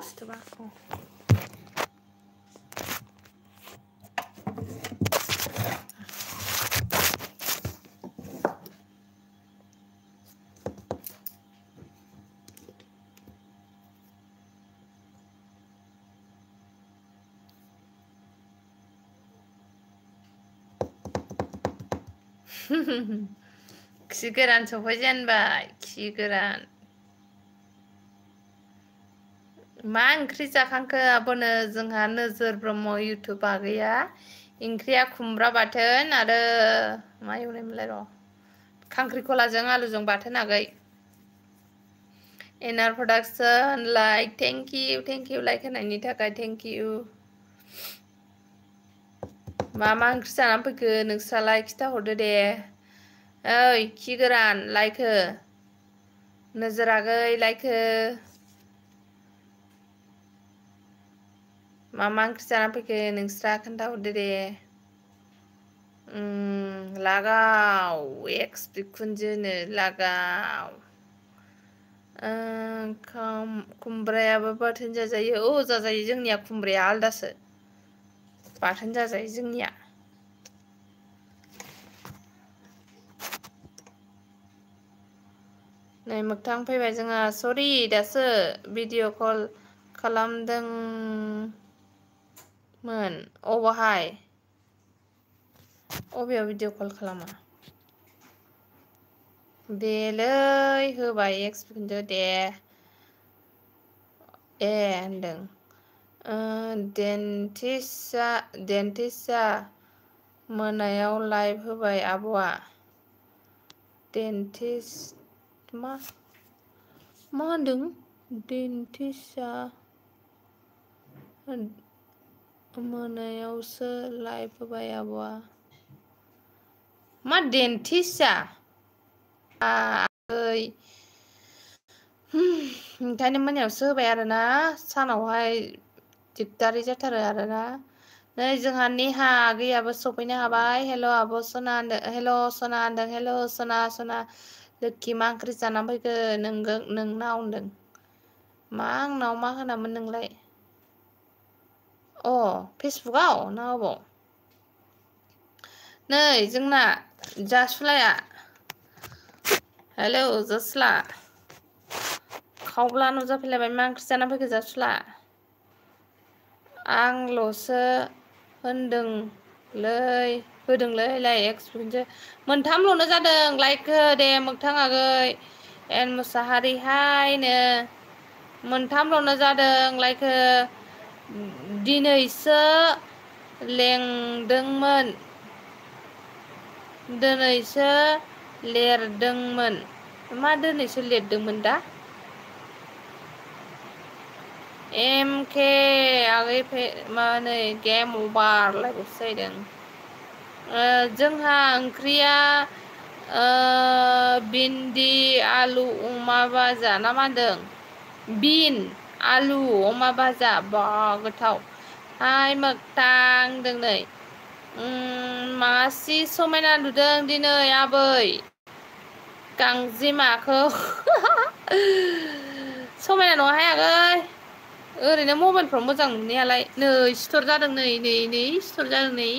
tobacco. खिगोरान सफैजेनबाय खिगोरान मा ओंख्रि जाखांखो आब'नो जोंहा नोजोर ब्रह्म इउटुबा गैया ओंख्रिया खुमब्रा बाथोन आरो मा एवनायमोनलाय र' खांख्रिखलाजों आलुजों बाथोन आगै NR production like thank you like होनायनि थाखाय थेंक इउ मा ओंख्रि जानानै फैखो नोंस्रालाय खिथाहरदो दे ओइ खि गोरान लाइक हो नोजोर आगै लाइक हो मा ओंख्रि जानानै फैखो नोंस्रा खोन्थाहरदो दे लागाव एक्स बिखुनजोनो लागाव खुमब्रायाबो बाथोन जाजायो औ जाजायो जोंनिया खुमब्राया आलदासो बाथोन जाजायो जोंनिया नै मोगथां फैबाय जोंहा सरि दासो भिडिअ कल खालामदोंमोन अबाहाय अबेयाव भिडिअ कल खालामा देलै होबाय एक्स बिखुनजो दे होनदों डेन्टिस्टआ मोनायाव लाइभ होबाय आब'आ डेन्टिस्ट मा होनदों डेन्टिस्टआ मोनायावसो लाइभ होबाय आब'आ मा डेन्टिस्टआ ओंखायनो मोनायावसो होबाय आरोना सानावहाय दिगदारि जाथारो आरोना नै जोंहा नेहा आगैयाबो सफैनो हाबाय हेल' आब' सना हेल' सना होनदों हेल' सना लोक्षि मा ओंख्रि जानानै फैखो नोंनाव होनदों मा आंनाव मा होनामोन नोंलाय अ फेसबुकआव ना अबाव नै जोंना जासुलाया हेलौ जासुला खावब्ला नुजाफैलायबाय मा ओंख्रि जाना फैखो जासुला आंल'सो होदोंलै एक्स बिखुनजो मोनथामल'नो जादों लाइक हो दे मोगथां आगै एन मुसाहारि हायनो मोनथामल'नो जादों लाइक हो दिनैसो लेरदोंमोन मा दिनैसो लिरदोंमोन दा एमके आगै नै गेम अभार लायबावसो जाहैदों जोंहा ओंख्रिया भिन्दि आलु अमा भाजा ना मा होनदों बिन आलु अमा भाजा बा गोथाव हाय मोगथां होनदों नै मासि समायना नुदों दिनै आबै गांजेमाखौ समायना नङाहाय आगै ओरैनो मबाइलफ्राव मोजां नुनायालाय नै सिथर जादों नै सिथर जादों नै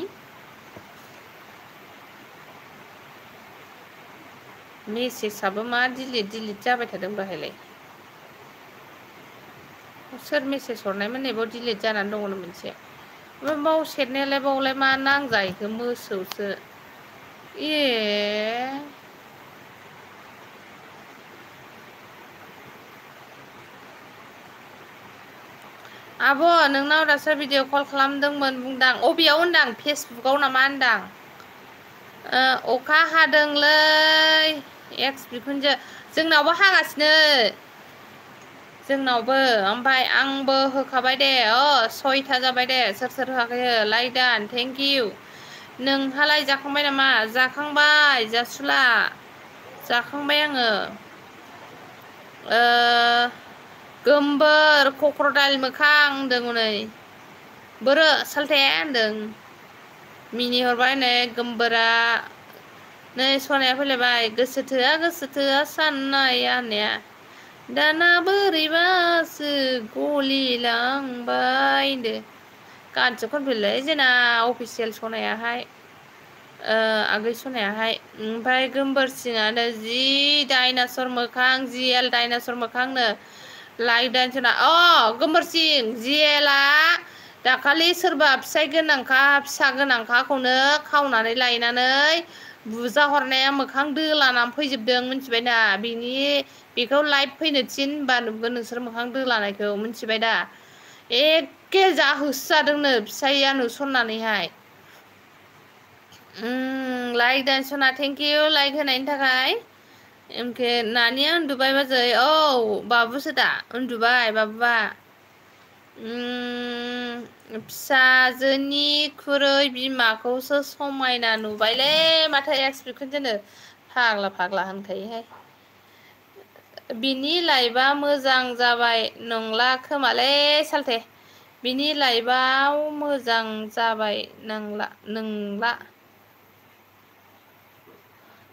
मेसेजआबो मा डिलिट जाबाय थादों बाहायलाय सोर मेसेज हरनायमोन नै बाव डिलिट जानानै दङ मोनसे बाव सेरनायालाय बावलाय मा नांजाहैखो मोसौसो आब' नोंनाव दासो भिडिअ कल खालामदोंमोन बुंदां अबेयाव होनदां फेसबुकाव नामा होनदां अखा हादोंलै एक्स बिखुनजो जोंनावबो हागासिनो जोंनावबो ओमफ्राय आंबो होखाबाय दे 6ता जाबाय दे सोर होआखै लाइक दान थेंक इउ नोंहालाय जाखांबाय नामा जाखांबाय जासुला जाखांबाय आङो गोमबोर कक्रदाइल मोखां होनदों हनै बोरो सालथे होनदों मिनिहरबाय नै गोमबोरा नै सनाया फैलायबाय गोसो थोआ साननाया होननाया दाना बोरैबासो गलिलांबाय होनदो गानसो खनफैलै जोंना अफिसियेल सनायाहाय आगै सनायाहाय ओमफ्राय गोमबोरसिङानो जि डाइनासर मोखां जिएल डाइनासर मोखांनो लाइक दानसोना गोमबोरसिं जिएलआ दाखालि सोरबा फिसाइ गोनांखा फिसा गोनांखाखौनो खावनानै लायनानै बुजा हरनाया मोखां दोलानानै फैजोबदों मिथिबायना बेखौ लाइभ फैनो थिन होनबा नुगोन नोंसोर मोखां दोलानायखौ मिथिबाय दा एखे जा होसोजादोंनो फिसाइया नुसननानैहाय लाइक दानसना थेंक इउ लाइक होनायनि थाखाय ओमके नानिया उन्दुबाय बाजै बाबुसो दा उन्दुबाय बाबुआ फिसाजोनिख्रुइ बिमाखौसो समायना नुबायलै माथो एक्सप्रेसन जोनो फाग्ला होनखायोहाय बिनि लाइफआ मोजां जाबाय नंला खोमालै सालथे बिनि लाइफआव मोजां जाबाय नंला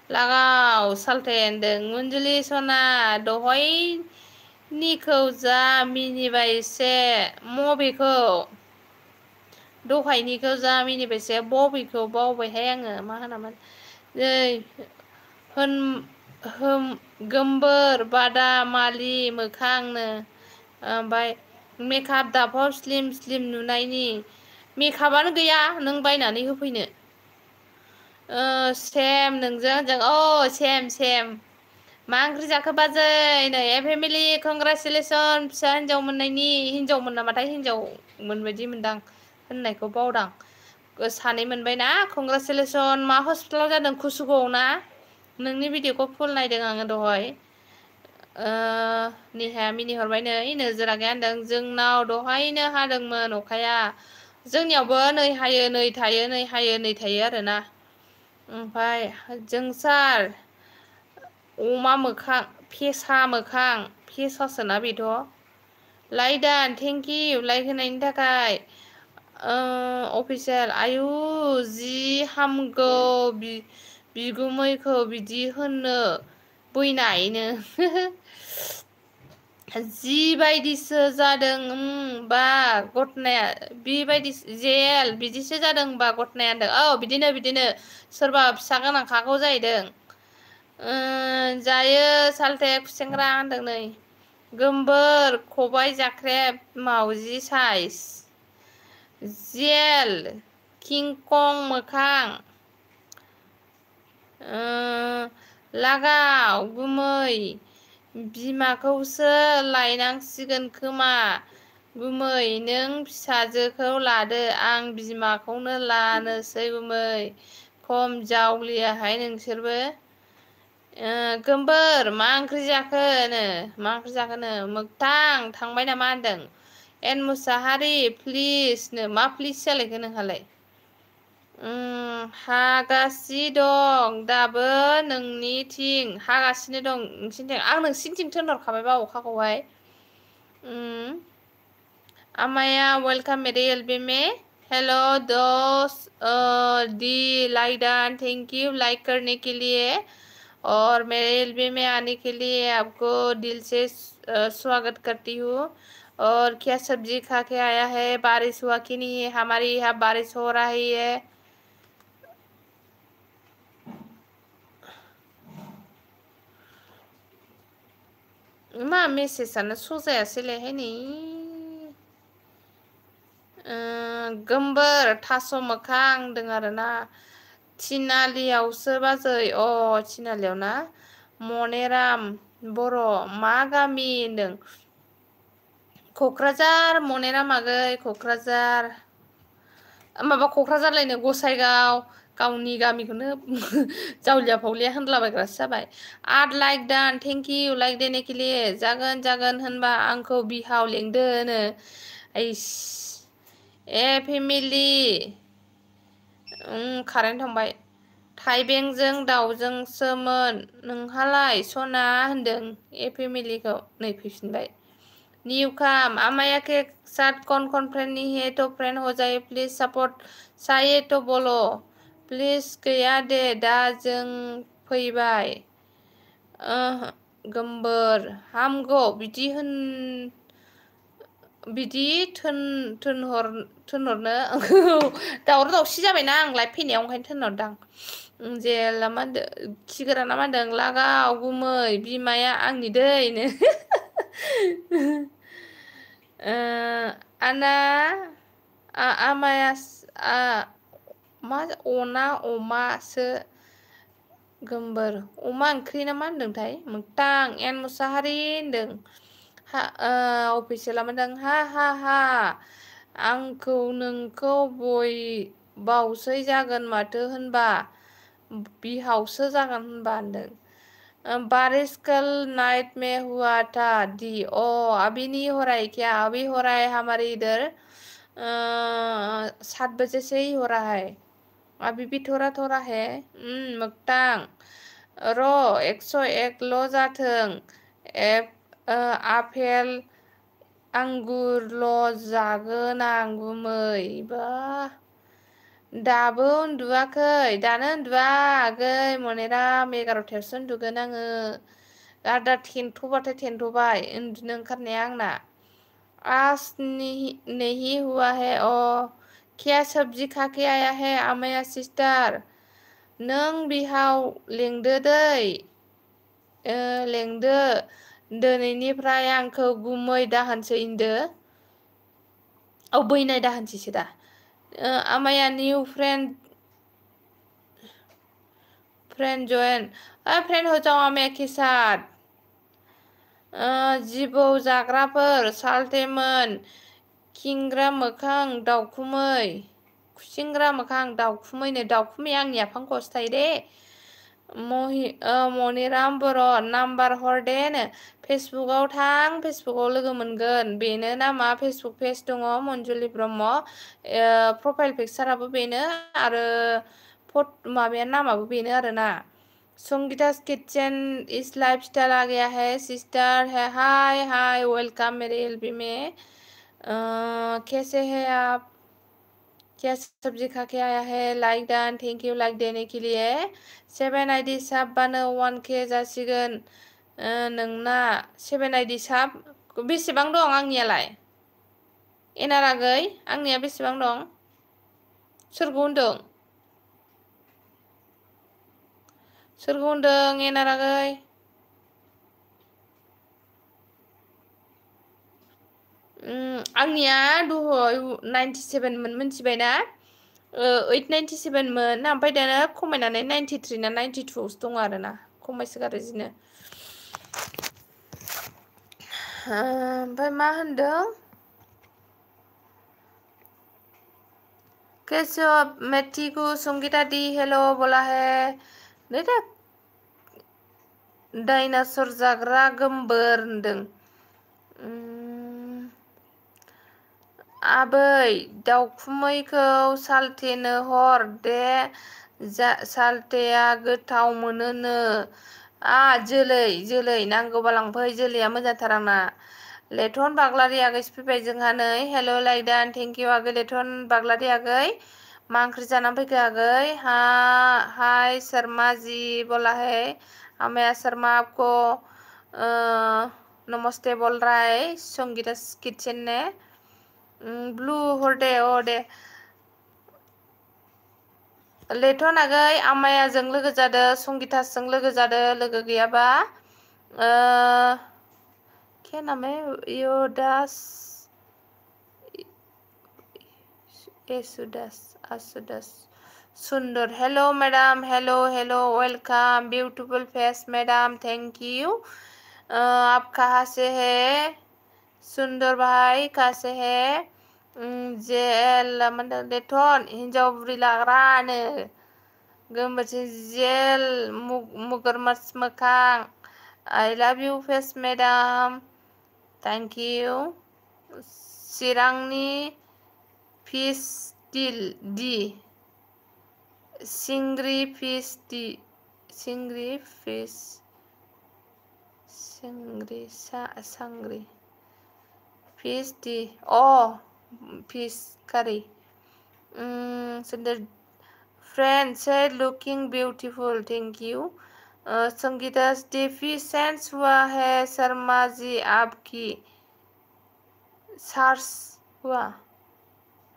लागाव सालथे होनदों मनजुलि सना दहायनिखौ जा मिनिबाय एसे मबेखौ दहायनिखौ जा मिनिबायसे बबेखौ बावबायहाय आङो मा होनामोन गोमबोर बादामालि मोखांनो ओमफ्राय मेकआप दाफब स्लिम नुनायनि मेकआपानो गैया नों बायनानै होफैनो सेम नोंजों सेम मा ओंख्रि जाखो बाजै नै फेमिलि कंग्रेसुलेसन फिसा हिन्जाव मोननायनि हिन्जावमोन नामाथाय हिन्जावमोन बायदि मोनदां होननायखौ बावदां सानै मोनबायना कंग्रेसुलेसन मा हस्पिटालाव जादों कुसुगाआव ना नोंनि भिडिअखौ फुल नायदों आङो दहाय नेहाया मिनिहरबाय नै नोजोरा गैया होनदों जोंनाव दहायनो हादोंमोन अखाया जोंनियावबो नै हायो नै थायो नै हायो नै थायो आरोना ओमफ्राय जोंसार अमा मोखां फेसासोना बेथ' लाइक दान थेंक इउ लाइक होनायनि थाखाय अफिसियेल आयु जि हामगौ बिगुमैखौ बिदि होननो बैनायनो जिबायदिसो जादों बा घटनाया बेबायदि जेल बिदिसो जादों बा घटनाया होनदों बिदिनो सोरबा फिसा गोनांखाखौ जाहैदों जायो सालथे खुसेंग्रा होनदों नै गोमबोर खबाइ जाख्रेब मावजि साइज जेल किंकं मोखां लागाव गुमै बिमाखौसो लायनांसिगोन खोमा गुमै नों फिसाजोखौ लादो आं बिमाखौनो लानोसै गुमै खम जावलियाहाय नोंसोरबो गोमबोर मा ओंख्रि जाखोनो मोगथां थांबाय नामा होनदों एन मुसाहारि प्लिजनो मा प्लिज जालायखो नोंहालाय हागासि दं दाबो नोंनिथिं हागासिनो दं नोंसिनिथिं आं नोंसिनिथिं थिनहरखाबायबा अखाखौहाय आमाया वेलकाम मेरे एलबी में हेलो दोस्त दी like done thank you like करने के लिए और मेरे एलबी में आने के लिए आपको दिल से स्वागत करती हूँ और क्या सब्जी खा के आया है बारिश हुआ कि नहीं है हमारे यहाँ बारिश हो रही है मा मेसेजानो श' जायासैलायहाय नै गोमबोर थास' मोखां होनदों आरोना थिनालियावसो बाजै थिनालियाव ना मनेराम बर' मा गामि होनदों क'क्राझार मनेराम आगै क'क्राझार माबा क'क्राझारलायनो गसाइगाव गावनि गामिखौनो जावलिया फावलिया होनलाबायग्रासो जाबाय लाइक दान थेंक इउ लाइक देने के लिए जागोन होनबा आंखौ बिहाव लेंदोनो फेमिलि कारेन्ट थांबाय थाइबेंजों दाउजोंसोमोन नोंहालाय सना होनदों फेमिलिखौ नै फैफिनबाय न्यू काम आमाया के साथ कौन फ्रेंड नहीं है तो फ्रेंड हो जाए प्लीज सपोर्ट चाहिए तो बोलो प्लीज गैया दे दा जों फैबाय गोमबोर हामगौ बिदि थोनहरनो दावराव दावसि जाबायना आं लाइभ फैनायाव ओंखायनो थोनहरदां जेला मा होनदों खिगोराना मा होनदों लागाव गुमै बिमाया आंनि दैनो आना आमाया मा अना अमासो गोमबोर अमा ओंख्रि ना मा होनदोंथाय मोगथां एन मुसाहारि होनदों अफिसियेला मोनदों हा आंखौ नोंखौ बावसै जागोन माथो होनबा बिहावसो जागोन होनबा होनदों बारिश कल नाइट में हुआ था दी ओ अभी नहीं हो रहा है क्या अभी हो रहा है हमारे इधर 7 बजे से ही हो रहा है अभी भी थोड़ा थोड़ा है मोगथां र' 101 ल' जाथों आपेल आंगुरल' जागोन आं गुमै बा दाबो उन्दुवाखै दानो उन्दुवा आगै मनेराम 11थायावसो उन्दुगोन आङो दा थेनथ'बाथाय थेनथ'बाय उन्दुनो ओंखारनाया आंना आज नहीं हुआ है क्या सब्जी खा के आया है आमाया सिस्टार नों बिहाव लेंदो दै लेंदो दिनैनिफ्राय आंखौ गुमै दाहोनसै होनदो बैनाय दाहोनसैसो दा आमाया निउ फ्रेंड जॉइन फ्रेंड हो जाओ आमाया के साथ जिबौ जाग्राफोर सालथेमोन खिंग्रा मोखां दाउखुमै खुसिंग्रा मोखां दाउखुमैनो दाउखुमै आंनि आफांखौसो थायो दे मनिराम बर' नाम्बार हर देनो फेसबुकआव थां फेसबुकआव लोगो मोनगोन बेनो नामा फेसबुक पेज दङ मन्जुलि ब्रह्म प्रफाइल पिक्साराबो बेनो आरो माबाया नामाबो बेनो आरोना संगीता's किचन इस लाइफस्टाइल आ गया है सिस्टर है हाय वेलकम मेरे एलबी में कैसे है आप क्या सब्जी खा के आया है like done thank you like देने के लिए 7 आइडि साबबानो 1K जासिगोन नोंना 7 आइडि साब बेसेबां दं आंनियालाय एनारागै आंनिया बेसेबां दं सोरखौ होनदों एनारागै आंनिया दहाय 97 मोन मिथिबायना 897 मोन ओमफ्राय दाना खमायनानै 93 ना 92 आवसो दं आरोना खमायसोगारो बिदिनो ओमफ्राय मा होनदों कैसे हो मैं ठीक हूँ संगीता दी हेलो बोला है नहीं डाइनासर जाग्रा गोमबोर होनदों आबै दाउखुमैखौ सालथेनो हर दे सालथेया गोथाव मोनोनो जोलै नांगौबा लांफै जोलैया मोजांथार आंना लेथन बाग्लारि आगैसो फैबाय जोंहा नै हेल' लाइदान थेंक इउ आगै लेथन बाग्लारि आगै मा ओंख्रि जानानै फैखो आगै हाय शर्मा जी बोला है हमें शर्मा आपको नमस्ते बोल रहा है संगीता किचन ने ब्लू हरदे दे लेथन आगै आमायाजों लोगो जादो संगीताजों लोगो जादो लोगो गैयाबा क्या नाम है योदास आसुदास सुंदर hello madam hello welcome beautiful face madam thank you आप कहाँ से है सुंदर भाई कहाँ से है जेल लेथन हिंजाव बुरि लाग्रानो गोमबोरसि जेल मुगरमास मोखां I love you face madam thank you चिरांनि फिश दी सिंग्रि सांग्रि फिश दी फिश कारि फ्रेंड से looking beautiful thank you Sangeeta डिफिशेंस हुआ है शर्मा जी आपकी सार्स हुआ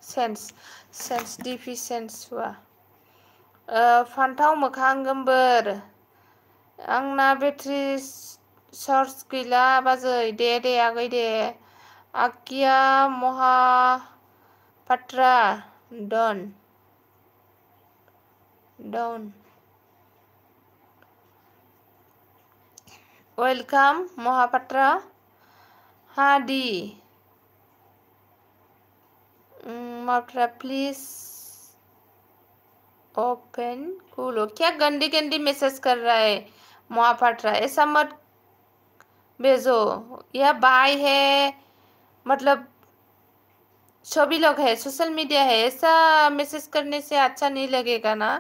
सेंस डिफिशेंस हुआ फान्थाव मोखां गोमबोर आंना बेटारि चार्ज गैला बाजै दे आगै दे आकिया महापात्रा डाउन वेलकाम महापात्रा हादी महापात्रा प्लीज ओपन कूलो क्या गंदी मैसेज कर रहा है महापात्रा ऐसा मत भेजो यह बाय है मतलब सभी लोग है सोशल मीडिया है ऐसा मैसेज करने से अच्छा नहीं लगेगा ना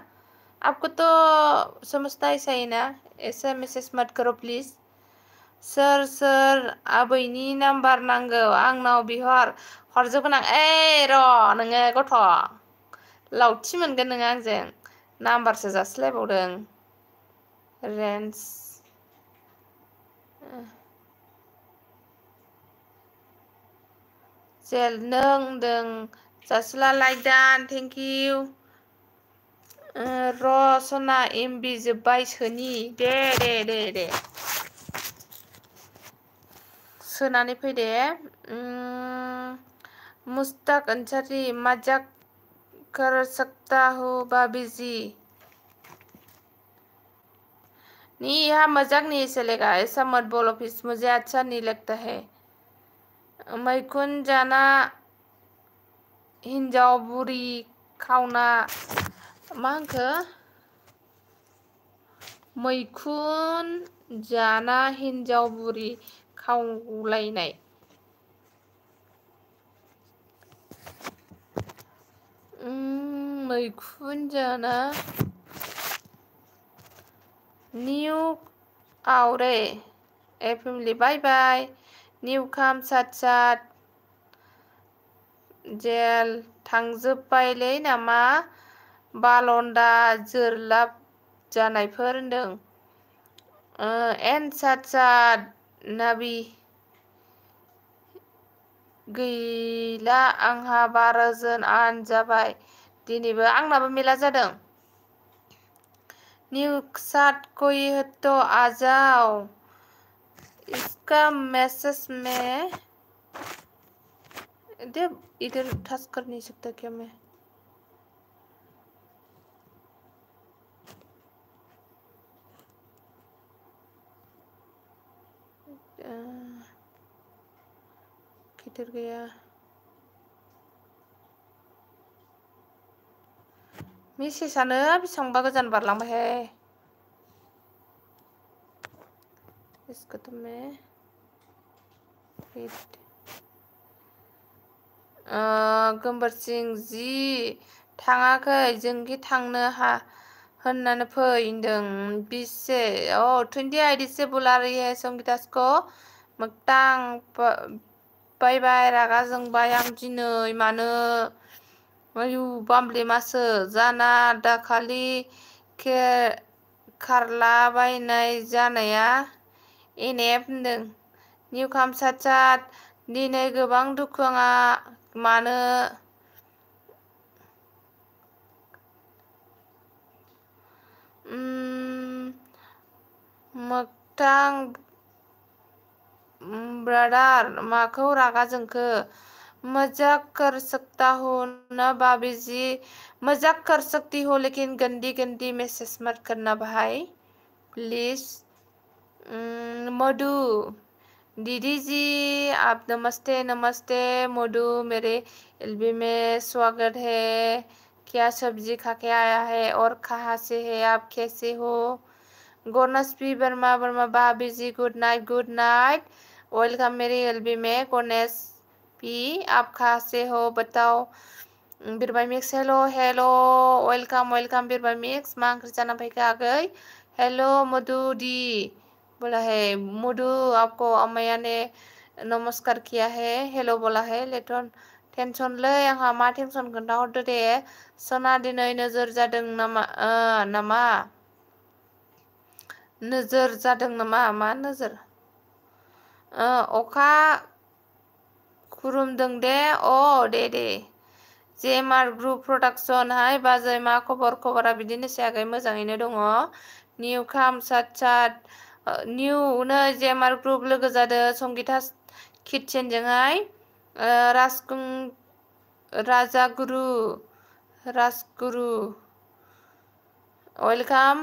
आपको तो समझता ही सही ना ऐसा मैसेज मत करो प्लीज सोर आबैनि नाम्बार नांगौ आंनाव बिहर हरजोबगोन आं र' नोङो गथ' लावथि मोनगोन नोङो आंजों नाम्बारसो जासिलायबावदों रेन्ज जेल नों जासिला लाइक थेंक इउ र' सना एमबि जोब्बाय सोनि दे सोनानै फैदे मुस्ताक अंसारी मजाक कर सकता हूँ भाभी जी नहीं यहाँ मजाक नहीं चलेगा ऐसा मत बोलो प्लीज मुझे अच्छा नहीं लगता है मैखुन जाना हिन्जाव बुरि खावना मा होनखो मैखुन जाना हिन्जाव बुरि खावलायनाय मैखुन जाना न्यू आवरे ए फेमिली बाय बाय न्यू काम सात जेल थांजोब्बायलै नामा बालन्दा जोरलाब जानायफोर होनदों एन सात नाबि गैला आंहा 12 जन आन जाबाय दिनैबो आंनाबो मेला जादों न्यू सात कोई है तो आ जाओ इसका मैसेज में इधर टच कर नहीं सकता क्या मैं किधर गया मेसेजानो बेसेबांबा गोजान बारलांबायहाय इसको तो मैं गोमबोर सिं जि थाङाखै जोंखि थांनो होननानै फै होनदों बिसे 20 आईडी से बुला रही है संगीतास को मोगतां बाय रागा जोंबाय आं दिनै मानो आयु बामब्ले मासो जाना दाखालि खारलाबायनाय जानाया एनएफ होनदों निउ काम सात दिनै गोबां दुखु आंहा मानो मोगतां ब्रादार माखौ रागा जोंखो मजाक कर सकता हूँ ना भाभी जी मजाक कर सकती हो लेकिन गंदी मैसेज मत करना भाई प्लीज मधु दीदी जी आप नमस्ते मधु मेरे एलबी में स्वागत है क्या सब्जी खा के आया है और कहाँ से है आप कैसे हो गोनस पी वर्मा भाभी जी गुड नाइट वेलकम मेरे एलबी में गोनेश पी आप कहाँ से हो बताओ बिरबाई मिक्स हेलो वेलकम बिरबाई मिक्स मा ओंख्रि जाना फैखो आगै हेलो मधु दी बोला है मधु आपको अम्माया ने नमस्कार किया है हेलो बोला है लेटन टेंशन लै आंहा मा टेंशन खोन्थाहरदो दे सना दिनै नोजोर जादों नामा नोजोर जादों नामा मा नोजोर अखा खुरुमदों दे दे जेमार ग्रुप प्रडाक्सन हाय बाजै मा खबरा बिदिनोसै आगै मोजाङैनो दङ निउ खाम सात निउ नै जेमार ग्रुप लोगो जादों संगिता किटचेनजोंहाय राजगुरु वेलकम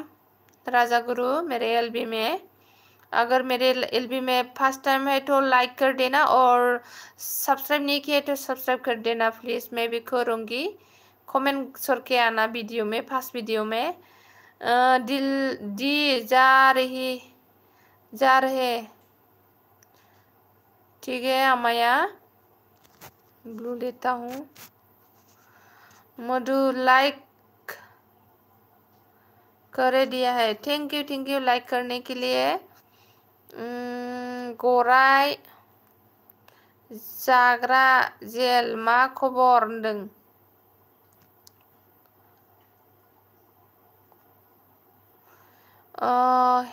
राजागुरु मेरे एलबी में अगर मेरे एलबी में फर्स्ट टाइम है तो लाइक कर देना और सब्सक्राइब नहीं किया तो सब्सक्राइब कर देना प्लीज मैं भी करूँगी कमेंट करके आना वीडियो में फर्स्ट वीडियो में दिल दी जा रहे ठीक है अमाया ब्लू लेता हूँ मधु लाइक कर दिया है थैंक यू लाइक करने के लिए गराय जाग्रा जेल मा खबर होनदों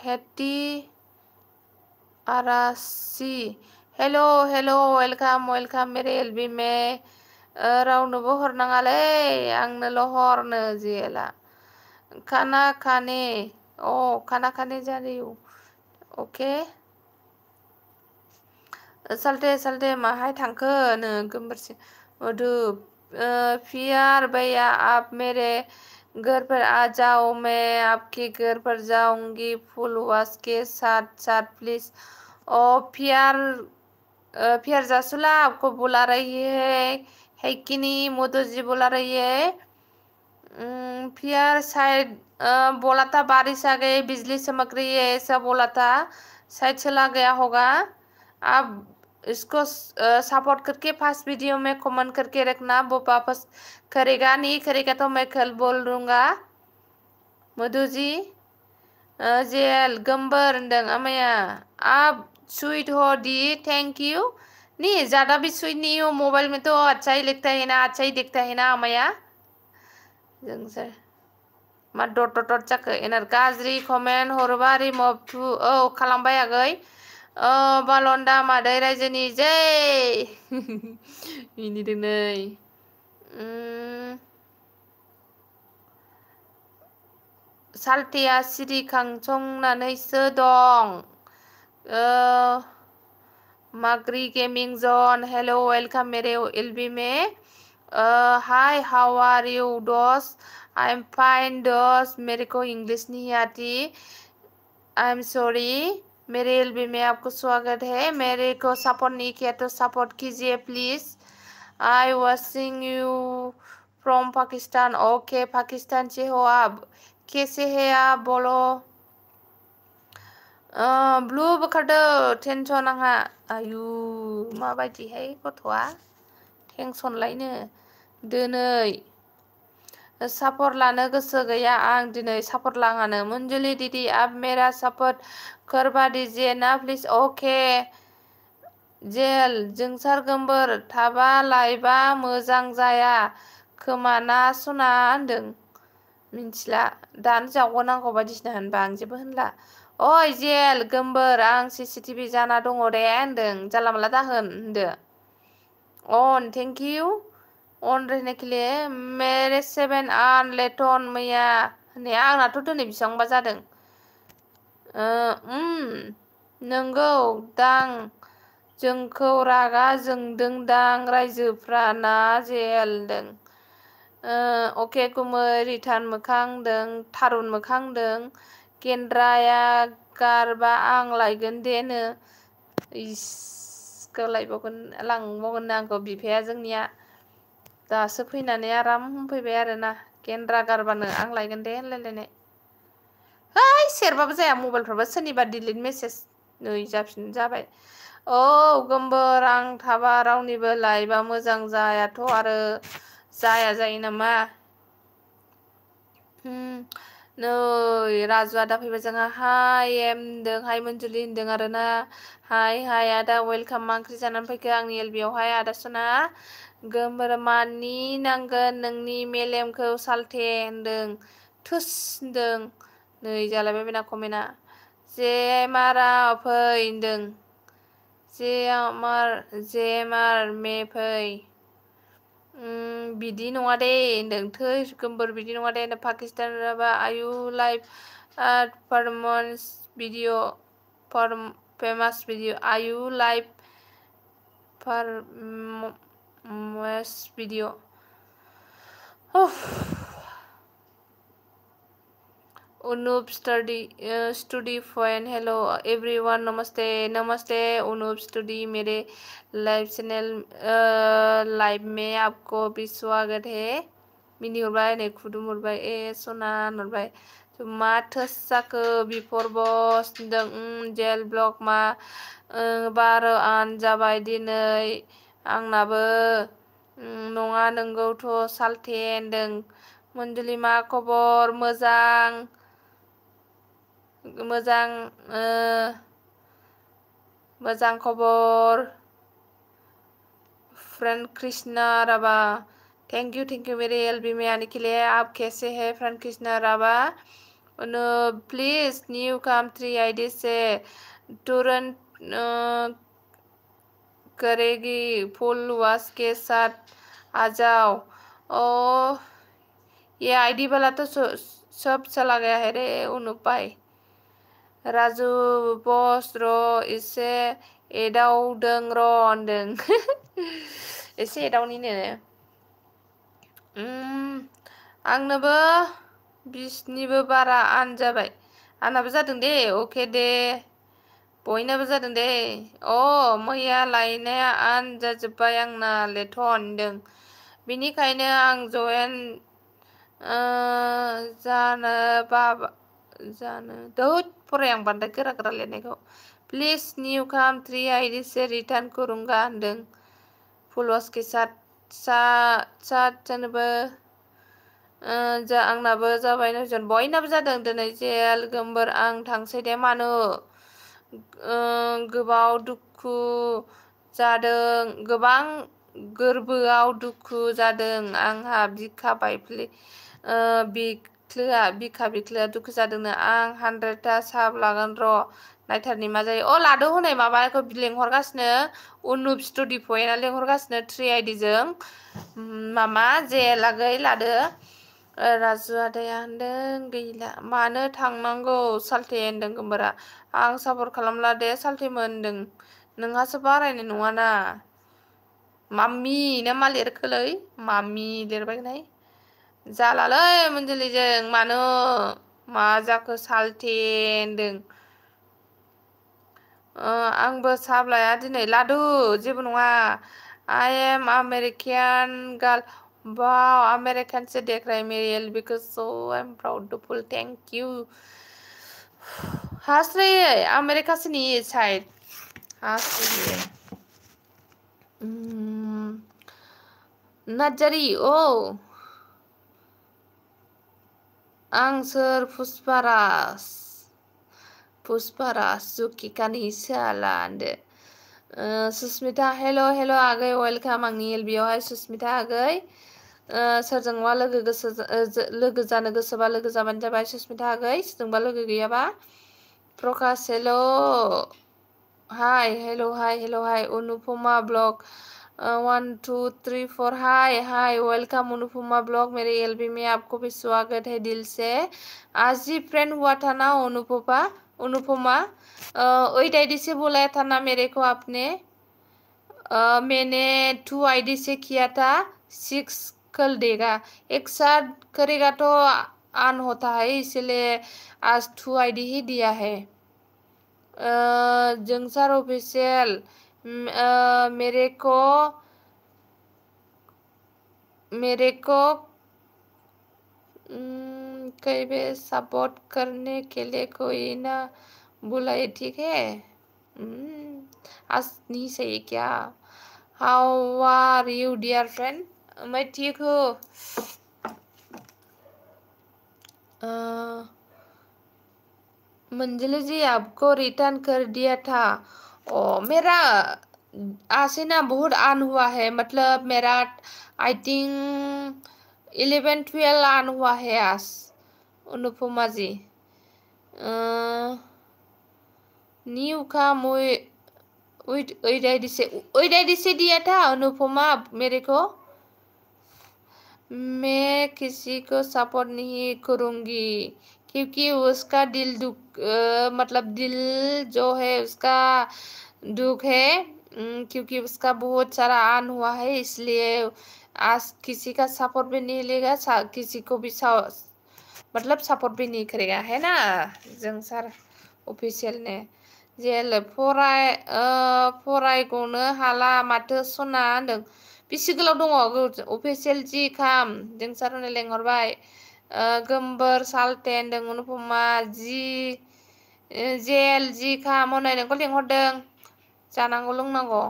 हेटी आरासी हेलो वेलकम मेरे एलबी में रावनोबो हरनाङालै आंनोल' हरनो जेला खाना खाने जा रही हूँ ओके साल्टे माहाय थांखो नो गोमबोरसि मधु फियार भैया आप मेरे घर पर आ जाओ मैं आपके घर पर जाऊंगी फुल वॉश के साथ प्लीज फियार जासुला आपको बुला रही है कि नहीं मधु जी बुला रही है फिर शायद बोला था बारिश आ गई बिजली चमक रही है ऐसा बोला था शायद चला गया होगा आप इसको सपोर्ट करके फर्स्ट वीडियो में कमेंट करके रखना वो वापस करेगा नहीं करेगा तो मैं कल बोल दूंगा मधु जी जेल गंबर होनदों अमाया आप स्वीट हो दी थैंक यू नहीं ज़्यादा भी स्वीट नहीं हो मोबाइल में तो अच्छा ही लगता है ना अच्छा ही दिखता है ना अमाया जोंसर मा डट जाखो एनार गाज्रि कमेन्ट हरोबा रिमभ टु खालामबाय आगै बालन्दा मादै रायजोनि जै मिनिदों नै साल्टिया सिरिखांसंनानैसो दं माग्री गेमिंग जोन हेलो वेलकम मेरे एलबी में हाय हाउ आर यू दोस्त आई एम फाइन दोस्त मेरे को इंग्लिश नहीं आती आई एम सॉरी मेरे एलबी में आपको स्वागत है मेरे को सपोर्ट नहीं किया तो सपोर्ट कीजिए please I watching you from Pakistan okay Pakistan से हो आप कैसे है आप बोलो ब्लू बोखारदो टेनसन आंहा आयु माबायदिहाय गथ'आ टेनसन लायनो दिनै सपोर्ट लानो गोसो गैया आं दिनै सपोर्ट लाङानो मंजुली दीदी आप मेरा सपोर्ट करवा दीजिए ना प्लीज ओके जेल जोंसार गोमबोर थाबा लाइबा मोजां जाया खोमा ना सना होनदों मिन्थिला दानो जावगनांगौ बायदिसिना होनबा आं जेबो होनला ओइ जेल गोमबोर आं सीसीटीवी जाना दङ दे होनदों जानला मानला दाहोन होनदो ऑन थैंक यू ऑन रहने के लिए मेरे 7 आन लेटन मैया होननाया आंनाथ' दिनै बेसेबांबा जादों नंगौ दां जोंखौ रागा जोंदोंदां रायजोफ्रा ना जेलदों ओके गुमै रिटार्न मोखांदों थारुन मोखांदों गेन्द्राया गारबा आं लायगोन देनो इसखौ लांबावगोन आंखौ बिफाया जोंनिया दासो फैनानै आराम फैबाय आरोना गेन्द्रा गारबानो आं लायगोन दे होनलायलायनाय है सेरबाबो जाया मबाइलफ्राबो सोरनिबा डिलिट मेसेज नै जाबाय गोमबोर आं थाबा रावनिबो लाइबा मोजां जायाथ' आरो जाया जायो नामा नै राजुआ दा फैबाय जोंहा हाय होनदों हाय मंजुलि होनदों आरोना हाय आदा वेलकाम मा ओंख्रि जानानै फैखो आंनि एलबियावहाय आदा सना गोमबोर मानि नांगोन नोंनि मेलेमखौ साल्थे होनदों थुस होनदों नै जालायबाय बेना कमेन्टआ जेमारा फै होनदों। जेमार मे फै। बिदि नङा दे होनदों। थै गोमबोर बिदि नङा दे होनदों। पाकिस्तान राबा आयु live performance video famous video आयु live performance video Unup study फॉइन हेलो एवरीवन नमस्ते उनूप स्टडी मेरे लाइव चैनल लाइव में आपको भी स्वागत है। मिनी हरबाय नै खुदुम हरबाय सना हरबाय मा थोसाखो बिफोर बस होनदों जेल ब्लक मा 12 आन जाबाय दिनै आंनाबो नङा नोंगौथ' सालथे होनदों। मन्जुलि मा खबर मोजां खबर फ्रेंड कृष्णा राबा थैंक यू मेरे एलबी में आने के लिए। आप कैसे हैं फ्रेंड कृष्णा राबा? प्लीज न्यू कम 3 आईडी से तुरंत करेगी फुल वॉश के साथ आ जाओ। ओ ये आईडी वाला तो सब चला गया है रे उनुप भाई। राजू बस र' एसे एदावदों र' होनदों। एसे एदावनिनो आंनोबो 20निबो बारा आन जाबाय। आंनाबो जादों दे अके दे बयनाबो जादों दे। मैया लायनाया आन जाजोब्बाय आंना लेथ' होनदों। बिनिखायनो आं जयेन जानो दौद फराय आं बांद्राय गोरा लिरनायखौ। प्लिज न्यू कम 3 आईडी से रिटर्न करूंगा होनदों। फुलवास के साथ जानोबो आंनाबो जाबाय नयजन बयनाबो जादों दिनै जेल गोमबोर आं थांसै दे मानो गोबां दुखु जादों आंहा बिखा दुखु जादोंनो आं 100टा साब लागोन र' नायथारनि मा जायो। लादो हनै माबाखौ लेंहरगासिनो उनुप स्टडी पइन्टआ लेंहरगासिनो 3 आईडी जों मामा जेलागै लादो। राजु आदाया होनदों गैला मानो थांनांगौ सालथे होनदों गोमबोरा। आं सापर्ट खालामला दे सालथेमोन होनदों। नोंहासो बारायनाय नङाना माम्मि ना मा लिरखोलै माम्मि लिरबायनाय जालालै मन्जुलिजों मानो मा जाखो सालथे होनदों। आंबो साब लाया दिनै लादु जेबो नङा। I am American girl wow American से देख रहे हैं मेरी एलबी को सो I am proudful thank you. हंस रही है अमेरिका से नहीं है शायद हंस रही है। नार्जारी आं सोर पुष्पाराज जुकि कानिसाला होनदो। सुस्मिता हेलो आगै वेलकाम आंनि एलबियावहाय सुस्मिता आगै सोरजोंबा लोगो जानो गोसोबा लोगो जाबानो जाबाय सुस्मिता आगै सोरजोंबा लोगो गैयाबा। प्रकाश hello hi Anupama blog 1 2 3 4 hi welcome Anupama blog मेरे एलबी में आपको भी स्वागत है दिल से। आज ही फ्रेंड हुआ था ना अनुपमा 8 आईडी से बुलाया था ना मेरे को आपने। मैंने 2 आईडी से किया था 6 कल देगा एक साथ करेगा तो ऑन होता है इसलिए आज 2 आईडी ही दिया है। जंगसार ऑफिशियल मेरे को कई बार सपोर्ट करने के लिए कोई ना बुलाए ठीक है। आज नहीं सही क्या। How are you dear friend? मैं ठीक हूँ। मंजली जी आपको रिटर्न कर दिया था। मेरा आज से ना बहुत ऑन हुआ है मतलब मेरा आई थिंक 11-12 ऑन हुआ है आज अनुपमा जी। New come with वही से दिया था अनुपमा मेरे को। मैं किसी को सपोर्ट नहीं करूंगी क्योंकि उसका दिल दुख मतलब दिल जो है उसका दुख है क्योंकि उसका बहुत सारा आन हुआ है, इसलिए आज किसी का सपोर्ट भी नहीं लेगा, किसी को भी मतलब सपोर्ट भी नहीं करेगा, है ना। जों सार अफिसियेल ने जेल फरायगनो हाला माथो सना होनदों। बेसे गोलाव दङ अफिसियेल जि खाम जों सारनो लेंहरबाय। गोमबोर सालटेन दों अनुपमा जि जेल जि खाम हनै नोंखौ लेंहरदों, जानांगौ लोंनांगौ।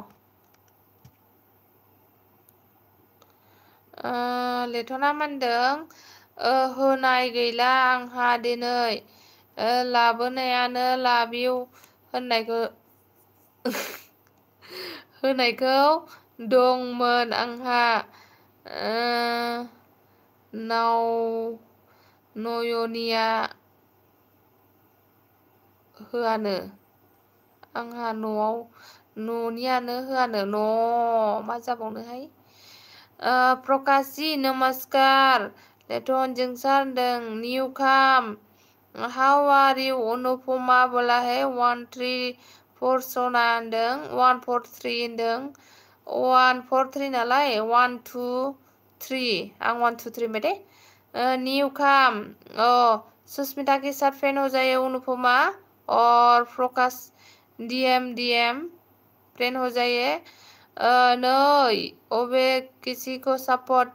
लेथना मोनदों होनाय गैला आंहा दिनै लाबोनायानो लाबिउ होनायखौ दंमोन आंहा नयनिया होआनो आंहा न'आव न'नियानो होआनो मा जाबावनोहाय। प्रकाश जी नमस्कार लेथन जोंसार होनदों निउ काम हाउ आर यू अनुपमा बोला है 134 सना होनदों 143 होनदों 143 नालाय 123 आं 123 में दे। न्यू काम सुस्मिता के साथ फ्रेंड हो जाइए अनुपमा और प्रकाश डीएम फ्रेंड हो जाइए। नहीं ओबे किसी को सपोर्ट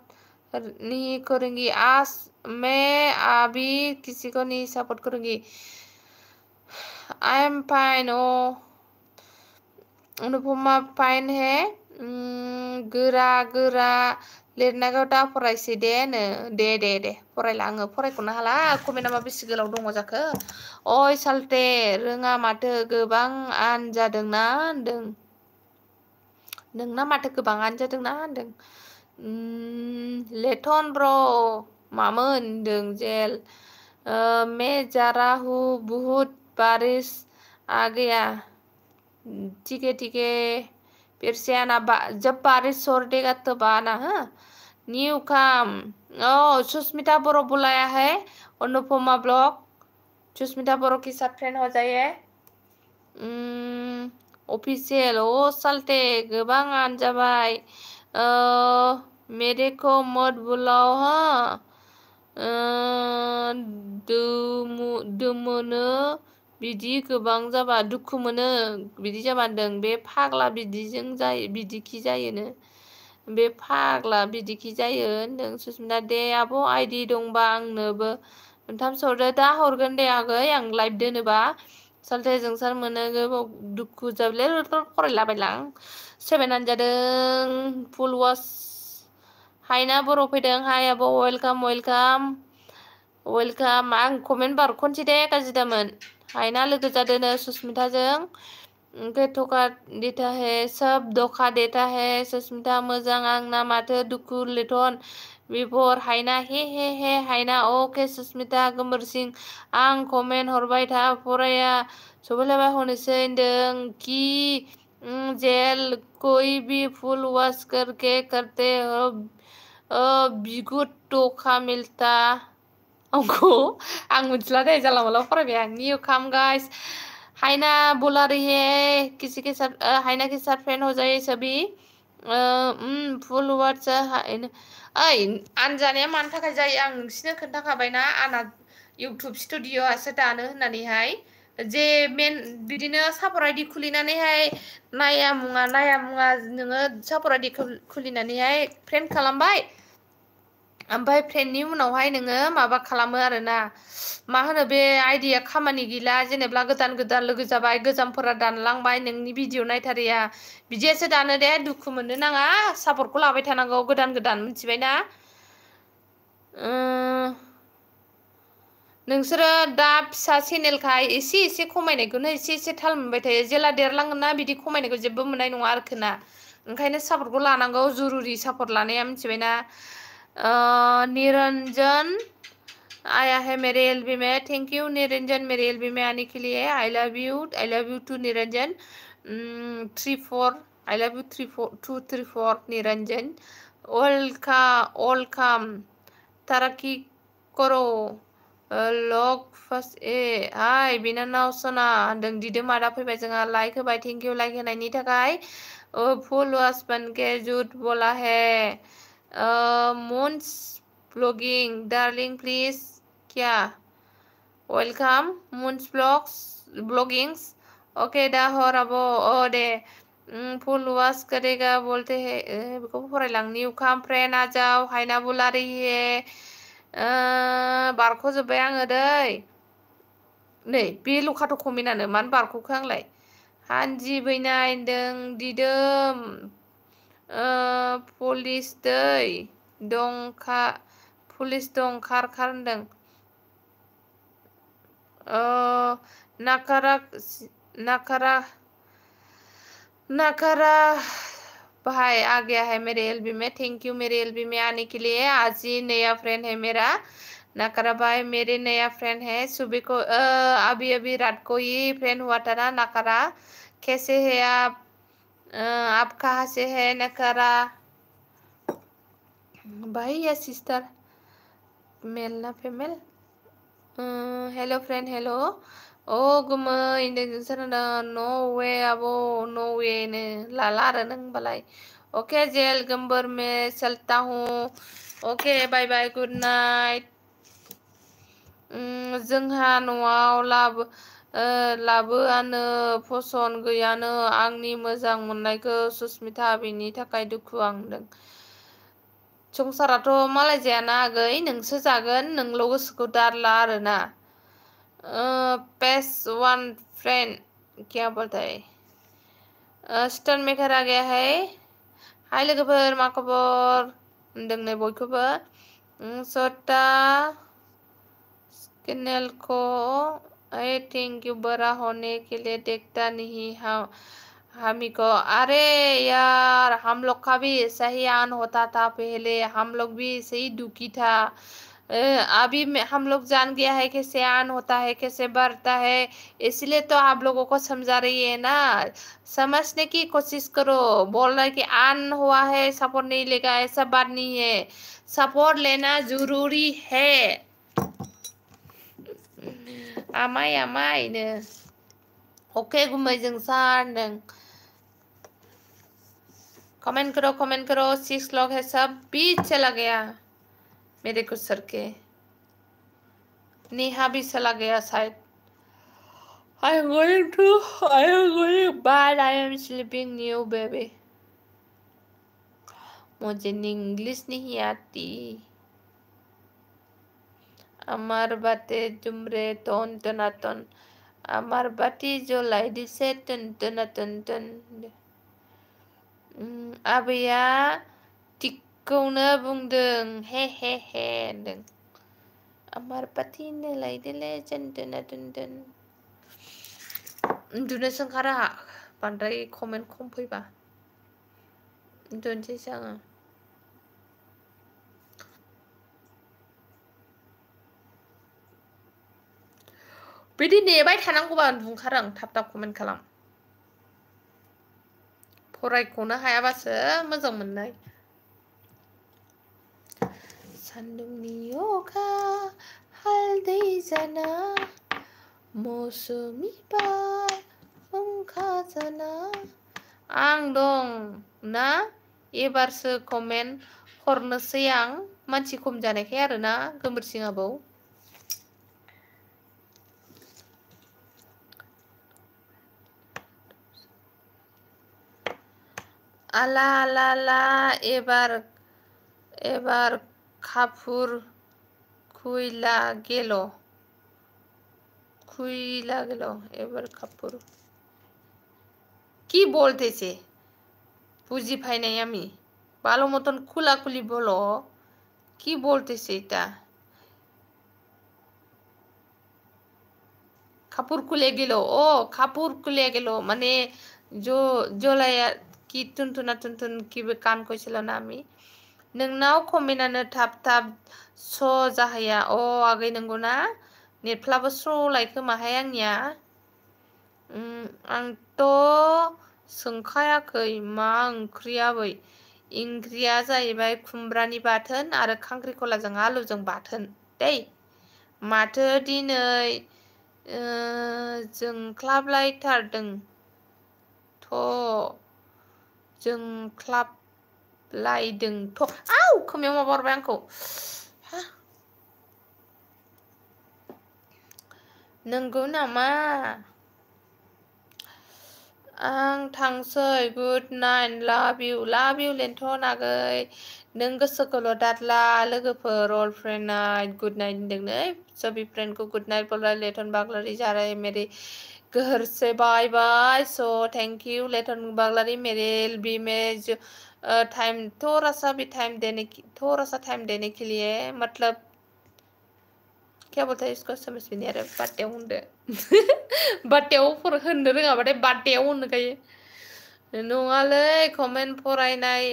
नहीं करूंगी, आज मैं अभी किसी को नहीं सपोर्ट करूंगी। I am fine Anupama fine है। गोरा गोरा लिरनायखौ दा फरायसै दे दे फरायला आङो फरायख'नो हाला कमेन्टआ मा बेसे गोलाव दङ जाखो। ओइ सालथे रोङा माथो गोबां आन जादोंना होनदों। नोंना माथो गोबाङानो जादोंना होनदों। लेथन ब्र मामोन होनदों जेल मैं जा रहा हूँ बहुत बारिश आ गया। ठीक है फिर से आना जब बारिश छोड़ देगा तब आना। हाँ न्यू काम सुस्मिता बोरो बुलाया है अनुपमा ब्लॉग, सुस्मिता बोरो के साथ फ्रेंड हो जाइए। ऑफिशियल सालटे गोबां आन जाबाय मेरे को मत बुलाओ हाँ दुमोनो बिदि गोबां जाबा दुखु मोनो बिदि जाबा होनदों। बे फाग्ला बिदिजों जायो बिदिखि जायोनो, बे फाग्ला बिदिखि जायो होनदों सुस्मिता। दे आब' आइडि दंबा आंनोबो मोनथाम हरदो, दा हरगोन दे आगै आं लाइभ दोनोबा। सालथे जोंसार मोनो दुखु जाबले फरायलाबायलां 7 जादों फुल वास। हायना बर' फैदों हाय आब' वेलकाम आं कमेन्ट बार खनसे दे गाज्रि दामोन। हायना लोगो जादों सुस्मिताजों धोखा देता है सब धोखा देता है सुस्मिता मोजां आंना माथो दुखु लेथन बिफोर हायना हे हायना ओके सुस्मिता गोमोर सिं आं कमेन्ट हरबाय था फराया सफैलायबाय हनोसै होनदों कि जेल कोई भी फुल वॉश करके करते हो बिगुट धोखा मिलता हमको आं मिथिला दे जाला माला फरायबाय आं। न्यू काम गाइस हायना बोला रही है किसी के साथ हायना के साथ फ्रेंड हो जाए सभी फुल वाट्स ओइ आन जानाया मानि थाखाय जायो आं नोंसिनो खोन्थाखाबायना आंना इउटुब स्टुडिअ'आसो दानो होननानैहाय जे मेन बिदिनो सापर आइडि खुलिनानैहाय नाया मुङा नोङो सापर आइडि खुलिनानैहाय फ्रेन्ड खालामबाय ओमफ्राय फ्रेन्डनि उनावहाय नोङो माबा खालामो आरोना मा होनो बे आइडिया खामानि गैला जेनेबा गोदान लोगो जाबाय गोजामफोरा दानलांबाय नोंनि भिडिअ नायथारिया बिदियासो दानो दे दुखु मोननो नाङा सापर्टखौ लाबाय थानांगौ गोदान मिथिबायना। नोंसोरो दा फिसा चेनेलखाय एसे खमायनायखौनो एसे थाल मोनबाय थायो जेला देरलांगोन ना बिदि खमायनायखौ जेबो मोननाय नङा आरोखिना। ओंखायनो सापर्टखौ लानांगौ जुरुरि सापर्ट लानाया मिथिबायना। निरन्जन आया है मेरे एलबी में। थैंक यू निरंजन मेरे एलबी में आने के लिए। I love you too Niranjan. 3-4 I love you 3-4 Niranjan. Welcome तरक्की करो लग फार्स्ट ए हाय बिनानाव सना होनदों दिदोम आदा फैबाय जोंहा लाइक होबाय। थैंक यू लाइक होनायनि थाखाय। फुल वास बन के झूठ बोला है। मुन्स ब्लॉगिंग डार्लिंग प्लीज क्या वेलकम मुन्स ब्लॉगिंग्स। ओके दा हर आबो ओ दे फुल वास करेगा बोलते हैं बेखौ फरायलांनि उखाम फ्रेन्ड आ जाओ हायना बुला रही है। बारख'जोब्बाय आङो दै नै बेल'खाथ' कमेन्टआनो मानो बारख'खो आंलाय। हानजि बैनाय होनदों दिदोम पुलिस दै दंखा पुलिस दं खार होनदों। नाकारा नाकारा भाई आ गया है मेरे एलबी में। थैंक यू मेरे एलबी में आने के लिए। आज ही नया फ्रेंड है मेरा नाकारा भाई मेरे नया फ्रेंड है। सुबह को अभी रात को ही फ्रेंड हुआ था ना नाकारा। कैसे है आप कहाँ से है नाकारा भाई या सिस्टर मेल ना फीमेल। हेलो फ्रेंड हेलो ओ गुमै होनदों नोंसोर नो वे आबो नो वे नो लाला आरो नों होनबालाय। ओके जेल गंबर में चलता हूँ। ओके बाय बाय गुड नाइट। जोंहा न'आव लाबोआनो फसन गैयानो आंनि मोजां मोननायखौ सुस्मिता बिनि थाखाय दुखु आंदों। संसाराथ' मालाय जायाना आगै नोंसो जागोन नोंल' गोसोखौ दारला आरोना। पेस वन फ्रेंड क्या बोलता है स्टोन मेकर आ गया है। हाय लोगोफोर मा खबर होनदों बयखौबो। सटा चैनल को थैंक यू बड़ा होने के लिए देखता नहीं हमी को। अरे यार हम लोग का भी ऐसा ही आन होता था पहले। हम लोग भी ऐसे ही दुखी था। अभी हम लोग जान गया है कैसे आन होता है कैसे बढ़ता है। इसलिए तो आप लोगों को समझा रही है ना। समझने की कोशिश करो। बोल रहा है कि आन हुआ है सपोर्ट नहीं लेगा ऐसा बात नहीं है। सपोर्ट लेना जरूरी है। आमाय नो ओके गुमै जों सारदों। कमेंट करो 6 लोग है सब भी चला गया मेरे को सर के। नेहा भी चला गया शायद। I am going but I am sleeping new baby। मुझे इंग्लिश नहीं आती। আমার বাতে জুমরে टन टनाटन আমার बाती जलाय दिसे टन टनाटन टन। आबैया थिगखौनो बुंदों हे होनदों। আমার बाती नोलाय दिले टन टनाटन टन। उन्दुनोसो ओंखारो आंहा बांद्राय कमेन्ट खम फैबा उन्दुनोसैसो आङो। बिदि नेबाय थानांगौबा उन्दुंखारो आं थाब कमेन्ट खालाम। फरायख'नो हायाबासो मोजां मोननाय। सान्दुंनि अखा हालदै जाना मौसुमि बार फुंखा जाना। आं दं ना एबारसो कमेन्ट हरनोसै आं मानसि खम जानायखाय आरोना गोमोरसिं आबौ। आला आला आला এবার কাপুর খুইলা গেল এবার কাপুর কি বলতেছে বুঝি পাই নাই আমি। ভালো মতন খোলাখুলি বলো কি বলতেছে এটা। কাপুর খুলে গেল ও কাপুর খুলে গেল মানে জলায়া কি টুনটুনা টুনটুন কি গান কইছিল না আমি नोंनाव कमेन्टआनो थाब स' जाहैया। आगै नंगौना? नेटफ्राबो स्ल'लाय खोमाहाय आंनिया। आंथ' सोंखायाखै मा ओंख्रि आबै। ओंख्रिया जाहैबाय खुमब्रानि बाथोन आरो खांख्रिखलाजों आलुजों बाथोन दै। माथो दिनै जोंख्लाबलायथारदों जोंख्लाबलायदोंथ'। खोमायाव माबा हरबाय आंखौ। नंगौ नामा? आं थांसै। Good night. लाभ इउ लेन्थन आगै। नों गोसोखौल' दादला लोगोफोर all friend night good night होनदों नै सभी फ्रेन्ड को गुड नाइट बोल रहा है। लेटन बागलारी जा रहे मेरे घर से बाय बाय। सो थैंक यू लेटन बागलारी मेरे भी में जो टाइम थोड़ा सा टाइम देने के लिए मतलब क्या बोलते हैं इसको समझ में नहीं आ रहा। बाट्याव होनदो बाट्याव होननो रोङाबाथाय बाट्याव होनखायो। नङालै कमेन्ट फरायनाय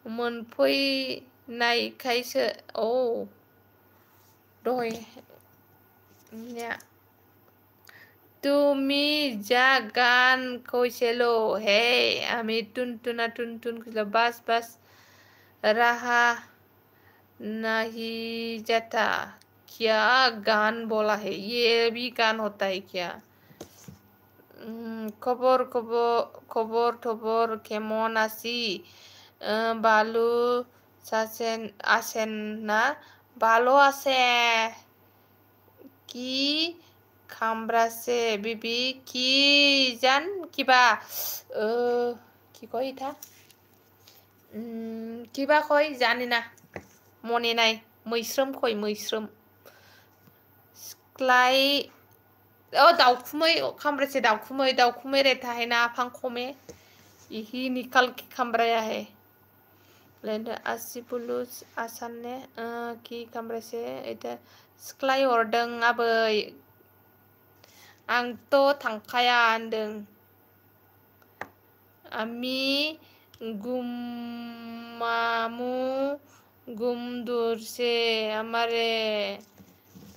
मोनफैनायखायसो दहाय তুমি যা গান কইছিল হে আমি टुनटुना खिलो बस रहा नहीं जाता। क्या गान बोला है? ये भी गान होता है क्या? खबर थबर केमन आसी बालू आसेन ना बालो आसे কি খামরাছে বিবি কি জান কিবা কি কয় এটা কিবা কয় জানি না মনে নাই। मैस्रोम কয় मैस्रोम सिख्लाय दाउखुमै खामब्रेसे दाउखुमै रहता है ना आफां खोमे यही निकल के खामब्राया है। लेंदो आसि पुलुस आसानने कि खामब्रेसे इटा सिख्लाय हरदों आबै आंथ' थांखाया होनदों। आमी गुमामु गुमदुर से हमारे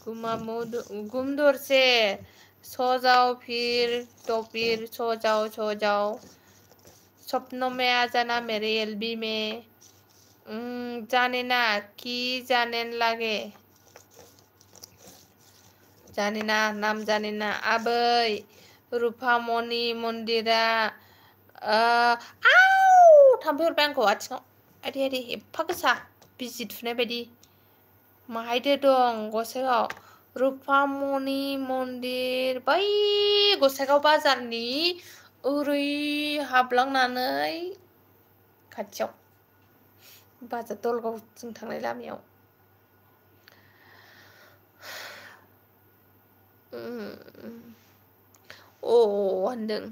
गुमदुर से सो जाओ फिर सो जाओ सपनों में आ जाना मेरे एलबी में जाने ना कि जाने लागे जाने ना नाम जाने ना आबै रुफामणि मन्दिरा थाम्फै हरबाय आंखौ आथिङाव आदि एफा गोसा बिजि थुनाय बायदि माहायदो दं गसाइगाव रुफामणि मन्दिर बै गसाइगाव बाजारनि ओरै हाबलांनानै खाथियाव बाजार दलगावजों थांनाय लामायाव होनदों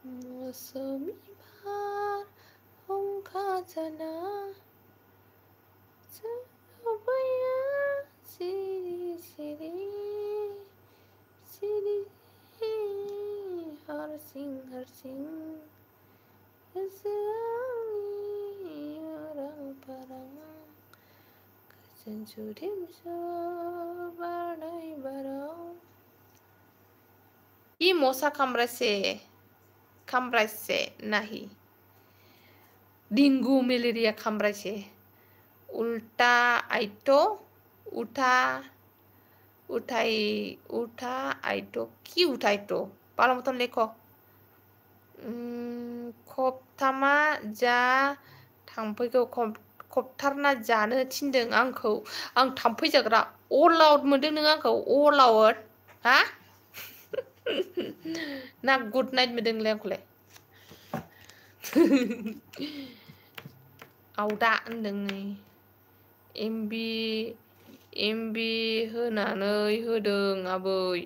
मौसमी बार हमका जाना सोबाया सिरि हारसिं गोसोआंनि अरां फारां गोजोन सुदेमसो बारनाय बाराव ये मौसा कामरासे नहीं डेंगू मलेरिया कामरासे उल्टा आइटो उठा आइटो की उठा आइटो बाला मतन लेखो खबथामा जा थाम्फैखौ खबथारना जानो थिनदों आंखौ आं थाम्फै जाग्रा अल आउट मोनदों नों आंखौ अल आउट हा ना गुड नाइट मोनदों नोंलाय आंखौलाय आवदा होनदों नै एमबि होनानै होदों आबै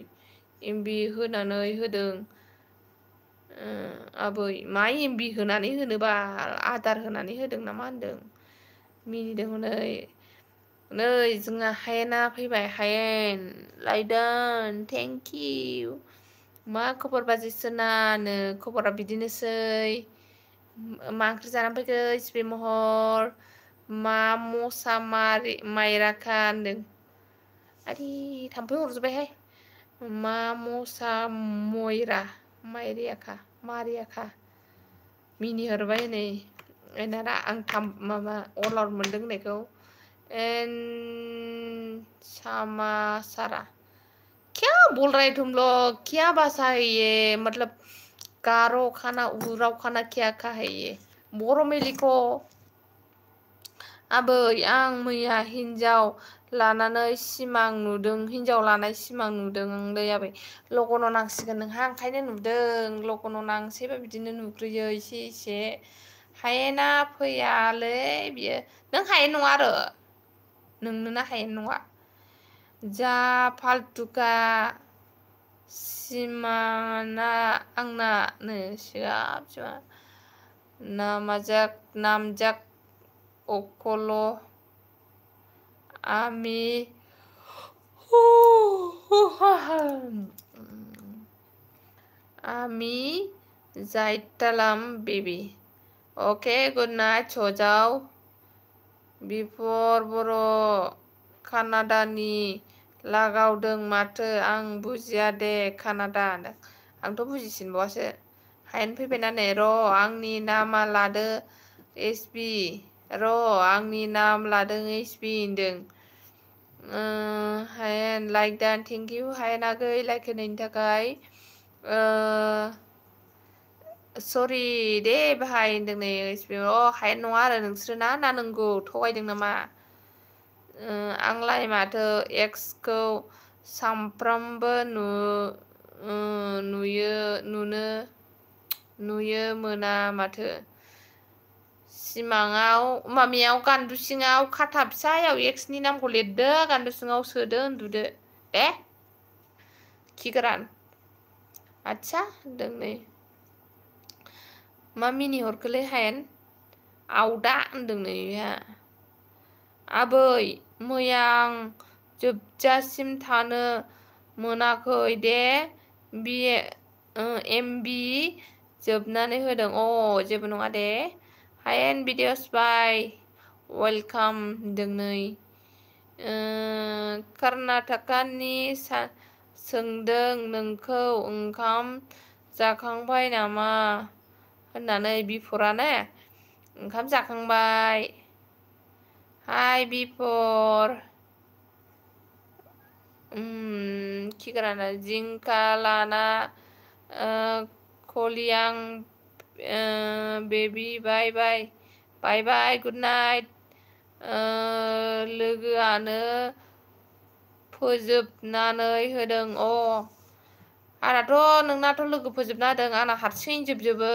एमबि होनानै होदों आबै मा एमबि होनानै होनोबा आदार होनानै होदों नामा होनदों मिनिदों नै जोंहा हायेना फैबाय हायेन लायदों थेंक इउ मा खबर बाजै सोनानो खबरा बिदिनोसै मा ओंख्रि जानानै फैखो इस्पि महर मा मसा माइराखा होनदों आरि थाम्फै अरजोब्बायहाय मा मसा मारियाखा मिनिहरबाय नै एनारा आं माबा अलआउट मोनदों होननायखौ एन सामासारा क्या बोल रहे तुम लोग क्या भाषा है ये मतलब गारो खाना उराव खाना क्या का है ये बर' में लिखो आबै आं मैया हिन्जाव लानानै सिमां नुदों हिन्जाव लानाय सिमां नुदों आंलै आबै लगनाव नांसिगोन नोंहा ओंखायनो नुदों लगनाव नांसैबा बिदिनो नुग्रोयो एसे एसे हायेना फैयालै बियो नों हायेन नङा आरो नोंनोना हायेन नङा जा फाल्टुका सिमाना आंना नो सिगाब सिमा नामजाक अकल आमि आमि जाइतालाम बेबी ओके गुड नाइट सजाव बिफर बर' कानाडानि लागावदों माथो आं बुजिया दे कानाडा आंथ' बुजिसिनबावासो हायेन फैबायना नै र' आंनि नामा लादो एसबि र' आंनि नाम लादों एसबि होनदों हायेन लाइक दान थेंक इउ हायेन आगै लाइक होनायनि थाखाय सरि दे भाइ होनदों नै एसबि हायेन नङा आरो नोंसोरना ना नंगौ थगायदों नामा आंलाय माथो एक्सखौ सामफ्रामबो नुयो मोना माथो सिमाङाव मामियाव गान्दु सिङाव खाथा फिसायाव एक्सनि नामखौ लिरदो गान्दु सिङाव सोदो उन्दुदो दे खिगोरान आदसा होनदों नै मा मिनिहरखोलै हायेन आवदा होनदों नै बेहा आबै मैया आं जोबजासिम थानो मोनाखै दे एमबि जोबनानै होदों जेबो नङा दे हायेन भिडिअस बाय वेलकाम होनदों नै कर्नाटकानि सोंदों नोंखौ ओंखाम जाखांबाय नामा होननानै बिफरानो ओंखाम जाखांबाय हाय बिफर खिगाराना जिंखा लाना कलियां बेबि बाय बाय बाय बाय गुड नाइट लोगोआनो फोजोबनानै होदों आंनाथ' नोंनाथ' लोगो फोजोबना होदों आंना हारसिङैनो जोबजोबो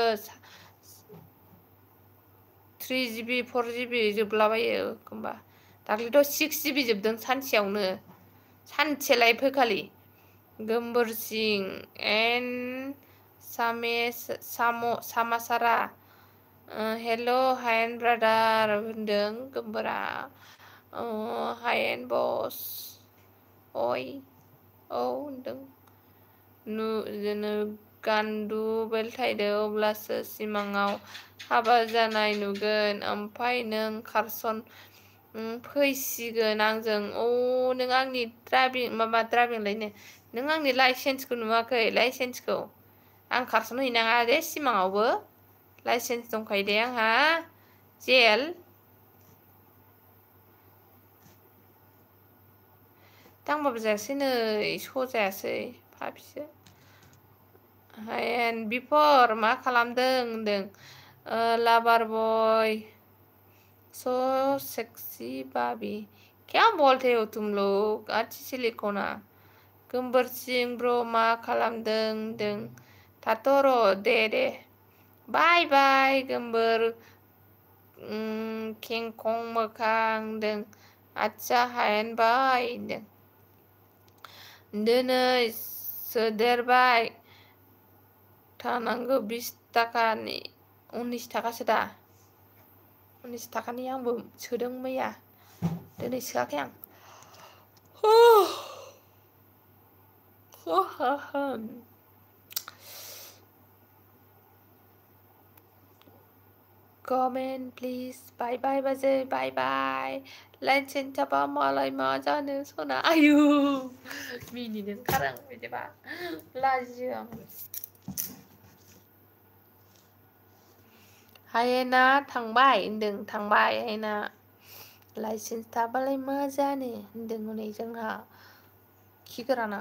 3GB 4GB जोबलाबायो एखमबा दाख्लैथ' 6GB जोबदों सानसेयावनो सानसे लाइभ होखालि गोमबोर सिं एन सामासारा हेल' हायेन ब्रादार होनदों गोमबोरा हायेन बस अय होनदों गान्दु बेलथायदो अब्लासो सिमाङाव हाबा जानाय नुगोन ओमफ्राय नों खारसन फैसिगोन आंजों नों आंनि द्राइभिंलायनो नों आंनि लाइसेन्सखौ नुवाखै लाइसेन्सखौ आं खारसन हैनाङा दे सिमाङावबो लाइसेन्स दंखायो दे आंहा जेल दांबाबो जायासै नै सजायासै फाफिसो हायेन बिफर मा खालामदों होनदों लाभार बय सो सेक्सी बाबी क्या बोलते हो तुम लोग अच्छी से लिखो ना गोमबोर सिं ब्र मा खालामदों होनदों थाथ' र' दे बाय बाय गोमबोर खेंखं मोखां होनदों आदसा हायेन बाय होनदों दिनै सोदेरबाय थानांगौ 20 थाखानि 19 थाखासो दा 19 थाखानि आंबो सोदों मैया दिनै सोआखै आं मा comment please bye bye बाजै bye bye लाइन चेन्ज जाबा मालाय मा जानो सना आयु मिनिनो ओंखारो आं बिदिबा लाजियो आं हायेना थांबाय होनदों थांबाय हायेना लाइसेन्स थाबालाय मा जानो होनदों हनै जोंहा खिगोराना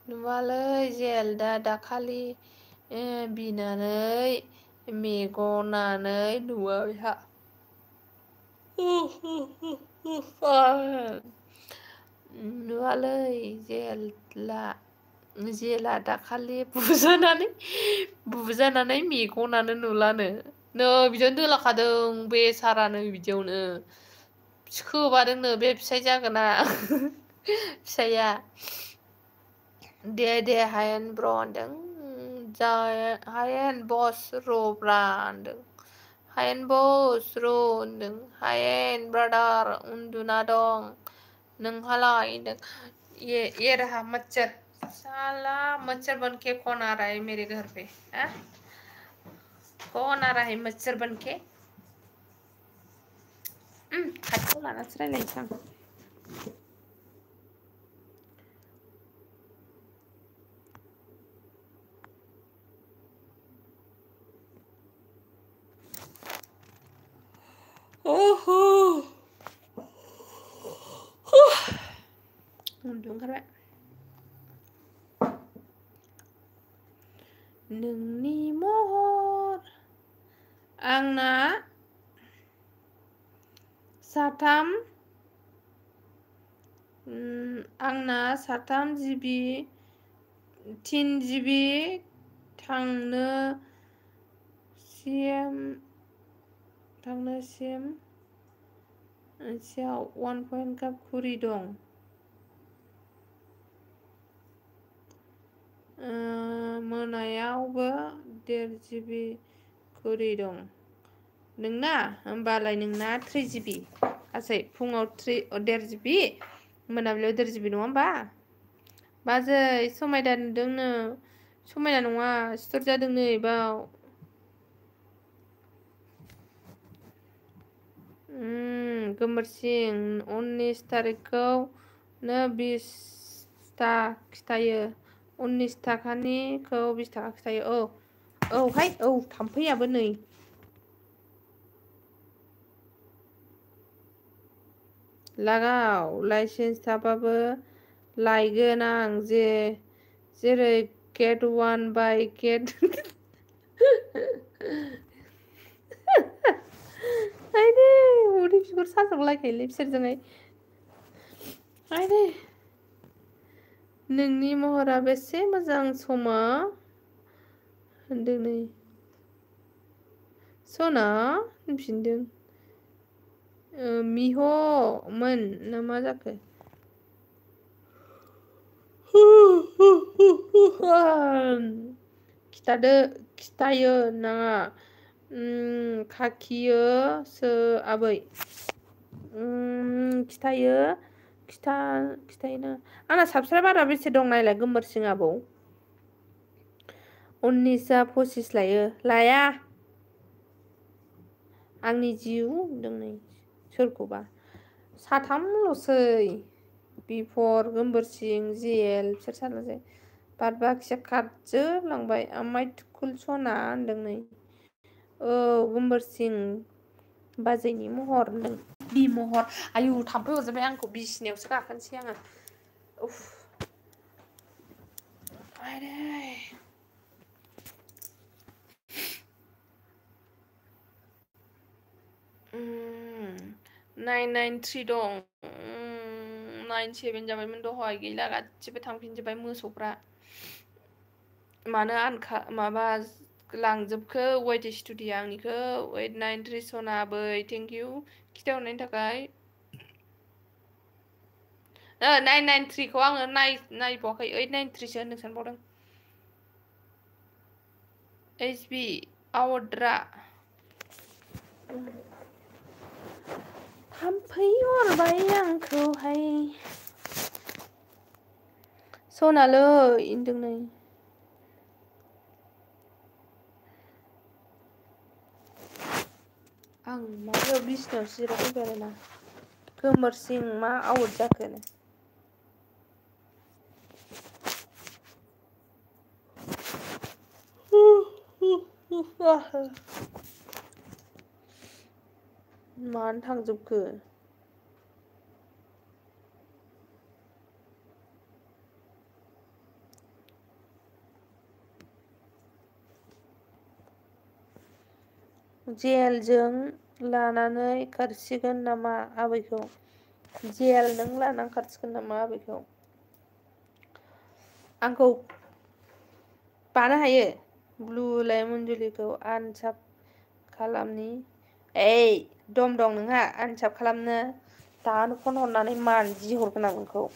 नुवालै जेल दाखालि बिनानै मेगनानै नुवा बेहा नुवालै जेला दाखालि बुजानानै मेगनानो नुलानो नै बिदिनो दोलाखादों बे सारानो बिदियावनो सोबादोंनो बे फिसाय जागोना फिसाया दे हायेन ब्र होनदों हायेन बस र'ब्रा होनदों हायेन बस र' होनदों हायेन ब्रादार उन्दुना दं नोंहालाय होनदों ये रहा मच्छर साला मच्छर बन के कौन आ रहा है मेरे घर पे कौन आ रहा है मच्छर बन के खाथियाव लानासो रायलायनोसै आं उन्दुनो ओंखारबाय नोंनि महर आंना साथाम जिबि 3 जिबि थांनोसिम मोनसेयाव 1 काप खुरि दं मोनायावबो 1.5 जिबि खुरि दं नोंना होमबालाय नोंना 3 जिबि गासै फुङाव 1.5 जिबि मोनाबिलियाव 1.5 जिबि नङा होमबा बाजै समायना नुदोंनो समायना नङा सिथर जादों नै बाव गोमोरसिं 19 तारिखखौ नो 20 खिथायो 19 ताखानिखौ 20 ताका खिथायो औहाय थाम्फैयाबो नै लागाव लाइसेन्स थाबाबो लायगोन आं जेरै गेट 1 बाय गेट आयदै उदै बिगुर साजोबलायखायोलै बिसोरजोंहाय आयदै नोंनि महरा बेसे मोजां समा होनदों नै सना होनफिनदों मिह'मोन ना मा जाखो खिथायो नाङा खाखियोसो आबै खिथायोना आंना साबसक्राइबारा बेसे दं नायलाय गोमोरसिं आबौ 19 25 लाया आंनि जिउ होनदों नै सोरखौबा साथामल'सै बिफर गोमबोरसिं जेल बिसोर सानैल'सै बाद बाखिया खारजोबलांबाय आमाय थुकुल सना होनदों नै गोमबोरसिं बाजैनि महर होनदों महर आयु थाम्फै हरजोब्बाय आंखौ बिसिनायावसो गाखोनोसै आङो उफ आयदै 993 दं 97 जाबायमोन दहाय गैला गासिबो थांफिनजोब्बाय मोसौफ्रा मानो माबा लांजोबखो वाइटि स्टुडिया आंनिखौ 893 सना आबै थेंक इउ खिथाहरनायनि थाखाय 993 खौ आङो नायबावाखै 893सो होननो सानबावदों HB आवद्रा थाम्फै हरबाय आंखौहाय सनालै होनदों नै आं माबायाव बिसिनायाव जिरायफैबाय आरोना गोमोरसिं मा आउट जाखो मानो थांजोबखो जेलजों लानानै खारसिगोन नामा आबैखौ जेल नों लानानै खारसिगोन नामा आबैखौ आंखौ बानो हायो ब्लुलाय मन्जुलिखौ आनसाब खालामनि ओइ दम दं नोंहा आनसाब खालामनो दानो फन हरनानै मानजि हरगोन आं नोंखौ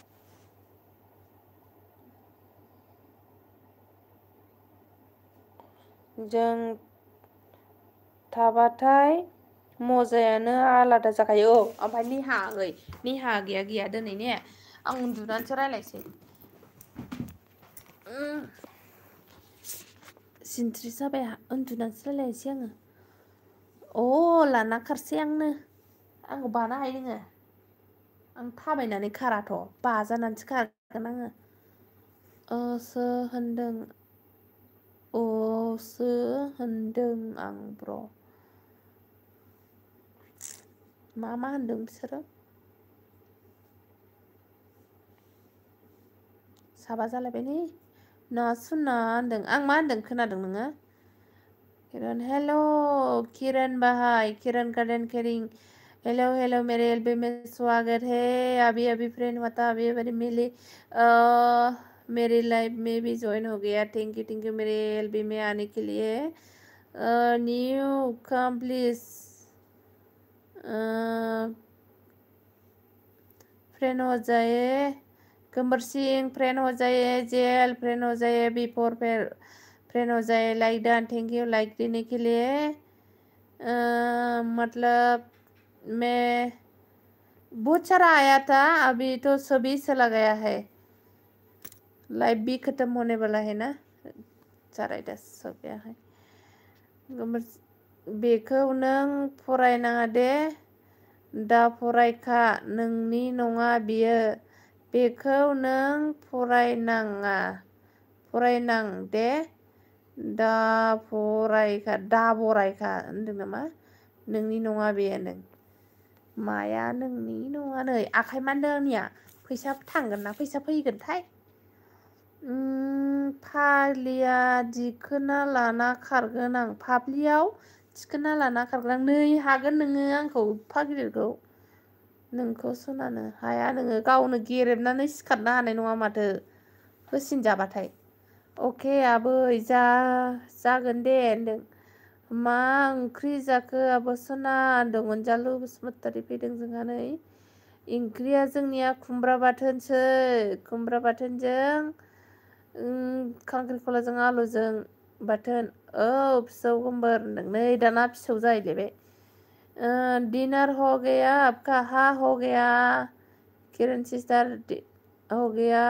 जों थाबाथाय मजायानो आलादा जाखायो ओमफ्राय निहा गैया दिनै ने आं उन्दुनानैसो रायलायसै सिनस्रि जाबाय उन्दुनानैसो रायलायनोसै आङो लाना खारसै आंखौ बानो हायो नोङो आं थाबायनानै खाराथ' बाजानानैसो खारगोन आङो सो होनदों सो होनदों आं ब्र' मा होनदों बिसोरो साबा जालायबाय नै ना सुना होनदों आं मा होनदों खोनादों नोङो किरण हेलो किरण भाई किरण गार्डन केरिंग हेलो मेरे एलबी में स्वागत है अभी फ्रेंड हुआ था अभी मिली मेरी लाइफ में भी ज्वाइन हो गया थैंक यू मेरे एलबी में आने के लिए न्यू कम प्लीज फ्रेंड हो जाए कमर सिंह फ्रेंड हो जाए जेल फ्रेंड हो जाए बिफोर फ्रेंड हो जाए like done thank you like देने के लिए मतलब मैं बहुत सारा आया था अभी तो सभी चला गया है लाइफ भी खत्म होने वाला है ना सारा दस हो गया है बेखौ नों फरायनाङा दे दा फरायखा नोंनि नङा बियो बेखौ नों फरायनां दे दा फरायखा होनदों नामा नोंनि नङा बेयो नों माया नोंनि नङा नै आखाइ मानदों आंनिया फैसा थांगोन ना फैसा फैगोनथाय फाग्लिया दिखोना लाना खारगोन आं फाफ्लियाव थिखोना लाना खारगोन आं नै हागोन नोङो आंखौ फाग्लिखौ नोंखौ सनानो हाया नोङो गावनो गेरेबनानै सिखारनो हानाय नङा माथो होसिनजाबाथाय अके आबै जागोन दे होनदों मा ओंख्रि जाखो आब' सना होनदों अनजालु बसुमतारी फैदों जोंहा नै ओंख्रिया जोंनिया खुमब्रा बाथोनजों खांख्रिखलाजों आलुजों बाथोन फिसौ गोमबोर होनदों नै दाना फिसौ जाहैलायबाय डिनर हो गया आपका हाँ हो गया किरण सिस्टर हो गया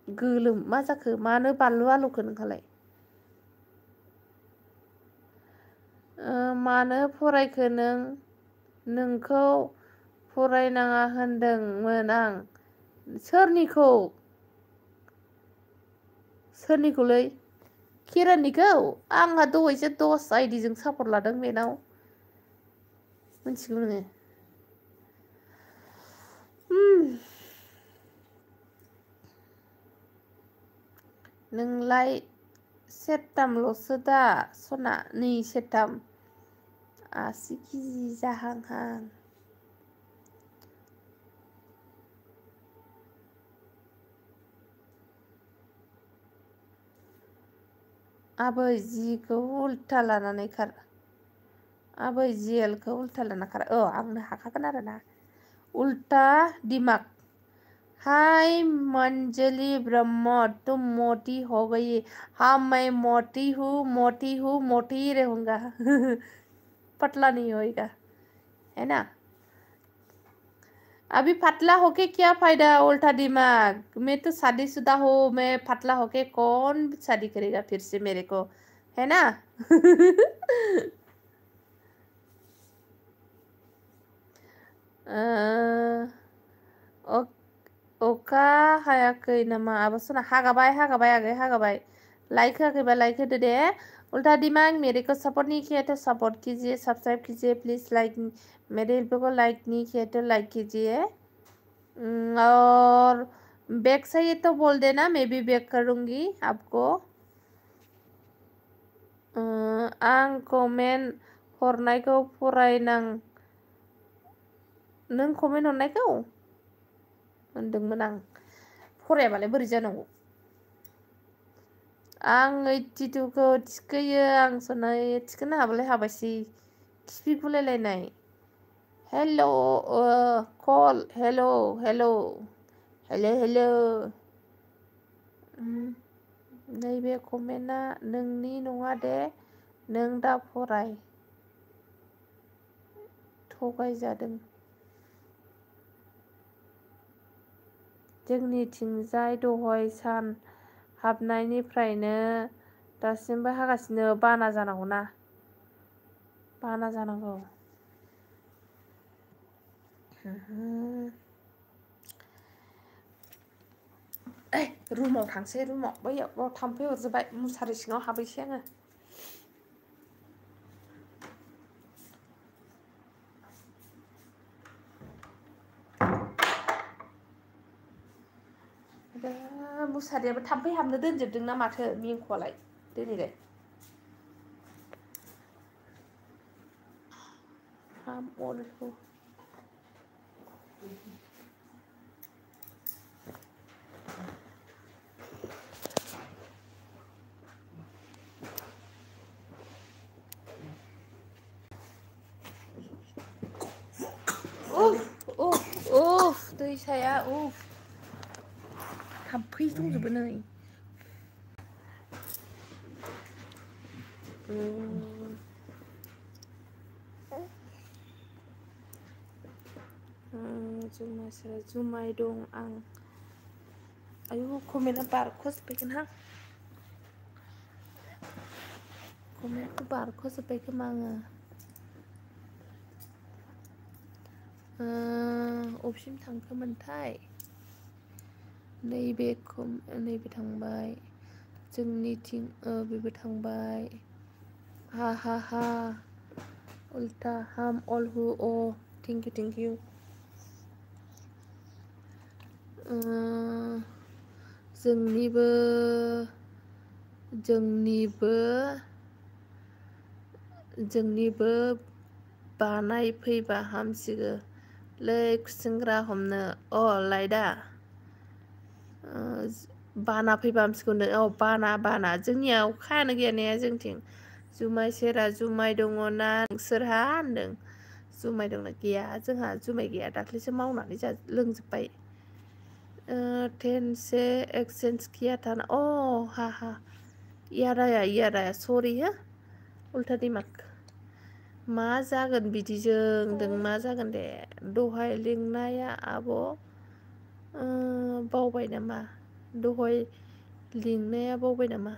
गोलोम मा जाखो मानो बानलु आलुखौ नोंहालाय मानो फरायखो नोंखौ फरायनाङा होनदोंमोन आं सोरनिखौलै किरणनिखौ आंहा दहायसो 10 आइडिजों सापर्ट लादों बेनाव मिथिगौ नोङो नोंलाय सेरथामल'सो दा सना नै सेरथाम 80 केजि जाहांहां आबै जिखौ उल्था लानानै खार आबै जेलखौ उल्था लाना खार आंनो हाखागोन आरोना उल्टा दिमाग हाय मंजली ब्रह्म तुम मोटी हो गई हाँ मैं मोटी हूँ मोटी ही रहूंगा पतला नहीं होएगा है ना अभी पतला होके क्या फायदा उल्टा दिमाग मैं तो शादीशुदा हूँ मैं पतला होके कौन शादी करेगा फिर से मेरे को है ना अखा हायाखै नामा आबसना हागाबाय आगै हागाबाय लाइक होआखैबा लाइक होदो दे उल्टा दिमाग मेरे को सपोर्ट नहीं किया तो सपोर्ट कीजिए सब्सक्राइब कीजिए प्लीज लाइक मेरे वीडियो को लाइक नहीं किया तो लाइक कीजिए और बैक चाहिए तो बोल देना मैं भी बैक करूँगी आपको आं कमेन्ट हरनायखौ फरायनां नों कमेन्ट हरनायखौ होनदोंमोन आं फरायाबालाय बोरै जानांगौ आं 82 खौ थिखोयो आं सनाय थिखोनो हाबालाय हाबायसै खिफि गुलायलायनाय हेल' कल हेल' हेल' हेल' हेल' नैबे कमेन्टआ नोंनि नङा दे नों दा फराय थगायजादों जोंनिथिंजाय दहाय सान हाबनायनिफ्रायनो दासिमबो हागासिनो बाना जानांगौ ना बाना जानांगौ रुमाव थांसै रुमाव बैयाव थाम्फै अरजोब्बाय मुसारि सिङाव हाबैसै आङो मुसारियाबो थाम्फै हाबनो दोनजोबदों ना माथो मिंख'आलाय दिनैलाय हाम अलखौ दैसाया थाम्फै दंजोबो नै जुमाय दं आं आयु कमेन्टआ बारख'जोब्बायगोनहां कमेन्टखौ बारख'जोब्बाय खोमा आङो अबेसिम थांखोमोनथाय नैबे थांबाय जोंनिथिं बेबो थांबाय हा हा हा उल्टा हाम अल हु थेंक इउ जोंनिबो बानाय फैबा हामसिगो लै खुसेंग्रा हमनो लाइदा बाना फैबा हामसिगौ बाना जोंनिया अखायानो गैया ने जोंथिं जुमाय सेरा जुमाय दङ ना नोंसोरहा होनदों जुमाय दंना गैया जोंहा जुमाय गैया दाख्लैसो मावनानै लोंजोब्बाय टेनसे एक्सचेंज किया था ना हा याद आया सॉरी हो उल्टा दिमाग मा जागोन बिदिजों मा जागोन दे दहाय लिंनाया आब' बावबाय नामा दहाय लिंनाया बावबाय नामा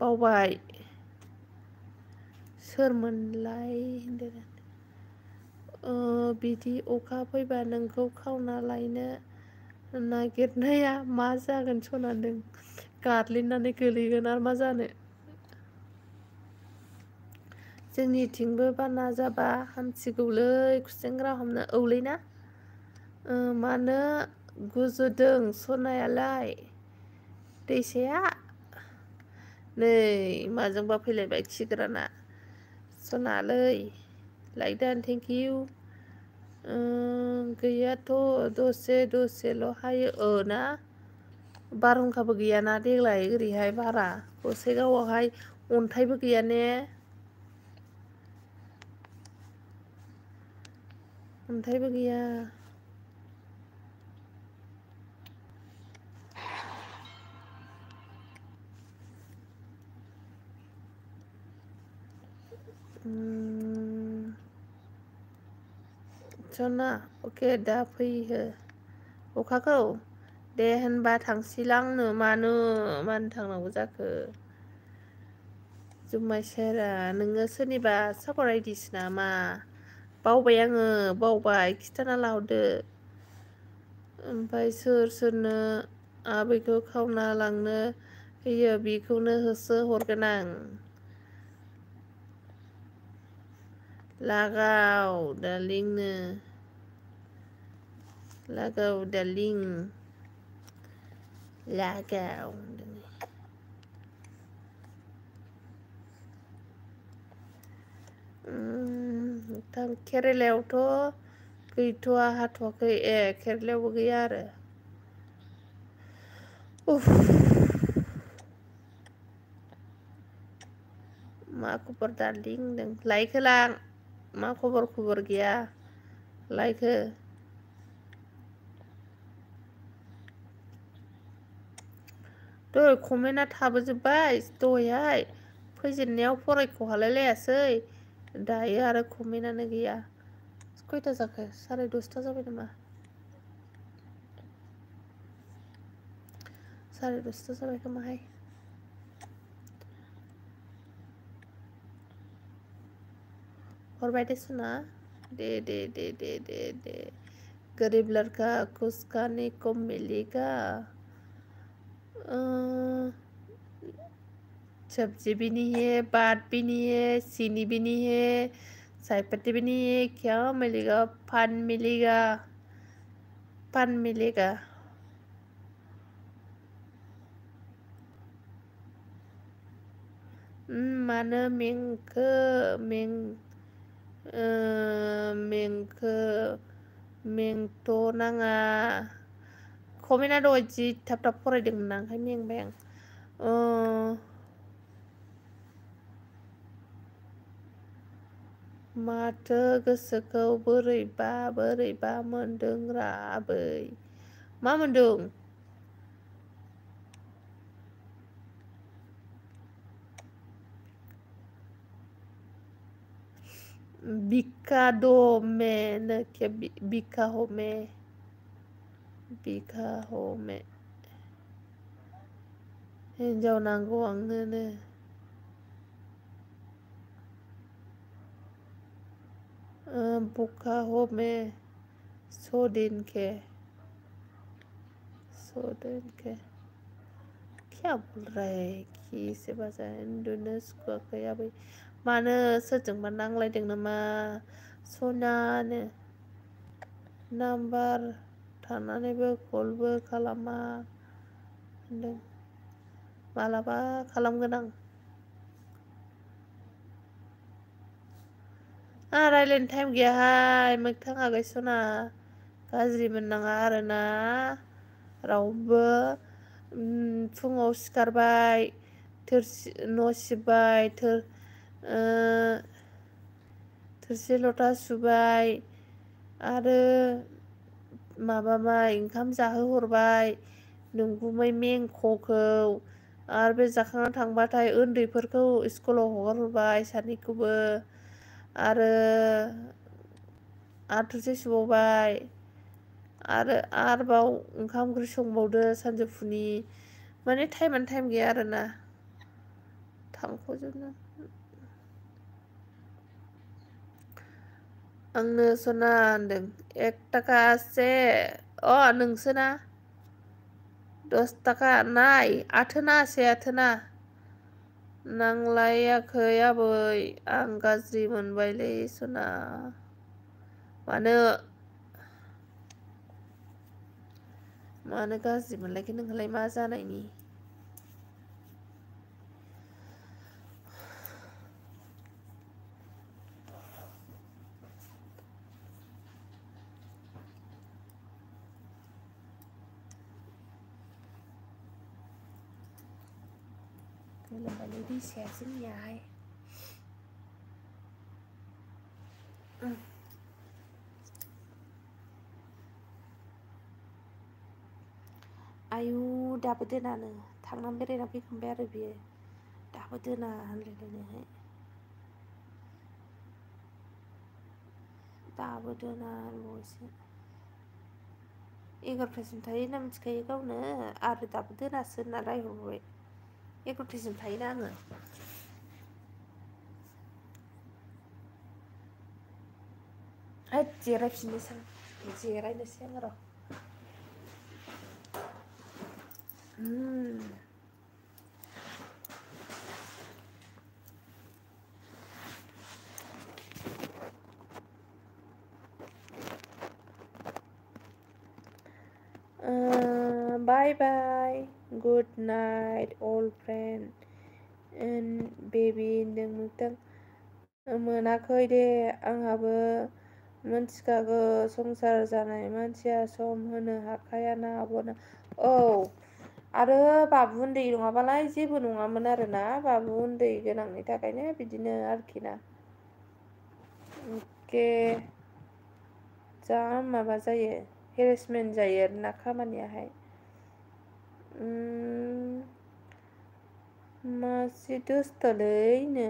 बावबाय सोरमोनलाय होनदों बिदि अखा फैबा नोंखौ खावना लायनो नागिरनाया मा जागोन सनादों गादलिननानै गोलैगोन आरो मा जानो जोंनिथिंबो बाना जाबा हामसिगौलै खुसेंग्रा हमनो औलैना मानो गुजुदों सनायालाय दैसाया नै माजोंबा फैलायबाय खिग्राना सनालै लाइक दान थेंक इउ गैयाथ' दसेल' हायो ना बारहुंखाबो गैयाना देग्लाय ओरैहाय बारा गसाइगावआवहाय अन्थाइबो गैया ने अन्थाइबो गैया सना अके दा फैहो अखाखौ दे होनबा थांसैलांनो मानो थांनांगौ जाखो जुमाय सेरा नोङो सोरनिबा सापर आइदिसो नामा? बावबाय आङो बावबाय खिथाना लाहरदो। ओमफ्राय सोर सोरनो आबैखौ खावना लांनो होयो बेखौनो होसो हरगोन आं। लागाव दालिंनो लागाव दालिं लागाव केरेलायावथ' गैथ'वा हाथ'वाखै केरेलायावबो गैया आरो मा खबर दालिं होनदों लाइक होलां मा खबर गैया लाइक हो दहाय कमेन्टआ थाबोजोब्बाय दहायहाय फैजेननायाव फरायख' हालायलायासै दायो आरो कमेन्टआनो गैया खयथा जाखो 10:30 जाबाय नामा 10:30 जाबाय खोमाहाय हरबाय दे सना दे गरीब लड़का कुछ खाने को मिलेगा सब्जी भी नहीं है बात भी नहीं है चीनी भी नहीं है चाय पत्ती भी नहीं है क्या मिलेगा पान मिलेगा मानो मेंथ' नाङा कमेन्टआ दहाय जि थाब फरायदोंमोन आं ओंखायनो मेंबाय आं माथो गोसोखौ बोरैबा मोनदोंरा आबै मा मोनदों बिखा हमे हिन्जाव नांगौ आंनोनो बुका हमे 100 दिन के क्या बोल रहा है कि से बाजा उन्दुनो सुखुवाखै आबै मानो सोरजोंबा नांलायदों नामा सनानो नाम्बार थानानैबो कलबो खालामा होनदों मालाबा खालामगोन आं रायलायनो टाइम गैयाहाय मोगथां आगै सना गाज्रि मोननाङा आरोना रावबो फुङाव सिखारबाय थोरसि न' सिबबाय थोरसि लथा सुबाय आरो माबाबाय ओंखाम जाहोहरबाय नोंगुमै मेंख'खौ आरो बे जाखांना थांबाथाय उन्दैफोरखौ स्कुलाव हगारहरबाय सानैखौबो आरो थोरसि सुबावबाय आरोबाव ओंखाम ओंख्रि संबावदो सानजौफुनि माने टाइमानो टाइम गैया आरोना थांख'जोबनो आंनो सना होनदों 1 टाका से नोंसोना 10 टाका नाय आथोना नांलायाखै आबै आं गाज्रि मोनबायलै सना मानो गाज्रि मोनलायखो नोंहालाय मा जानायनि गोलोमबायलै दैसाया जोंनियाहाय आयु दाबो दोनानो थांनानै बेरायना फैखांबाय आरो बियो दाबो दोना होनलायलायनायहाय दाबो दोना होनबावबायसो 11थासिम थायो होनना मिथिखायो गावनो आरो दाबो दोनासो होनना रायहरबाय 11थासिम थायोना आङो जिरायफिननोसै जिरायनोसै आं र' Bye bye. Good night, old friend. Baby नोंथां मोनाखै दे आंहाबो मोनथिखागौ संसार जानाय मानसिया सम होनो हाखायाना आब'ना औ आरो बाबु उन्दै नङाबालाय जेबो नङामोन आरोना बाबु उन्दै गोनांनि थाखायनो बिदिनो आरोखि ना एखे जा माबा जायो हेरेसमेन्ट जायो आरोना खामानियाहाय मासे दुस्थ'लैनो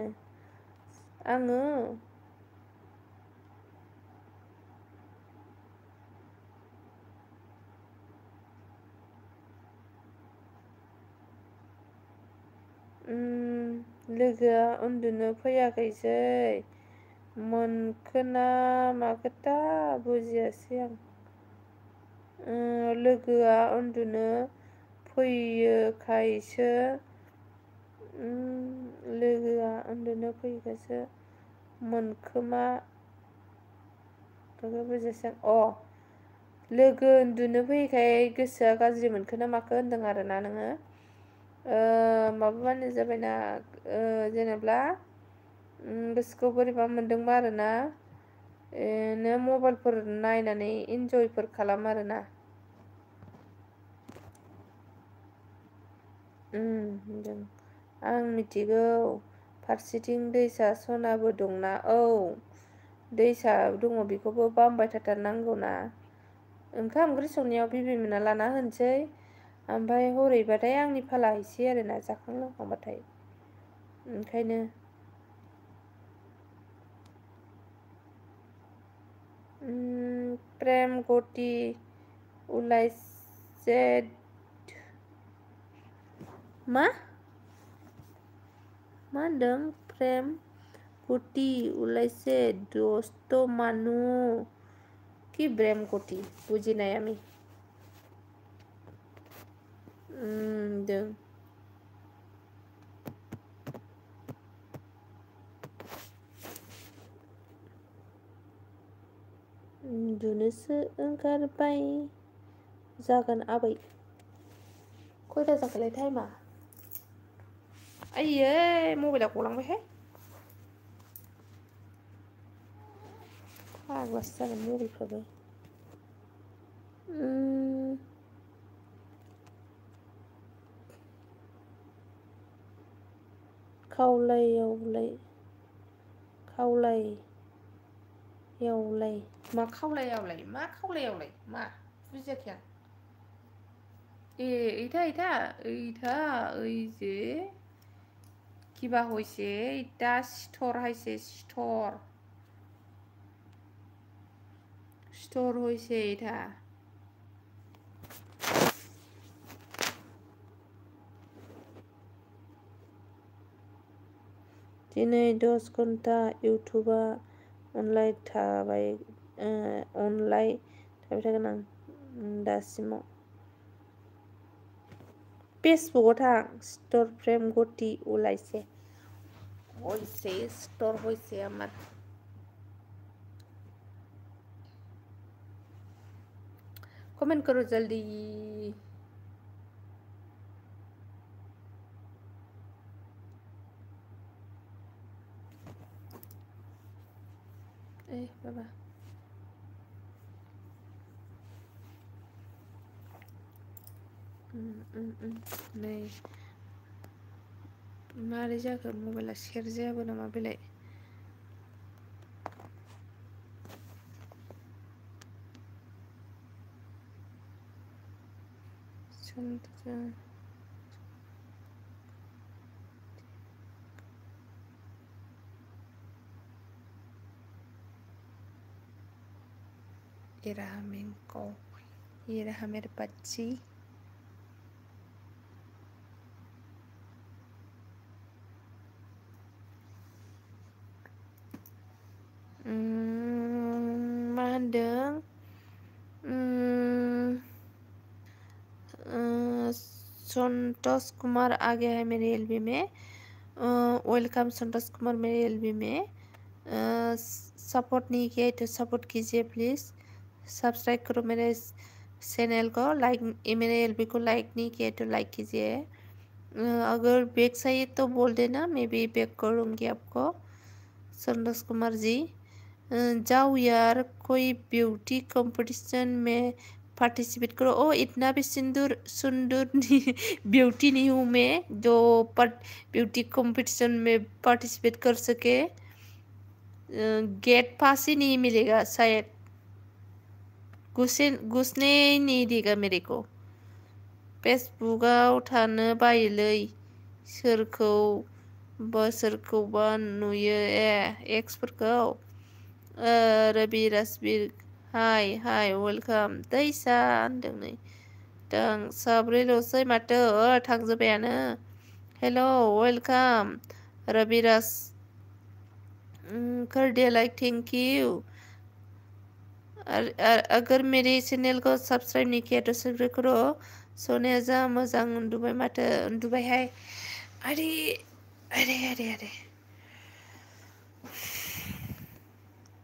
आङो लोगोआ उन्दुनो फैयाखैसै मोनखोना माखोथा बुजियासै आं लोगोआ उन्दुनो फैयोखायसो लोगोआ उन्दुनो फैयोखायसो मोनखोमा बुजियासै आं लोगो उन्दुनो फैयैखाय गोसोआ गाज्रि मोनखोना माखो होनदों आरोना नोङो माबाबानो जाबायना जेनेब्ला गोसोखौ बोरैबा मोनदोंबा आरोना नो मबाइलफोर नायनानै इन्जयफोर खालाम आरोना होनदों आं मिथिगौ फारसेथिं दैसा सनाबो दंना औ दैसा दङ बेखौबो बामबाय थाथारनांगौना ओंखाम ओंख्रि संनायाव बिबैमोना लाना होनोसै ओमफ्राय हरैबाथाय आंनि फाला हैसै आरोना जाखां लोंखांबाथाय ओंखायनो प्रेम गति उलाइसे मा होनदों प्रेम गति उलाइसे दोस्त मानु कि प्रेम गति बुजिनाया मी होनदों उन्दुनोसो ओंखारबाय जागोन आबै खयथा जाखोलाय टाइमा आइयै मबाइला गलांबायहाय फाग्लासो जागोन मबाइलफ्राबो खावलायावलाय मा खावलायावलाय मा बुजियाखै आं এইটা ওই যে কিবা হয়েছে এটা স্টোর হয়েছে স্টোর হয়েছে এটা दिनै 10 घन्टा इउटुबा अनलाइन थाबाय थागोन आं दासिमाव फेसबुकआव थां स्टोर प्रेम गति उलाइसे स्टोर হয়েছে আমার कमेंट करो जल्दी बाबा नै मारै जाखो मबाइला शेर जायाबो नामा बेलाय ये रहा मेरे बच्ची संतोष कुमार आ गया है मेरे एलबी में। वेलकम संतोष कुमार मेरे एलबी में। सपोर्ट नहीं किया तो सपोर्ट कीजिए प्लीज़। सब्सक्राइब करो मेरे चैनल को। लाइक मेरे एलबी को लाइक नहीं किया तो लाइक कीजिए। अगर बैग चाहिए तो बोल देना, मैं भी बैग करूँगी आपको। संतोष कुमार जी जाओ यार, कोई ब्यूटी कंपटीशन में पार्टिसिपेट करो। ओ इतना भी सुंदर सुंदर नहीं ब्यूटी नहीं हूँ मैं जो ब्यूटी कंपटीशन में पार्टिसिपेट कर सके। गेट पास ही नहीं मिलेगा शायद, घुसने ही नहीं देगा मेरे को। फेसबुकआव थानो बायोलै सोरखौबा नुयो एक्सफोरखौ। रबि राजबीर हाय वेलकाम। दैसा होनदों नै साब्रैल'सै माथो थांजोब्बायानो। Hello welcome रबिराज। कर दिया लाइक, थैंक यू। अगर मेरे चैनल को सब्सक्राइब नहीं किया तो सब्सक्राइब करो। सोनाया जा मोजां उन्दुबाय माथो, उन्दुबायहाय। अरे अरे अरे अरे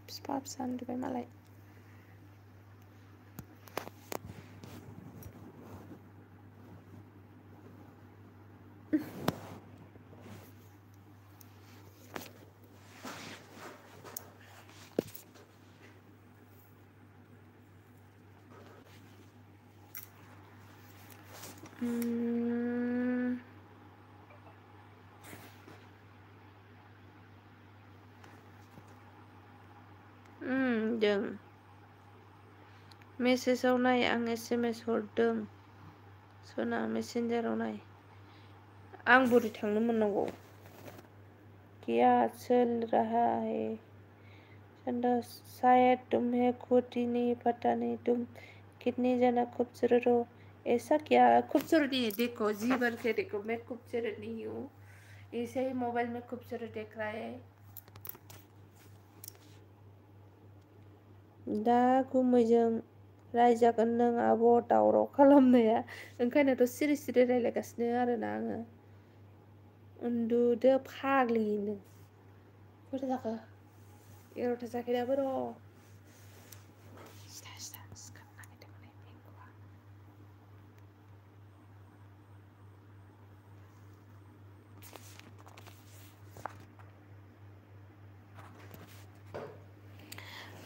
फिफा फिसा उन्दुबाय मालाय। जों मेसेजाव नाय, आं SMS हरदों सना मेसेन्जाराव नाय। आं बोरै थांनो मोननांगौ? क्या चल रहा है संतोष? शायद तुम्हें खुद ही नहीं पता नहीं तुम कितनी ज्यादा खूबसूरत हो। ऐसा क्या खूबसूरत नहीं है? देखो जी भर के देखो, मैं खूबसूरत नहीं हूँ, ऐसे ही मोबाइल में खूबसूरत देख रहा है। दा गुमैजों रायजागोन नों आब' दावराव खालामनाया, ओंखायनोथ' सिरि सिरि रायलायगासिनो आरोना आङो। उन्दुदो फाग्लिनो। खयथा जाखो? 11था जायाखै दाबो र'। सिखारनो नागिरदोंमोन बेंगुआ।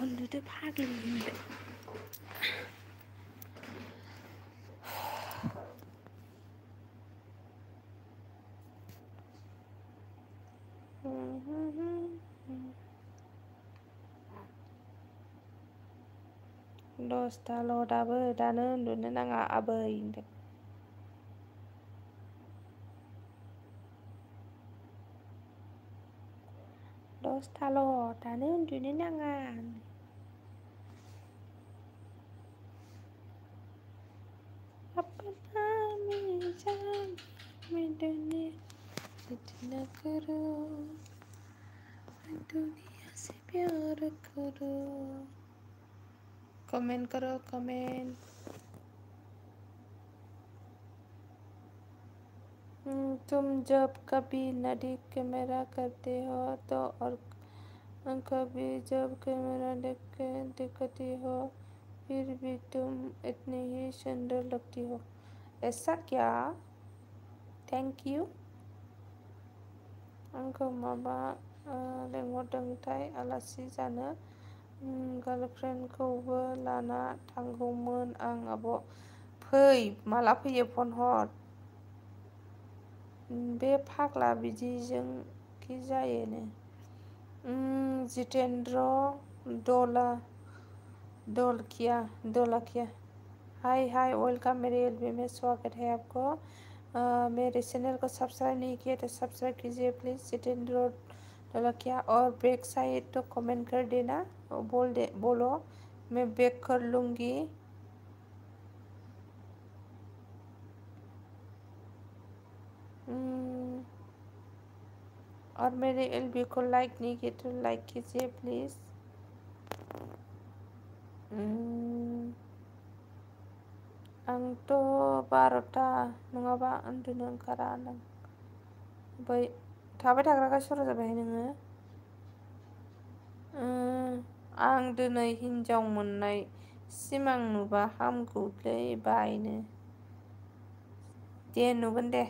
उन्दुदो फाग्लिनो। दसथाल' दाबो, दानो उन्दुनो नाङा आबै होनदों। दसथाल' दानो उन्दुनो नाङा। अपना मिजान में इतना करो, दुनिया से प्यार करो। कमेंट करो कमेंट। तुम जब कभी नदी कैमरा करते हो तो और कभी जब कैमरा दिखती हो फिर भी तुम इतनी ही सुंदर लगती हो। ऐसा क्या? Thank you. आंखौ माबा लेंहरदोंथाय आलासि जानो, गार्लफ्रेन्डखौबो लाना थांगौमोन आं। आब' फै, माला फैयो फन हर। बे फाग्ला बिदिजोंखि जायोनो। जितेंद्र दौलखिया हाय वेलकम मेरे एलबी में स्वागत है आपको। मेरे चैनल को सब्सक्राइब नहीं किया तो सब्सक्राइब कीजिए प्लीज़ जितेंद्र दौलखिया। और बैग चाहिए तो कमेंट कर देना, बोलो मैं बैग कर लूँगी। और मेरे एलबी को लाइक नहीं किया तो लाइक कीजिए प्लीज़। आंथ' 12था नङाबा उन्दुनो ओंखारा होनदों। बै थाबाय थाग्राखाय सर' जाबायहाय नोङो। आं दिनै हिन्जाव मोननाय सिमां नुबा हामगौलै बायनो। दे नुगोन दे।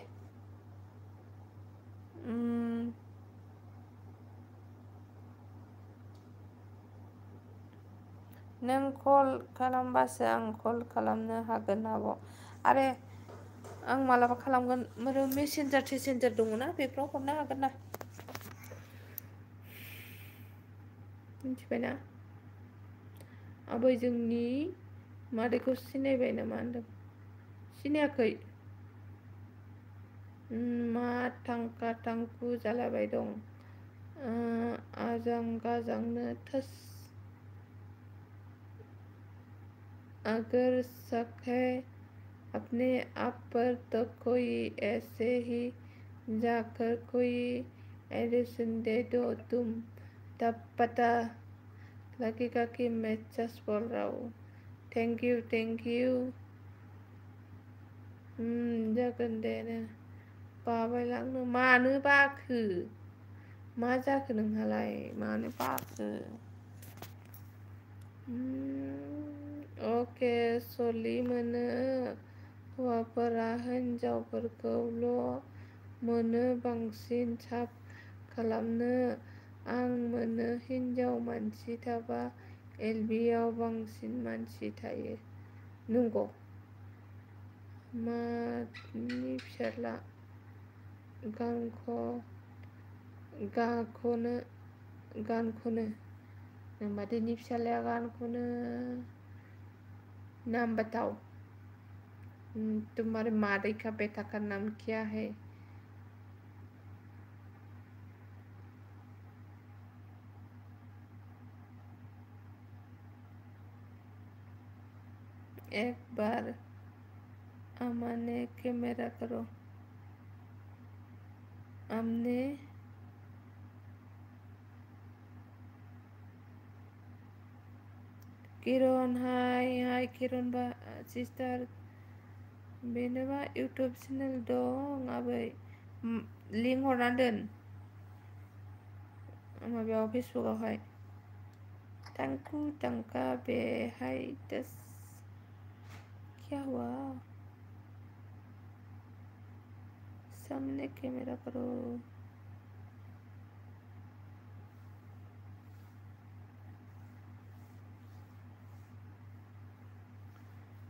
नों कल खालामबासो आं कल खालामनो हागोन आब'। आरे आं मालाबा खालामगोन मेसेन्जार थेसेन्जार दङना बेफोराव हरनो हागोन ना। मिथिबायना आबै जोंनि मादैखौ सिनायबाय नामा होनदों। सिनायाखै? मा थांखा थांखु जालाबाय दं आजां गाजांनो थोस। अगर शक है अपने आप पर तो कोई ऐसे ही जाकर कोई एडिशन दे दो तुम, तब पता लगेगा कि मैं सच बोल रहा हूँ। Thank you thank you. जागोन दे नो बाबायलांनो मानो बाखो मा जाखो नोंहालाय मानो बाखो। अके सलि मोनो हौवाफोरा हिनजावफोरखौल' मोनो बांसिन साब खालामनो। आं मोनो हिनजाव मानसि थाबा एलबियाव बांसिन मानसि थायो। नंगौ मानि फिसाला गानखौनो मादैनि फिसालाया गान खनो नाम बताओ। तुम्हारे मादै का बेटा का नाम क्या है? एक बार आमने कैमरा करो। आमने किरण हाय किरण बा सिस्टार बेनोबा इउटुब चेनेल दं आबै लिंक हरना दोन माबायाव फेसबुकआवहाय। टांकु टांका बेहाय दस क्या हुआ सामने कैमरा करो।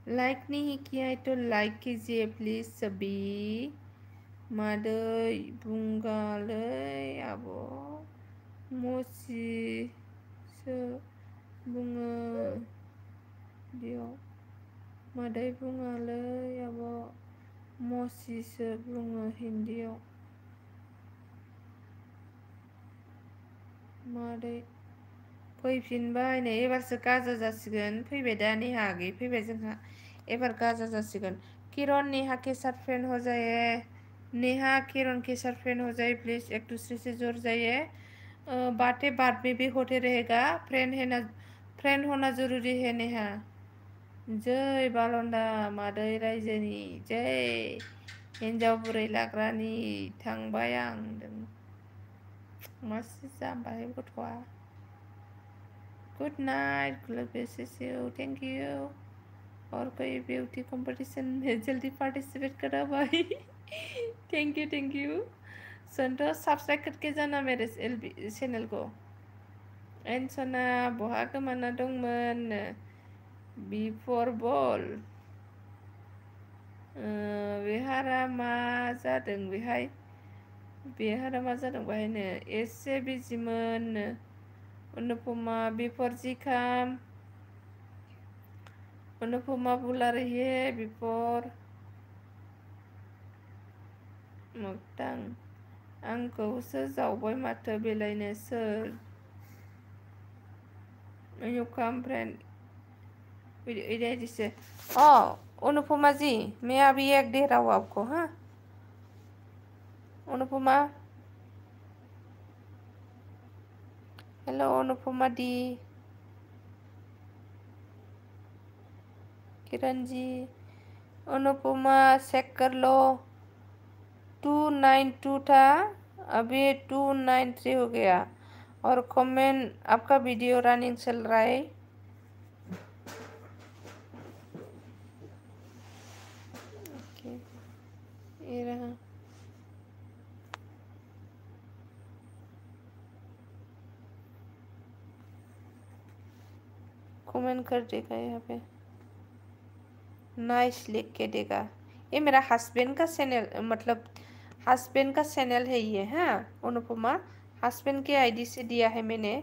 लाइक नहीं किया है तो लाइक कीजिए प्लीज सभी। मादै बुंगालै आब' मसिसो बुङो बेयाव मादै बुङालै आब' मसिसो बुङो हिन्दीयाव। मादै फैफिनबाय नै एबारसो गाजा जासिगोन फैबाय दा नेहा आगै फैबाय जोंहा एबार गाजा जासिगोन। किरण नेहा के साथ फ्रेंड हो जाए। नेहा किरण के साथ फ्रेंड हो जाए प्लीज एक दूसरे से जुड़ जाइए। बातें बाद में भी होते रहेगा फ्रेंड होना जरूरी है नेहा। जै बालन्दा मादै रायजोनि जै हिन्जाव बुरै लाग्रानि थांबाय आं मासि जाम्बाहाय गथ'आ। Good night you thank you. और कोई ब्यूटी कंपटीशन में जल्दी पार्टिसिपेट करा भाई। थैंक यू संतोष सब्सक्राइब करके जाना मेरे चैनल को। एन सना बहा गोमाना दंमोन बिफोर बल बेहारा मा जादों बेहायनो एसे बिजिमोन अनुपमा बिफोर जी खाम अनुपमा बुला रही है बिफोर मोगथां आंखौसो जावबाय माथो बेलायनो सोर यू कम फ्रेंड इधर से। अनुपमा जी मैं अभी एक दे रहा हूँ आपको। हाँ अनुपमा हेलो अनुपमा दी किरण जी अनुपमा चेक कर लो 292 था अभी 293 हो गया और कमेंट आपका वीडियो रनिंग चल रहा है ये रहा कमेंट कर देगा यहाँ पे नाइस लिख के देगा ये मेरा हस्बैंड का चैनल मतलब हस्बैंड का चैनल है ये हाँ अनुपमा हस्बैंड के आईडी से दिया है मैंने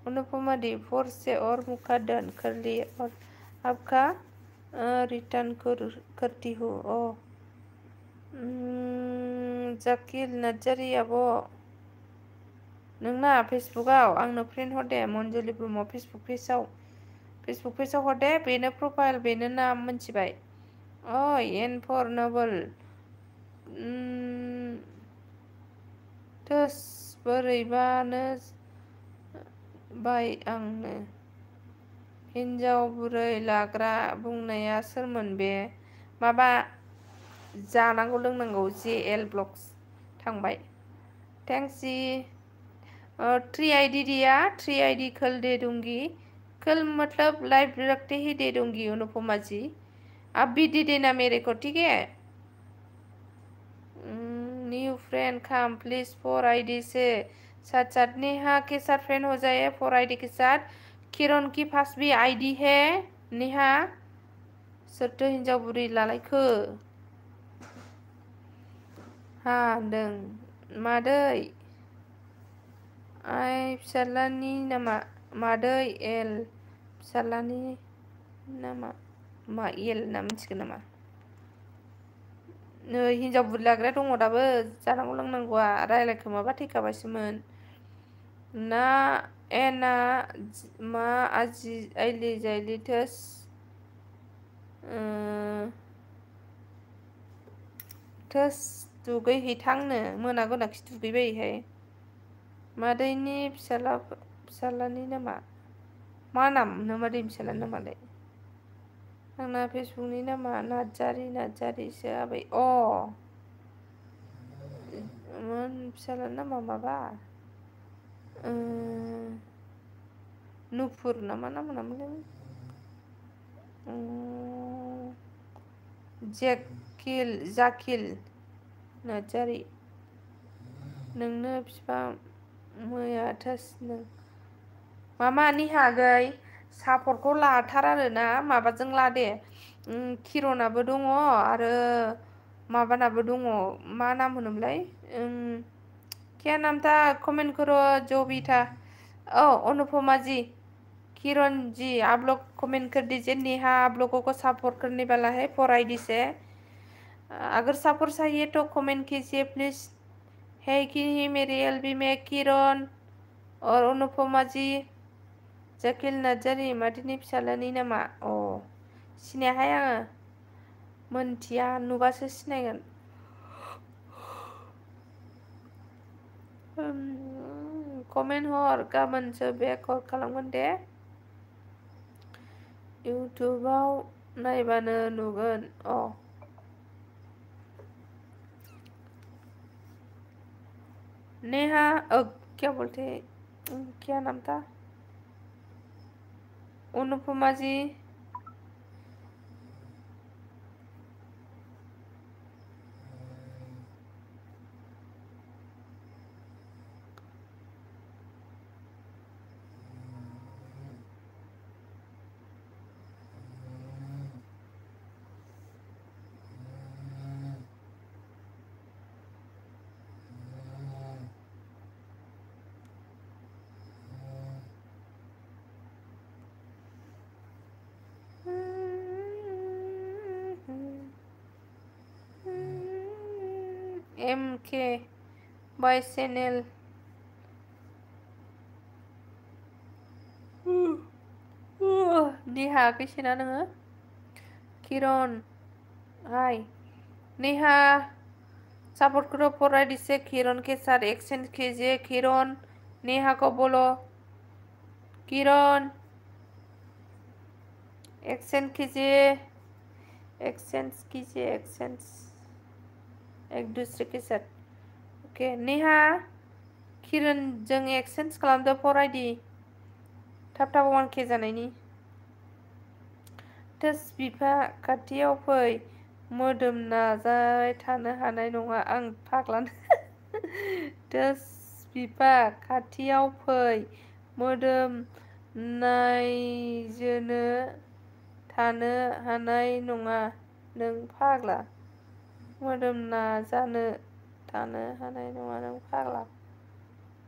अनुपमा दी 4 से और मुका डन कर लिए और आपका रिटर्न करती हूँ ओ जाकिर नार्जारि आब' नोंना फेसबुकआव आंनो फ्रेन्ड हरदे मनजुलि ब्रह्म फेसबुक पेजाव हरदे बेनो प्रफाइल बेनो नाम मोनथिबाय ओइ एन फर नबल थोस बोरैबानो बाय आंनो हिन्जाव बुरै लाग्रा बुंनाया सोरमोन बे माबा जानांगौ लोंनांगौ JL ब्लग्स थांबाय थैंक्स जी 3 आईडी दिया 3 आईडी कल दे दूंगी कल मतलब लाइव रखते ही दे दूंगी अनुपमा जी आप भी दे देना मेरे को ठीक है new friend come please 4 ID से साथ नेहा के साथ फ्रेंड हो जाए 4 आईडी के साथ किरण की पास भी आईडी है नेहा सोरथो हिन्जाव बुरै लालायखो हा होनदों मादै आइ फिसालानि नामा मादै एल फिसालानि नामा मा एल ना मिथिगोन नामा नै हिन्जाव बुरै लाग्रा दङ दाबो जानांगौ लोंनांगौआ रायलायखोमाबा थैखाबायसोमोन ना एना मा आजि आइलि जाइलि थोस थोस दुगैहैथांनो मोनागोनाखि दुगैबायहाय मादैनि फिसालानि नामा मा नाम मादैनि फिसालानि नामालाय आंना फेसबुकनि नामा नार्जारिसो आबै फिसालानि नामा माबा नुपुर नामा नाम मोनामोनलाय जाकिल नार्जारि नोंनो बिफा मैया थोस नों मामानि हागै सापर्टखौ लाथार आरोना माबाजों ला दे किरनाबो दङ आरो माबानाबो दङ मा नाम होनोमोनलाय क्या नाम था कमेंट करो जो भी था अनुपमा जी किरण जी आप लोग कमेंट कर दीजिए नेहा आप लोगों को सपोर्ट करने वाला है 4 आईडी से अगर सपोर्ट चाहिए तो कमेंट कीजिए प्लीज है कि नहीं मेरे एलबी में किरण और अनुपमा जी जाकिल नार्जारि मादैनि फिसालानि नामा सिनायाहाय आङो मोनथिया नुबासो सिनायगोन कमेन्ट हर गाबोनसो बेक हर खालामगोन दे इउटुबाव नायबानो नुगोन नेहा क्या बोलते क्या नाम था अनुपमा जी MK बाय चैनल नेहा कैसेना नोङो किरण हाय नेहा सपोर्ट करो 4 आईडी से किरण के साथ एक्सचेंज कीजिए किरण नेहा को बोलो किरण एक्सेन्ट कीजिए, एक्सेन्ट कीजिए, एक्सेन्ट एक दूसरे के साथ। ओके नेहा किरणजों एक्सेन्ज खालामदो फरायदि थाब थाब 1K जानायनि। थोस बिफा खाथियाव फै मोदोम नाजाबाय थानो हानाय नङा आं फाग्लानो। थोस बिफा खाथियाव फै मोदोम नायजोनो थानो हानाय नङा नों फाग्ला। मोदोम नाजानो थानो हानाय नङा नों फाग्ला।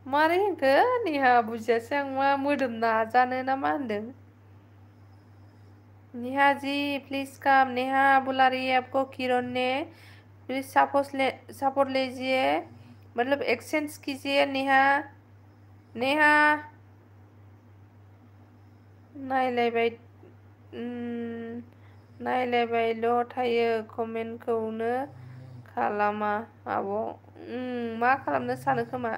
मारै होनखो नेहा बुजियासै आं मा मोदोम नाजानो ना मा होनदों? Neha ji please come. नेहा बुला रही है आपको किरण ने। प्लीज सपोर्ट लीजिए मतलब एक्सचेंज कीजिए नेहा। नेहा नायलायबाय नायलायबायल' थायो कमेन्टखौनो खालामा आब'। मा खालामनो सानो खोमा।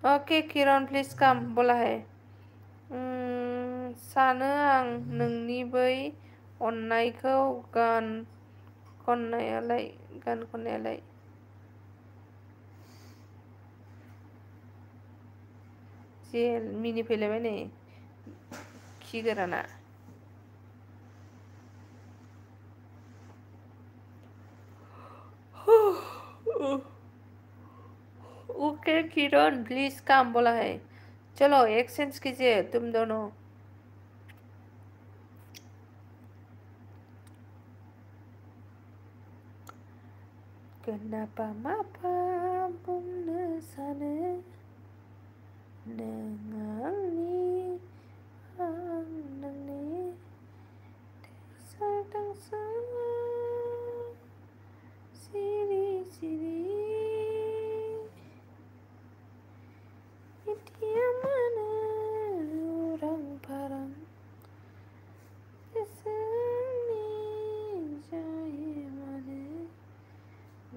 ओके किरण प्लीज कम बोला है। सानो आं नोंनि बै अननायखौ गान खननायालाय जे मिनिफैलायबाय नै खि गोराना। ओके किरण प्लीज कम बोला है। चलो एक्सचेंज कीजिए तुम दोनों। Kenapa mapa बुंनो सानो नों आंनि आं नोंनि दांसा सिरि सिरि मिथिया मानो उरां फारां गोसोनि जायो मानो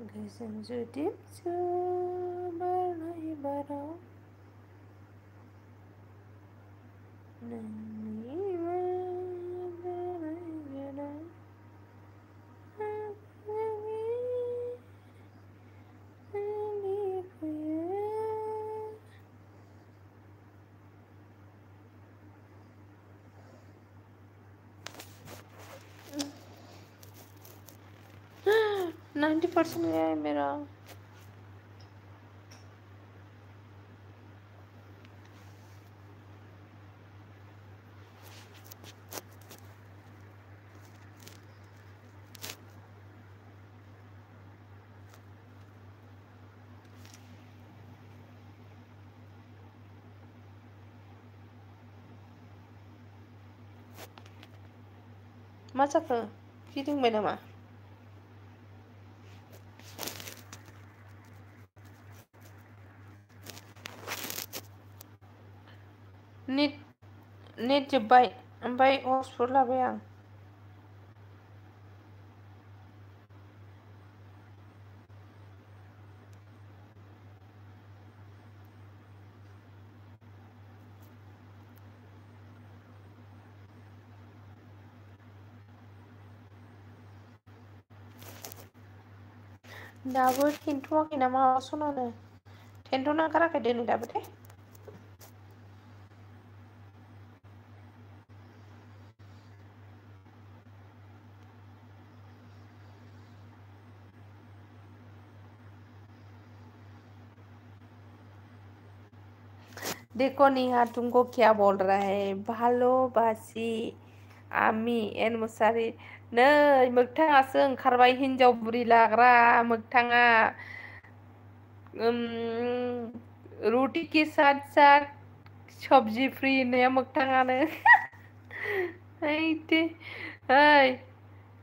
गोजों जुदिमसो बारनाय बाराव नोंनि माबानाय जाना फैयो 90% गया है मेरा। मा जाखो गिदिंबाय नामा? नेट जोब्बाय ओमफ्राय हटस्पट लाबाय आं। दाबो थेनथ'वाखै नामा सनानो? थेनथ'नो ओंखाराखै दिनै दाबो दे। देखो नेहा तुमको क्या बोल रहा है भालोबासि आमि एन मुसारि नै मोगथाङासो ओंखारबाय हिनजाव बुरि लाग्रा मोगथाङा रोटी के साथ साथ सब्जी फ्री होननाया मोगथाङानो ओइ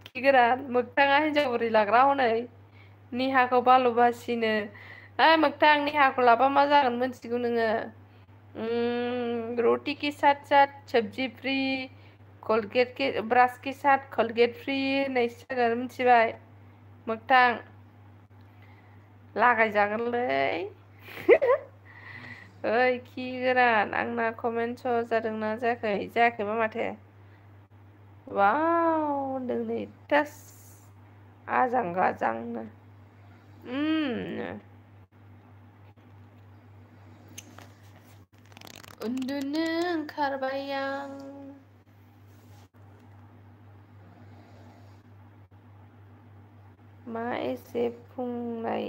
खि गोरान मोगथाङा हिनजाव बुरि लाग्रा हनै नेहाखौ बालुबासिनो मोगथां नेहाखौ लाबा मा जागोन मोनथिगौ नोङो? रोटी के साथ साथ सब्जी फ्री कोलगेट के ब्रश के साथ कोलगेट फ्री होननायसो जागोन मिथिबाय मोगथां लागायजागोनलै ओइ खि गोरान आंना कमेन्ट श' जादोंना जायाखै? जायाखैबा माथो Wow, đừng để test आजां गाजांनो उन्दुनो ओंखारबाय आं मा एसे फुंनाय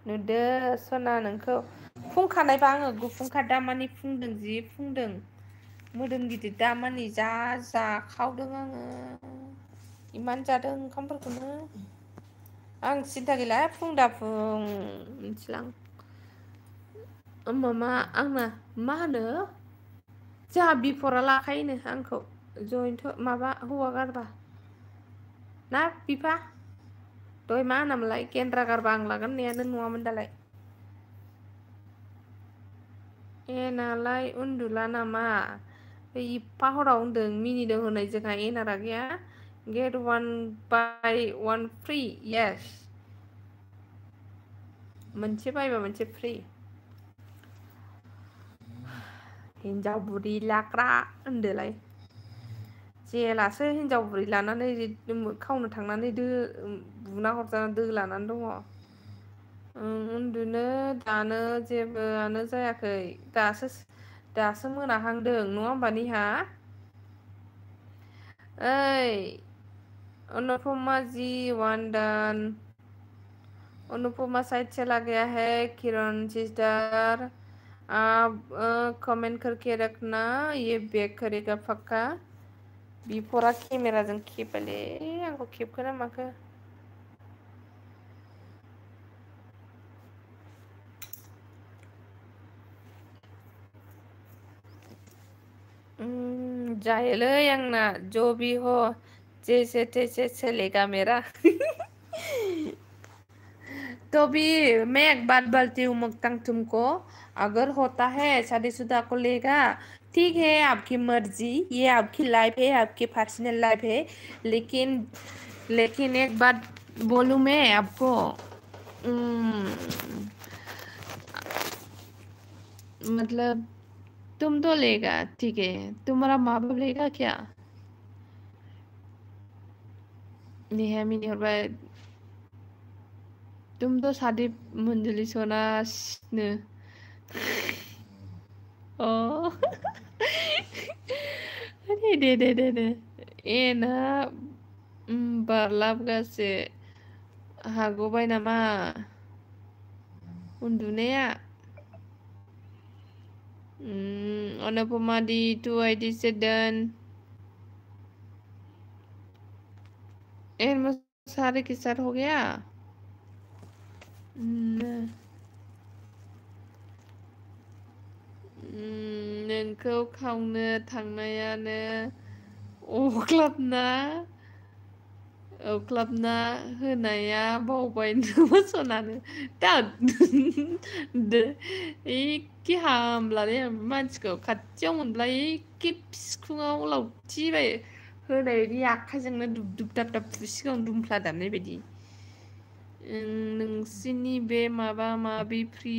नुदो सना नोंखौ फुंखानायबा आङो गुफुंखा दामानि फुंदों जि फुंदों मोदोम गिदिर दामानि जा जाखावदों आङो इमान जादों ओंखामफोरखौनो आं सिन्था गैला फुं दाफुं मिथिलां मामा आंना मा होनो जोंहा बिफरा लाखायोनो आंखौ जयन्थ माबा हौवा गारबा ना बिफा दहाय मा होनामोनलाय गेन्द्रा गारबा आं लागोन होननायानो नङामोन दालाय एनालाय उन्दुला नामा एफा हराव होनदों मिनिदों होननाय जोंहा एनारा गैया get one buy one free yes मोनसे बायबा मोनसे फ्रि हिन्जाव बुरि लाग्रा होनदोलाय जेलासो हिन्जाव बुरि लानानै खावनो थांनानै बुना हरजाना दो लानानै दङ उन्दुनो दानो जेबोआनो जायाखै दासो मोनाहांदों नङा होमबा निहा ओइ अनुपमा जी वान्डान अनुपमा साइड चला गया है किरण सिस्टर आप कमेंट करके रखना ये बैक करेगा पक्का बिफोरा केमेराजों खेबाले आंखौ खेबखो ना माखो जायोलै आंना जो भी हो जैसे तैसे चलेगा मेरा तो भी मैं एक बात बोलती हूँ मक्तंग तुमको अगर होता है शादीशुदा को लेगा ठीक है आपकी मर्जी ये आपकी लाइफ है आपकी पर्सनल लाइफ है लेकिन एक बात बोलूँ मैं आपको मतलब तुम तो लेगा ठीक है तुम्हारा माँ बाप लेगा क्या नेहा मिनी हरबाय तुम तो शादी मंजुली सोना नो Oh, दे एना बारलाबगासे हागबाय नामा उन्दुनाया अनुपमा दी 2 ID से डन सारे के साथ हो गया नोंखौ खावनो थांनायानो अख्लाबना होनाया बावबाय नामा सनानो दा एखे हामलालै मानसिखौ खाथियाव मोनब्ला एखे फिखुङाव लावथि बायो होनाय बायदि आखाइजोंनो दुब दाब दाब सिगाङाव दुमफ्ला दामनाय बायदि नोंसिनि बे माबा माबि फ्रि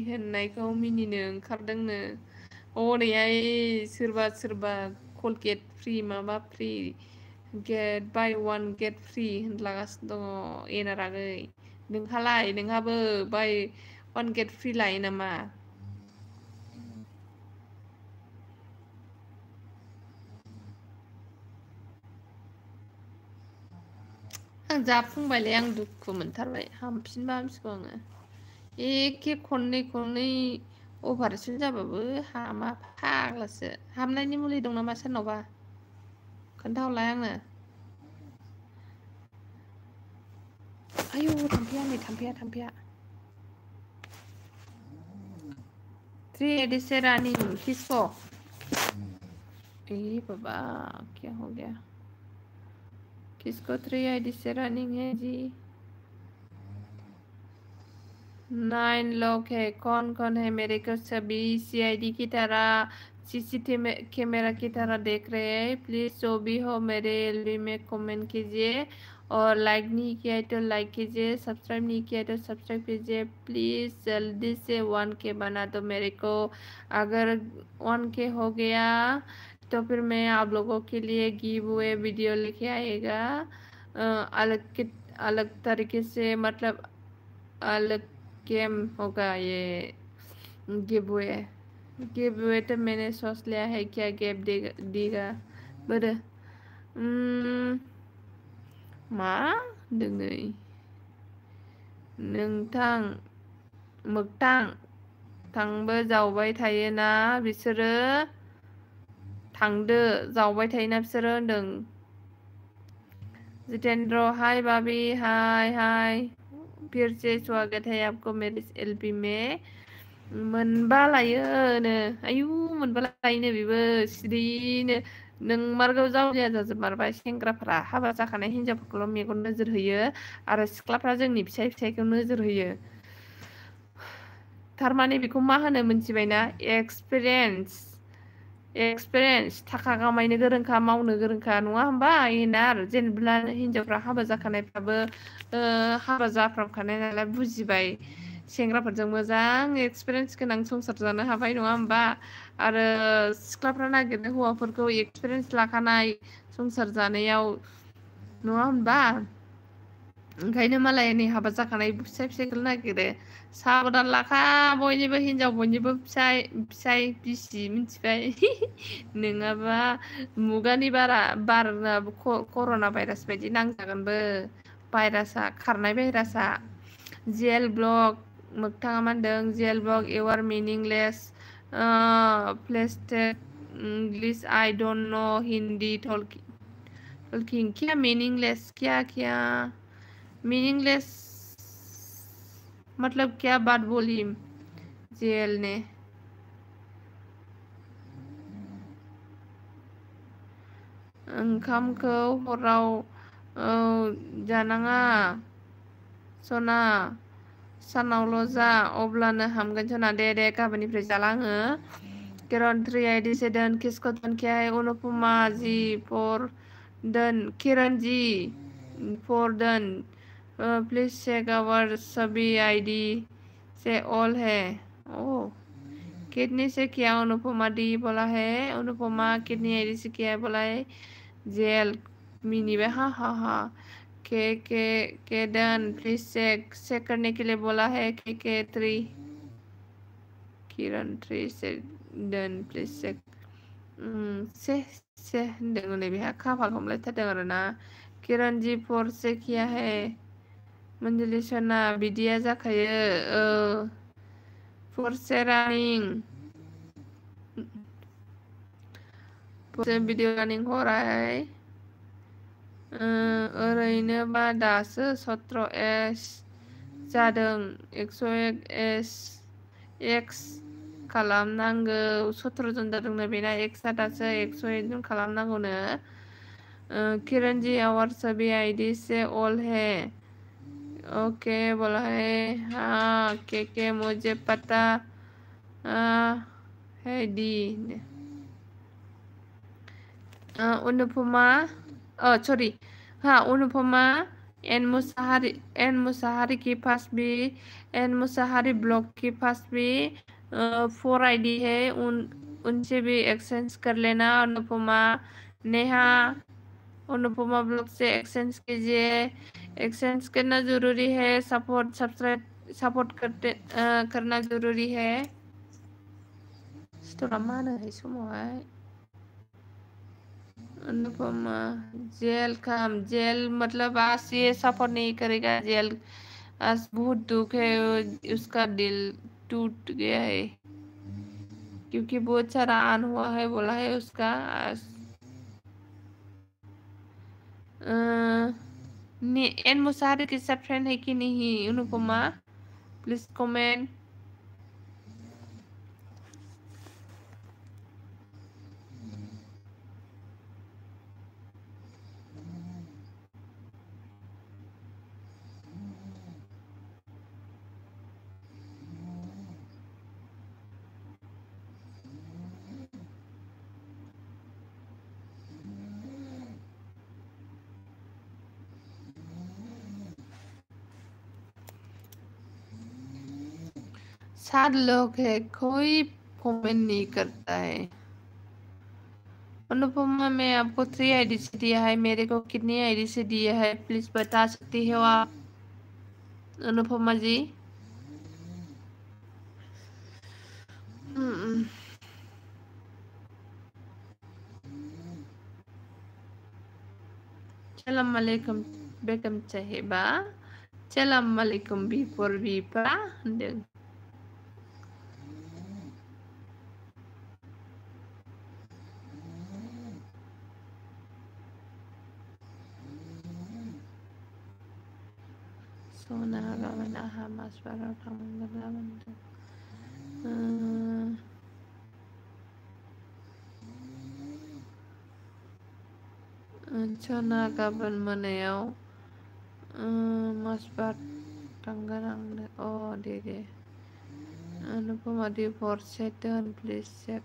होननायखौ मिनिनो ओंखारदोंनो हरैहाय सोरबा कलगेट फ्रि माबा फ्रि गेट बाय वान गेट फ्रि होनलागासिनो दङ एनारागै नोंहाबो बाय वान गेट फ्रि लायो नामा आं जाफुंबायलै आं दुखु मोनथारबाय हामफिनबा हामसिगौ आङो एखे खननै अपारेसन जाबाबो हामा फाग्लासो हामनायनि मुलि दं नामा सोरनावबा खोन्थाहरलाय आंनो आयौ थाम्फैया नै थाम्फैया 3 AD से रानी किसको बाबा क्या हो गया किसको 3 ID से रनिंग है जी 9 लोग है कौन है मेरे को सभी CID की तरह CCTV कैमरा की तरह देख रहे हैं प्लीज जो भी हो मेरे एलबी में कमेंट कीजिए और लाइक नहीं किया है तो लाइक कीजिए सब्सक्राइब नहीं किया है तो सब्सक्राइब कीजिए प्लीज जल्दी से 1K बना दो मेरे को अगर 1K हो गया तो फिर मैं आप लोगों के लिए गिव अवे वीडियो लेके आएगा, अलग तरीके से, मतलब अलग गेम होगा ये गिव अवे तो मैंने सोच लिया है क्या गिफ्ट देगा बोरो मा दोङै नोंथां मोगथां थांबो जावबाय थायोना बिसोरो थांदो जावबाय थायोना बिसोरो होनदों जितेंद्र। हाय भाभी, हाय फिर से स्वागत है आपको मेरे एलपी में। मोनबा लायोनो, आयु मोनबा लायोनो बेबो सिरिनो। नोंमारगौ जावलिया जाजोबमारबाय। सेंग्राफ्रा हाबा जाखानाय हिनजावफोरखौल' मेगन नोजोर होयो आरो सिख्लाफ्रा जोंनि फिसायखौ नोजोर होयो। थारमाने बेखौ मा होनो मिथिबायना? एक्सपिरियेन्स थाखा खामायनो गोरोंखा, मावनो गोरोंखा, नङा होमबा? इना आरो जेनेबा हिनजावफ्रा हाबा जाखानायफ्राबो हाबा जाफ्रामखानाय नालाय बुजिबाय। सेंग्राफोरजों मोजां एक्सपिरियेन्स गोनां संसार जानो हाबाय, नङा होमबा? आरो सिख्लाफ्रा नागिरनो हौवाफोरखौ एक्सपिरियेन्स लाखानाय संसार जानायाव, नङा होमबा? ओंखायनो मालाय नै हाबा जाखानाय फिसायखौल' नागिरो। साबधान लाखा बयनिबो हिनजाव, बयनिबो फिसाय बिसि, मिथिबाय? नङाबा मुगानि कर'ना भाइरास बायदि नांजागोनबो। भाइरासआ, खारनाय भाइरासआ। जेल ब्लक, मोगथाङा मा होनदों? Jail block, you are meaningless प्लेस्टेड English, I don't know Hindi talking. क्या मीनिंगलेस? क्या मीनिंगलेस मतलब क्या बात बोली जेल ने? ओंखामखौ हराव जानाङा सना, सानावल' जा, अब्लानो हामगोन सना। दे गाबोननिफ्राय जाला आङो। किरण 387 किसको डन किया है? Anupama ji for done. Kiran ji for done. Please check our सभी आईडी से ऑल है। ओह, किडनी से किया अनुपमा डी बोला है। अनुपमा किडनी आईडी से किया है बोला है। जेल मिनी में, हाँ के डन। प्लीज चेक करने के लिए बोला है। के 3 किरण 3 से डन प्लीज चेक। से होनदों नै बेहा खाफाल हमलायथारदों आरो ना। किरण जी 4 से किया है। मंजलि सना बिदिया जाखायो। 4 से रानिंग भिडिअ रानिंग हो रहा है। ओरैनोबा दासो 17 एस जादों। 101 एक्स खालामनांगौ। 17 जन जादोंनो बेना, एक्सआ दासो 101 जन खालामनांगौनो। किरण जी आवर सभी आईडी से ऑल है। ओके बोला है। हाँ के मुझे पता है दी। अनुपमा, सॉरी, हाँ अनुपमा एन मुसाहारी के पास भी, एन मुसाहारी ब्लॉग के पास भी 4 आईडी है। उनसे भी एक्सचेंज कर लेना। अनुपमा नेहा, अनुपमा ब्लॉग से एक्सचेंज कीजिए। एक्सचेंज करना जरूरी है। सपोर्ट करना जरूरी है। स्टोरा मा होनोहाय समावहाय? अनुपमा जेल मतलब आज ये सपोर्ट नहीं करेगा। जेल आज बहुत दुख है, उसका दिल टूट गया है क्योंकि बहुत सारा आन हुआ है, बोला है उसका। एन मुसाहरी के साथ फ्रेंड है कि नहीं अनुपमा? Please comment. सात लोग है, कोई कमेंट नहीं करता है। अनुपमा मैं आपको 3 आईडी से दिया है, मेरे को कितनी आईडी से दिया है प्लीज बता सकती हो आप अनुपमा जी? Assalamualaikum Begum Sahiba. Assalamualaikum before bipa होनदों. Sona gawan aha mas para tangan. Sona gawan monaयाव mas bar tangan. Oh deh. Anupama di for settle please check.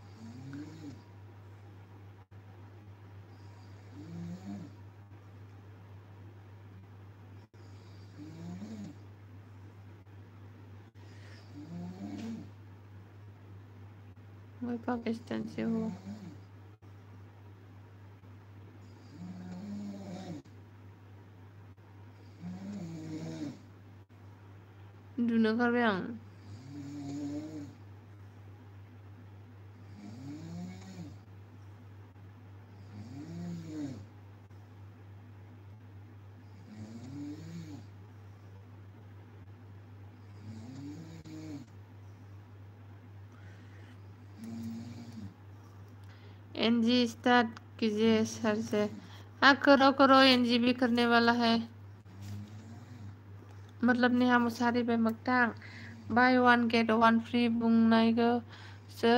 मैं पाकिस्तान से हूँ. उन्दुनो ओंखारबाय आं. एनजी स्टार्ट कीजिए सर से. हाँ करो एनजी भी करने वाला है. मतलब नेहा मुसाहारि बे मोगथां by one get one free बुंनायखौसो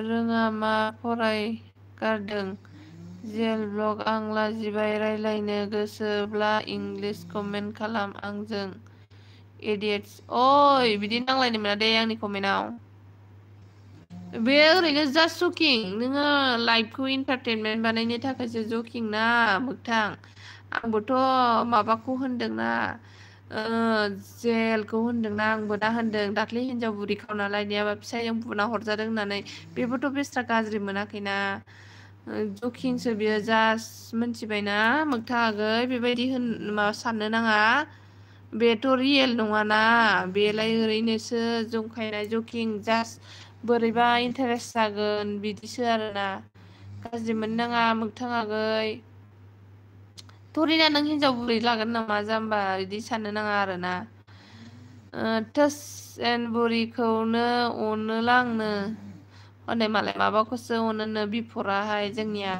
रोङा मा फरायगारदों जेल ब्लग आं लाजिबाय रायलायनो गोसोब्ला इंलिश कमेन्ट खालाम आंजों इडियट्स. ओइ बिदि नांलायनो मोना दे आंनि कमेन्टआव. बे ओरैनो जास्ट जकिं. नोङो लाइफखौ एन्टारटेनमेन्ट बानायनो थाखायसो जकिं ना मोगथां. आंबोथ' माबाखौ होनदोंना जेलखौ होनदोंना आंबो दा होनदों दाख्लै हिनजाव बुरि खावना लायनायाबा फिसायजों बुना हरजादों होननानै बेबोथ' बेस्रा गाज्रि मोनाखैना. जकिंसो बियो जास्ट मोनथिबायना मोगथां आगै बेबायदि माबा साननो नाङा. बेथ' रियेल नङाना बेलाय ओरैनोसो जंखायनाय जकिं जास्ट बोरैबा इन्टारेस्ट जागोन बिदिसो आरोना. गाज्रि मोननाङा मोगथां आगै. थरिना नों हिनजाव बुरै लागोन नामा जाम्बा बिदि साननो नाङा आरोना. थोस एन बुरिखौनो अनोलांनो हनै मालाय माबाखौसो अनोनो बिफराहाय जोंनिया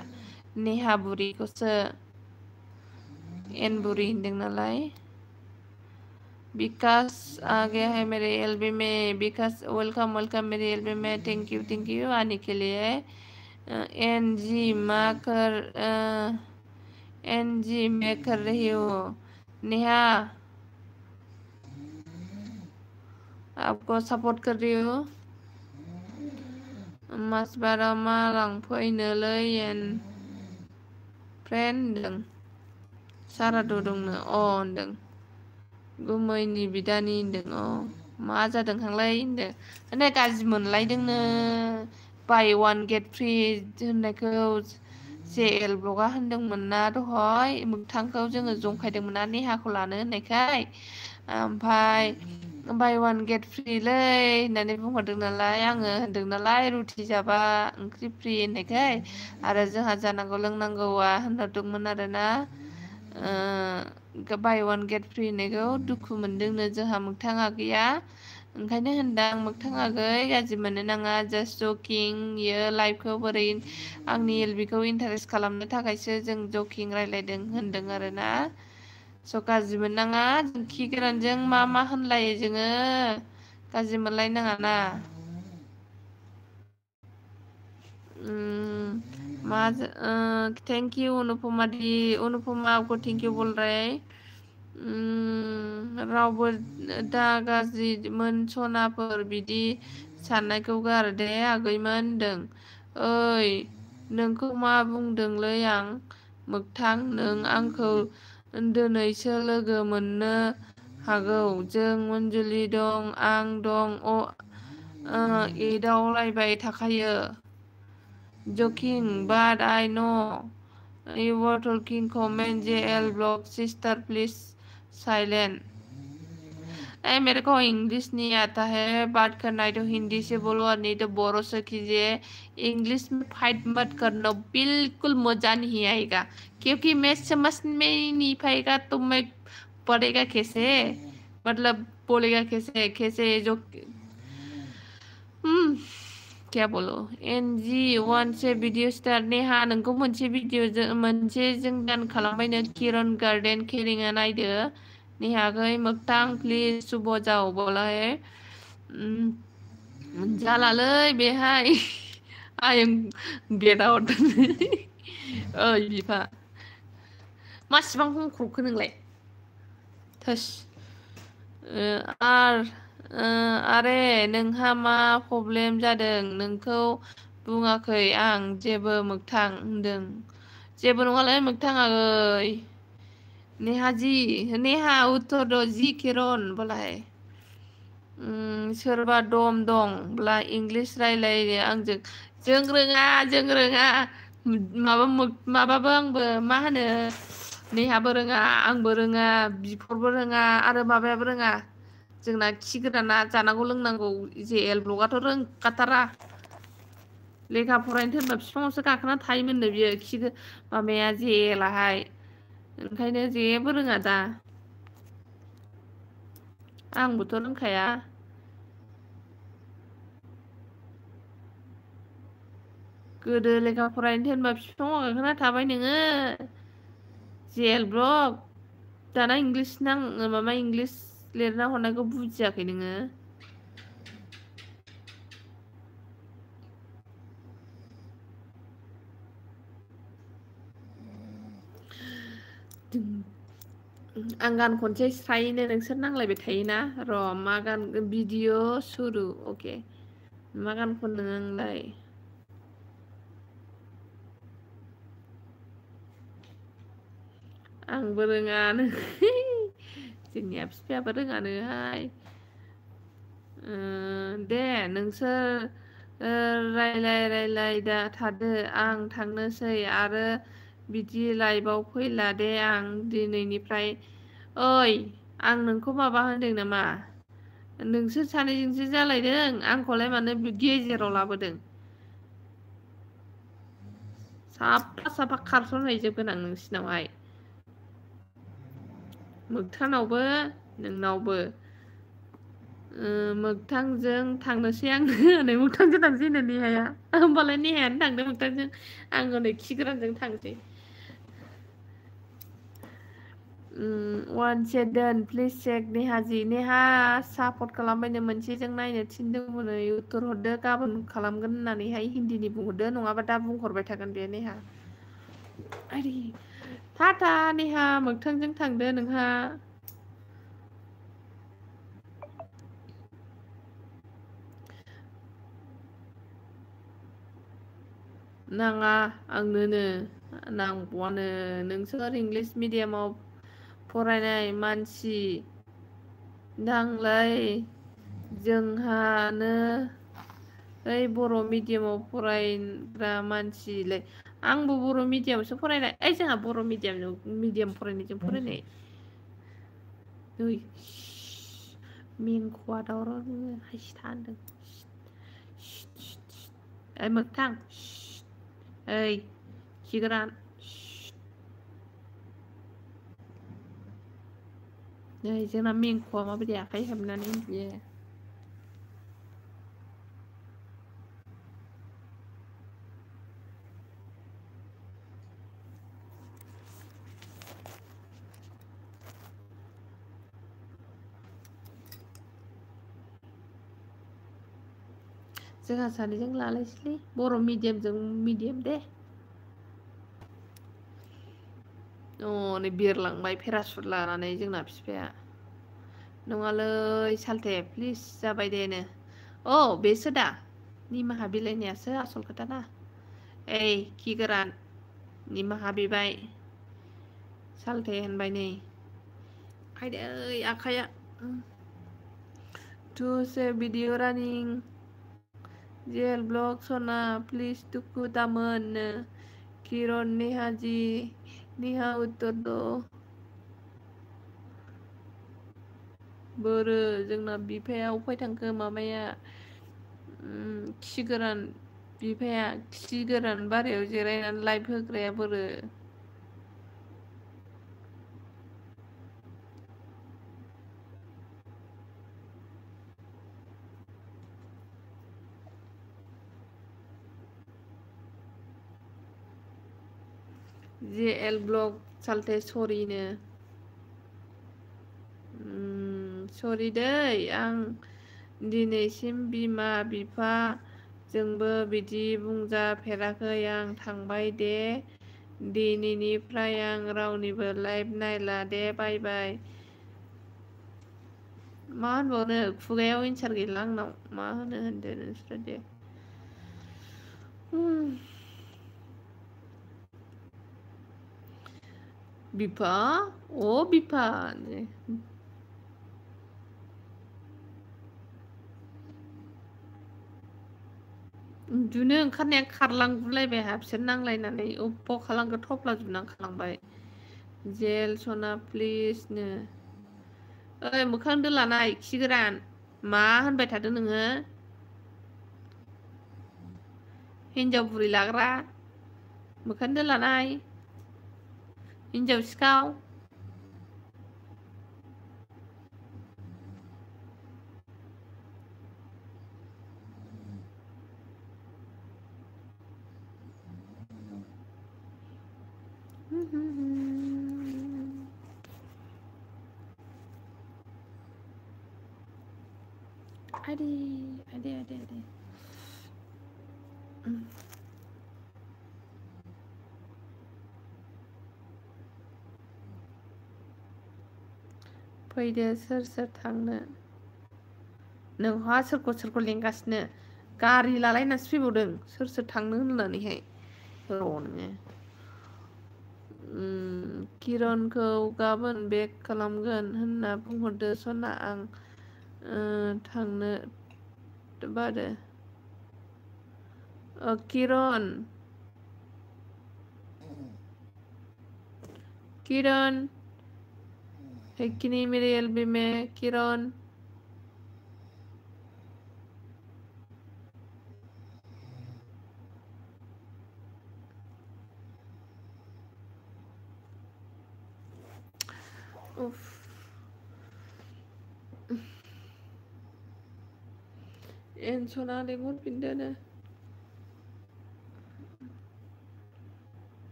नेहा बुरिखौसो एन बुरि होनदों नालाय. विकास आ गया है मेरे एलबी में. विकास वेलकम मेरे एलबी में. थैंक यू आने के लिए. एनजी मैं कर रही हूँ. नेहा आपको सपोर्ट कर रही हूँ. मासबाराव मा लांफैनोलै एन फ्रेन्ड होनदों. सारादु दंनो अ होनदों. गुमैनि बिदानि होनदों. मा जादों हांलाय होनदों. नै गाज्रि मोनलायदोंनो बाय वान गेट फ्रि होननायखौ जेएल ब्लगा होनदोंमोन ना दहाय मोगथांखौ जोङो जंखायदोंमोन ना नेहाखौ लानो होननायखाय. ओमफ्राय बाय वान गेट फ्रिलै होननानै बुंहरदों नालाय आङो होनदों नालाय रुटि जाबा ओंख्रि फ्रि होननायखाय आरो जोंहा जानांगौ लोंनांगौआ होनहरदोंमोन आरोना. बाय वान गेट फ्रि होननायखौ दुखु मोनदोंनो जोंहा मोगथां आगैया. ओंखायनो होनदां मोगथां आगै गाज्रि मोननो नाङा जास्ट जकिं. इयो लाइफखौ बोरै आंनि एलबिखौ इन्टारेस्ट खालामनो थाखायसो जों जकिं रायलायदों होनदों आरोना. स' गाज्रि मोननाङा जों खि गोरानजों मा होनलायो जोङो. गाज्रि मोनलायनाङा ना. थैंक यू अनुपमा दी. अनुपमा आपको थैंक यू बोल रहे हैं. रावबो दा गाज्रि मोन सनाफोर बिदि साननायखौ गार दे आगैमोन होनदों. ओइ नोंखौ मा बुंदोंलै आं मोगथां नों आंखौ दिनैसो लोगो मोननो हागौ. जों मन्जुलि दं आं दं एदावलायबाय थाखायो. joking, but I know you were talking. Comment JL blog sister, please silent. मेरे को इंग्लिश नहीं आता है, बात करना है तो हिंदी से बोलो और नहीं तो बोरो से कीजिए। इंग्लिश में फाइट मत करना, बिल्कुल मजा नहीं आएगा, क्योंकि मैं समझ में ही नहीं पाएगा तो मैं पढ़ेगा कैसे, मतलब बोलेगा कैसे, कैसे जो क्या बोलो। एनजी वन से भिडिअ स्टार्ट। नेहा नोंखौ मोनसे भिडिअ मोनसे जों दान खालामबायनो किरण गार्डेन केरिंआ नायदो। नेहाखै मोगथां प्लिज सुब जाव बोलाय जालालै बेहाय आयं गेट आउट ओइ बिफा मासिबां हमख्रबखो नोंलाय थोस आरे नोंहा मा प्रब्लेम जादों नोंखौ बुङाखै आं जेबो मोगथां होनदों जेबो नङालै मोगथां आगै नेहा जी नेहा उत्तर दो जी किरण बोलाय सोरबा दम दं ब्ला इंग्लिश रायलाय आंजों जों रोङा माबाबो आंबो मा होनो नेहाबो रोङा आंबो रोङा बिफरबो रोङा आरो माबायाबो रोङा जोंना खि गोदाना जानांगौ लोंनांगौ जे एल ब्लगआथ' रोंखाथारा लेखा फरायनो थिनबा बिफाङावसो गाखोना थायोमोननो बियो खि माबाया जे एलाहाय ओंखायनो जेबो रोङा दा आंबोथ' रोंखाया गोदो लेखा फरायनो थिनबा बिफाङाव गाखोना थाबाय नोङो जेल ब्लग दाना इंग्लिश माबा इंग्लिश लिरना हरनायखौ बुजियाखै नोङो आं गान खनसे स्रायनो नोंसोर नांलायबाय थायोना र' मा गान भिडिअ सुरु अके मा गान खननो नोंलाय आंबो रोङा जोंनिया बिफायाबो रोङानोहाय दे नोंसोर रायलाय दा थादो आं थांनोसै आरो बिदि लाइभआव फैला दे आं दिनैनिफ्राय ओइ आं नोंखौ माबा होनदों नामा नोंसोर सानैजोंसो जालायदों आंखौलाय मानो गेजेराव लाबोदों साफा खारसनहैजोबगोन आं नोंसिनावहाय मोगथाङावबो नोंनावबो मोगथांजों थांनोसै आं नै मोगथांजों थांसै होनो नेहाया होमबालाय नेहायानो थांदों मोगथांजों आङो नै खि गोरानजों थांसै one second please check Nehaji Neha support खालामबायनो मोनसेजों नायनो थिनदोंमोन उत्तर हरदो गाबोन खालामगोन होननानैहाय हिन्दीनि बुंहरदो नङाबा दा बुंहरबाय थागोन बे नेहा आरे टाटा नेहा मोगथांजों थांदो नोंहा नाङा आंनोनो नांगौआनो नोंसोर इंलिश मिडियामाव फरायनाय मानसि नांलाय जोंहानो ओइ बर' मिडियामाव फरायग्रा मानसिलाय आंबो बर' मिडियामावसो फरायनाय ओइ जोंहा बर' मिडियाम फरायनायजों फरायनाय नै मेनख'आ दावराव हायसे था होनदों ओइ मोगथां ओइ खि गोरान नै जोंना मेनख'आ माबायदि आखाइ हेबनानै उन्दुयो जोंहा सानैजों लालायसैलै बर' मिडियामजों मिडियाम दे नै बिरलांबाय पेरासुट लानानै जोंना बिफाया नङालै सालथे प्लिज जाबाय देनो बेसो दा निमाहा बिलाइनायासो आसल खोथाना ओइ खि गोरान निमाहा बिबाय सालथे होनबाय नै आयदै आखाइया टु से भिडिअ रानिं जेल ब्लग सना प्लिज दुखु दामोन किरण नेहाजी नेहा उत्तर दो बोरो जोंना बिफाया उफाय थांखो माबाया खि गोरान बिफाया खि गोरान बारियाव जिरायनानै लाइभ होग्राया बोरो जेएल ब्लग सालथे सरिनो सरि दै आं दिनैसिम बिमा बिफा जोंबो बिदि बुंजाफेराखै आं थांबाय दे दिनैनिफ्राय आं रावनिबो लाइभ नायला दे बाय बाय मा होनबावनो खुगायाव एन्सार गैला आंनाव मा होनो होनदो नोंसोरो दे बिफा अ बिफा उन्दुनो ओंखारनाया खारलांगुलायबाय हा बिसोर नांलायनानै अबेबा खालामखो थफ्ला जुबनानै खालामबाय जेल सना प्लिजनो ओइ मोखां दोलानाय खि गोरान मा होनबाय थादों नोङो हिनजाव बुरि लाग्रा मोखां दोलानाय हिनजाव सिखाव आदे आदे आदे आदे फैदो सोर सोर थांनो नोंहा सोरखौ सोरखौ लेंगासिनो गारि लालायनासो फैबावदों सोर सोर थांनो होननानैहाय र' नोङो किरणखौ गाबोन बेक खालामगोन होनना बुंहरदो सना आं थांनो बादो किरण किरण है कि नहीं मेरे एलबी में किरण उफ एन सना लेंहरफिनदोनो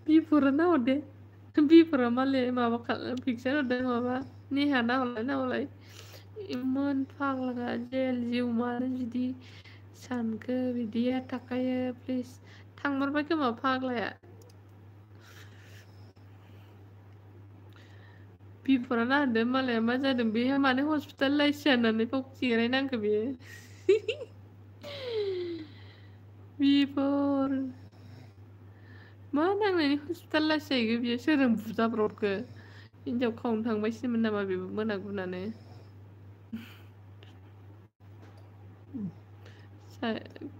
बिफोरा नाहरदो बिफोरा माले माबा पिक्सार हरदों माबा नेहा नाहरलाय इमान फाग्लागा जेल जिउ मानो बिदि सानखो बिदिया थाखायो प्लिज थांमारबाय खोमा फाग्लाया बिफोरा नाहरदो मालाया मा जादों बेहा मानो हस्पिटालाइज जानानै बाव जिरायनांखो बेयो बिफोर मा नांनायनि हस्पिटालाइज जाहैखो बियो सोरजों बुजाब्रबखो हिनजाव खावनो थांबायसोमोन नामा बेबो मोना गुनानो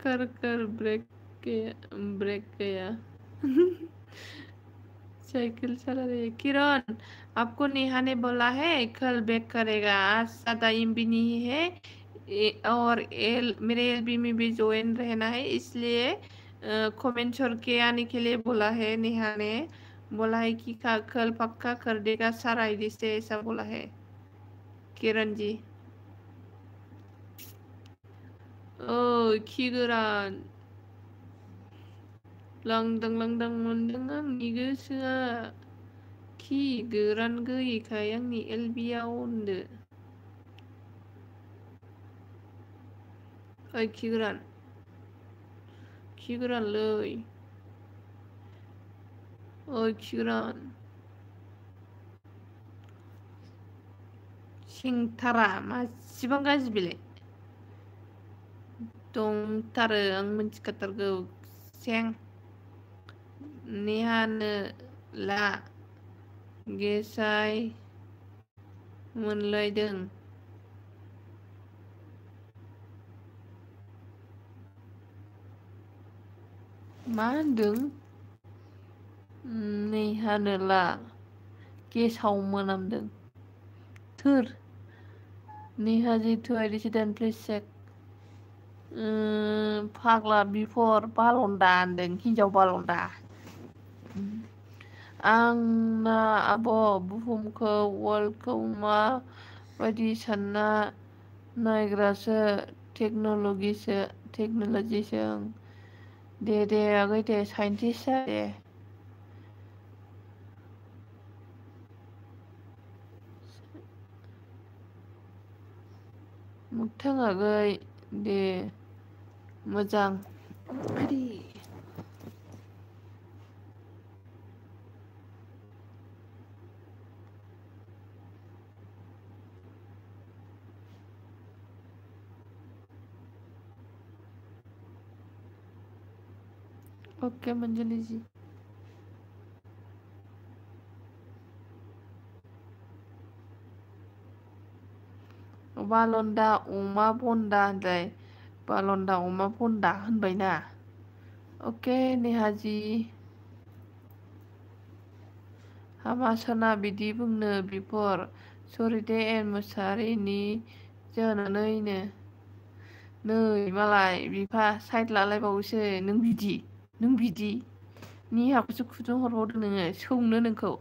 कर ब्रेक गया साइकिल चला रही है किरण आपको नेहा ने बोला है कल बैक करेगा आज ज्यादा एमबी नहीं है और मेरे एलबी में भी ज्वाइन रहना है इसलिए कमेंट छोड़ के आने के लिए बोला है नेहा ने बोला है कि कल पक्का कर देगा सारा आईडी से ऐसा बोला है किरण जी ओ खि गोरान लांदां लांदां मोनदों आंनि गोसोआ खि गोरान गैयैखाय आंनि एलबियाव होनदो ओइ खि गोरानलै ओइ खि गोरान सेंथारा मासिबां गाज्रि बेलाय दंथारो आं मिथिखाथारगौ सें नेहानो ला गेसाय मोनलायदों मा होनदों नेहानो ला गेसाव मोनामदों थोर नेहा जितु आइडिसिडेन्ट प्लिज चेक फाग्ला बिफर बालन्दा होनदों हिनजाव बालन्दा आंना आब' बुहुमखौ वर्ल्डखौ मा बायदि सानना नायग्रासो टेक्न'लजिसो दे आगै दे साइन्टिस्ट दे मोगथां आगै दे मोजां ओके मंजुली जी बालन्दा अमा बन्दा होनलाय बालन्दा अमा बन्दा होनबायना ओके नेहाजी हामा सना बिदि बुंनो बिफर सरि दे एन मुसाहारिनि जानानैनो नै मालाय बिफा साइड लालायबावोसो नों बिदि निहाखौसो खुदुं हरबावदों नोङो सौनो नोंखौ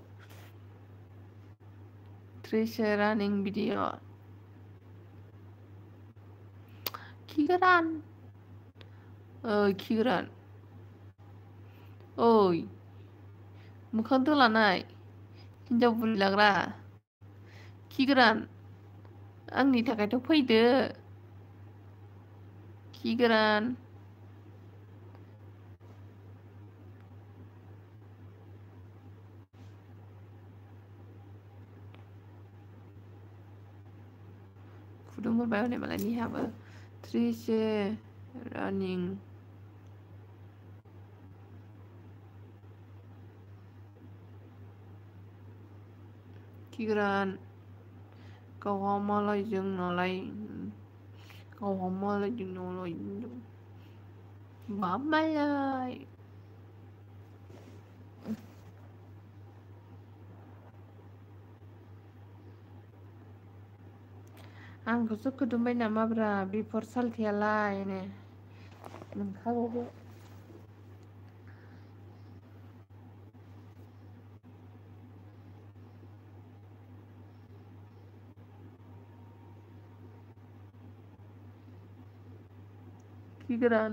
ट्रेस रानिं भिडिअ खिगोरान खिगोरान ओइ मोखां दोलानाय हिनजाव बुरि लाग्रा खिगोरान आंनि थाखायथ' फैदो खिगोरान खुदुं हरबाय हनै मालाय निहाबो ट्रेस रानिं खिगोरान गावहा मालायजों नालाय मालाय आंखौसो खुदुमबाय नामाब्रा बिफर सालथेयालाय नोंखागौ बे खिगोरान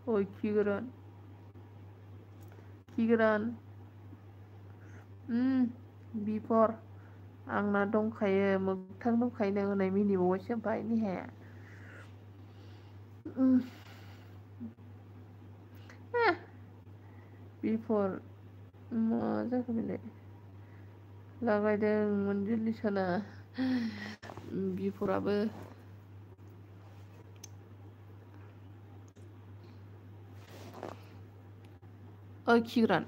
ओइ खिगोरान बिफर आंना दंखायो मोगथां दंखायो होननाय मिनिबावबायसो ओमफ्राय निहाया बिफर मा जाखो बेलाय लागायदों मंजुलि सना बिफराबो ओइ खिगोरान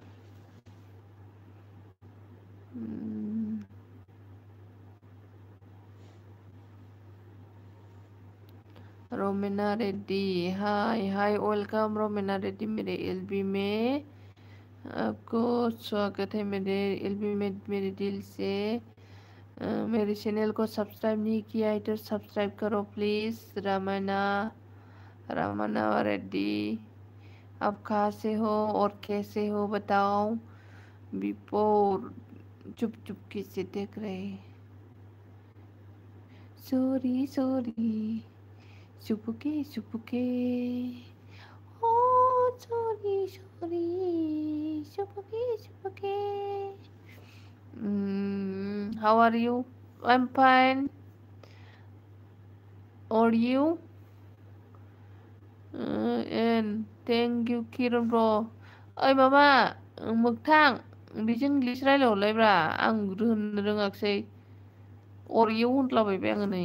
रोमेना रेड्डी हाय वेलकम रोमेना रेड्डी मेरे एलबी में आपको स्वागत है मेरे एलबी में मेरे दिल से मेरे चैनल को सब्सक्राइब नहीं किया है तो सब्सक्राइब करो प्लीज रमना रेड्डी आप कहाँ से हो और कैसे हो बताओ बिफोर चुप से देख रहे सॉरी चुपके ओ सॉरी चुपके how are you I'm fine or you and thank you किरण ब्र ओइ माबा मोगथां बेजों इंग्लिश रायलायहरलायब्रा आं होननो रोङाखिसै अर इउ होनलाबायबाय आङो नै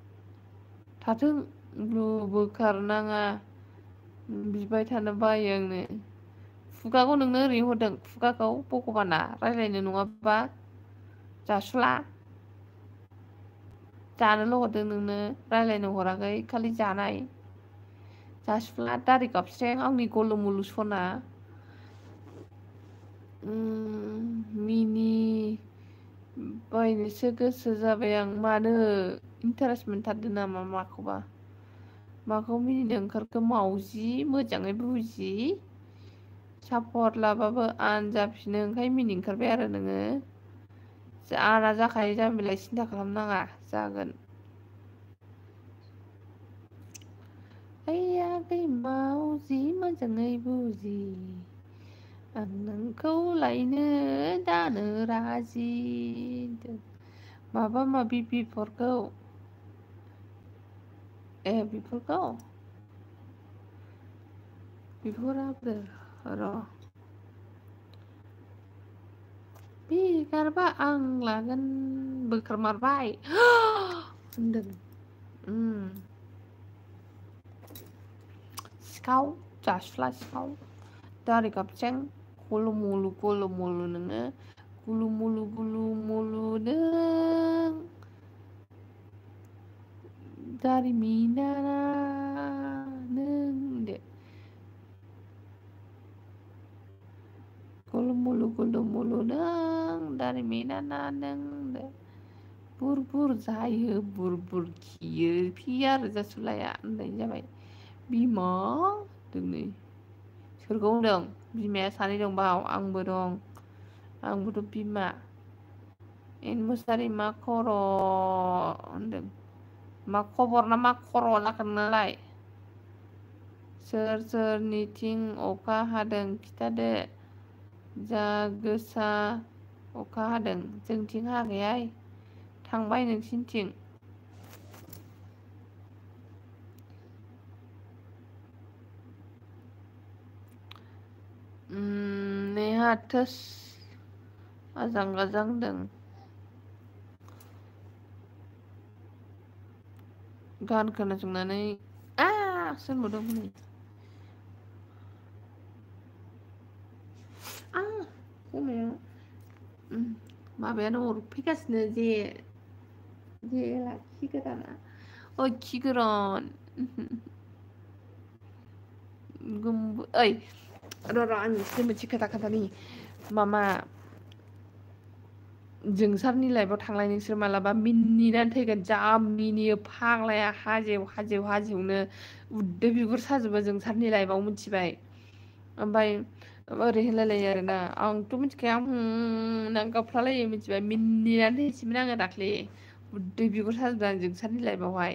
थाथों बोखारनाङा बिबाय थानो बायो आंनो खुगाखौ नोंनो ओरैनो हरदों खुगाखौ भगबाना रायज्लायनो नङाबा जासुला जानोल' हरदों नोंनो रायज्लायनो हराखै खालि जानाय जासुला दारि गाबस्रें आंनि गल' मुलु सना मिनि बायनोसो गोसो जाबाय आं मानो इन्टारेस्ट मोनथारदों नामा माखौ मिनिनो ओंखारखो मावजि मोजाङै बुजि सापर्ट लाबाबो आनजाफिनो ओंखाय मिनि ओंखारबाय आरो नोङो आना जाखायो जामबिलाय सिन्था खालामनाङा जागोन आगै मावजि मोजाङै बुजि आं नोंखौ लायनो दानो राजि माबा माबि बिफोरखौ बिफोरखौ बिहराब्रो र' बिगारबा आं लागोन बोखारमारबाय होनदों सिखाव जासुला सिखाव दारि गाबस्रें गल' मलु नोङो गुलु मुलु नों जारिमिना नों दे गुलु मुलु नों दारिमिना नों दे बुर बुर जायो बुर खियो फिया आरो जासुलाया होननाय जाबाय बिमा दोंनै सोरखौ होनदों बिमाया सानै दं बाव आंबो दं आंबोथ' बिमा एन मुसारि मा खर' होनदों मा खबर ना मा खर' जाखो नोंनालाय सोरनिथिं अखा हादों खिथादो जा गोसा अखा हादों जोंथिं हागायाय थांबाय नोंसिनिथिं नेहा थोस आजां गाजां होनदों गान खोनासंनानै सोरबोदों हनै माबायानो हरफैगासिनो जे लाखि गोदाना खि गोरान ओइ र' आं एसे मोनसे खोथा खोन्थानि मामा जोंसारनि लाइफआव थांलाय नोंसोर मालाबा मिनिनानै थैगोन जा मिनियो फाग्लाया हाजेवनो उदै बिगुर साजोबो जोंसारनि लाइफआव मिथिबाय ओमफ्राय ओरै होनलायलायो आरोना आंथ' मिथिखाया गाबफ्लालायो मिथिबाय मिनिनानै थैसैमोन आङो दाख्लि उदै बिगुर साजोबदों आं जोंसारनि लाइफआवहाय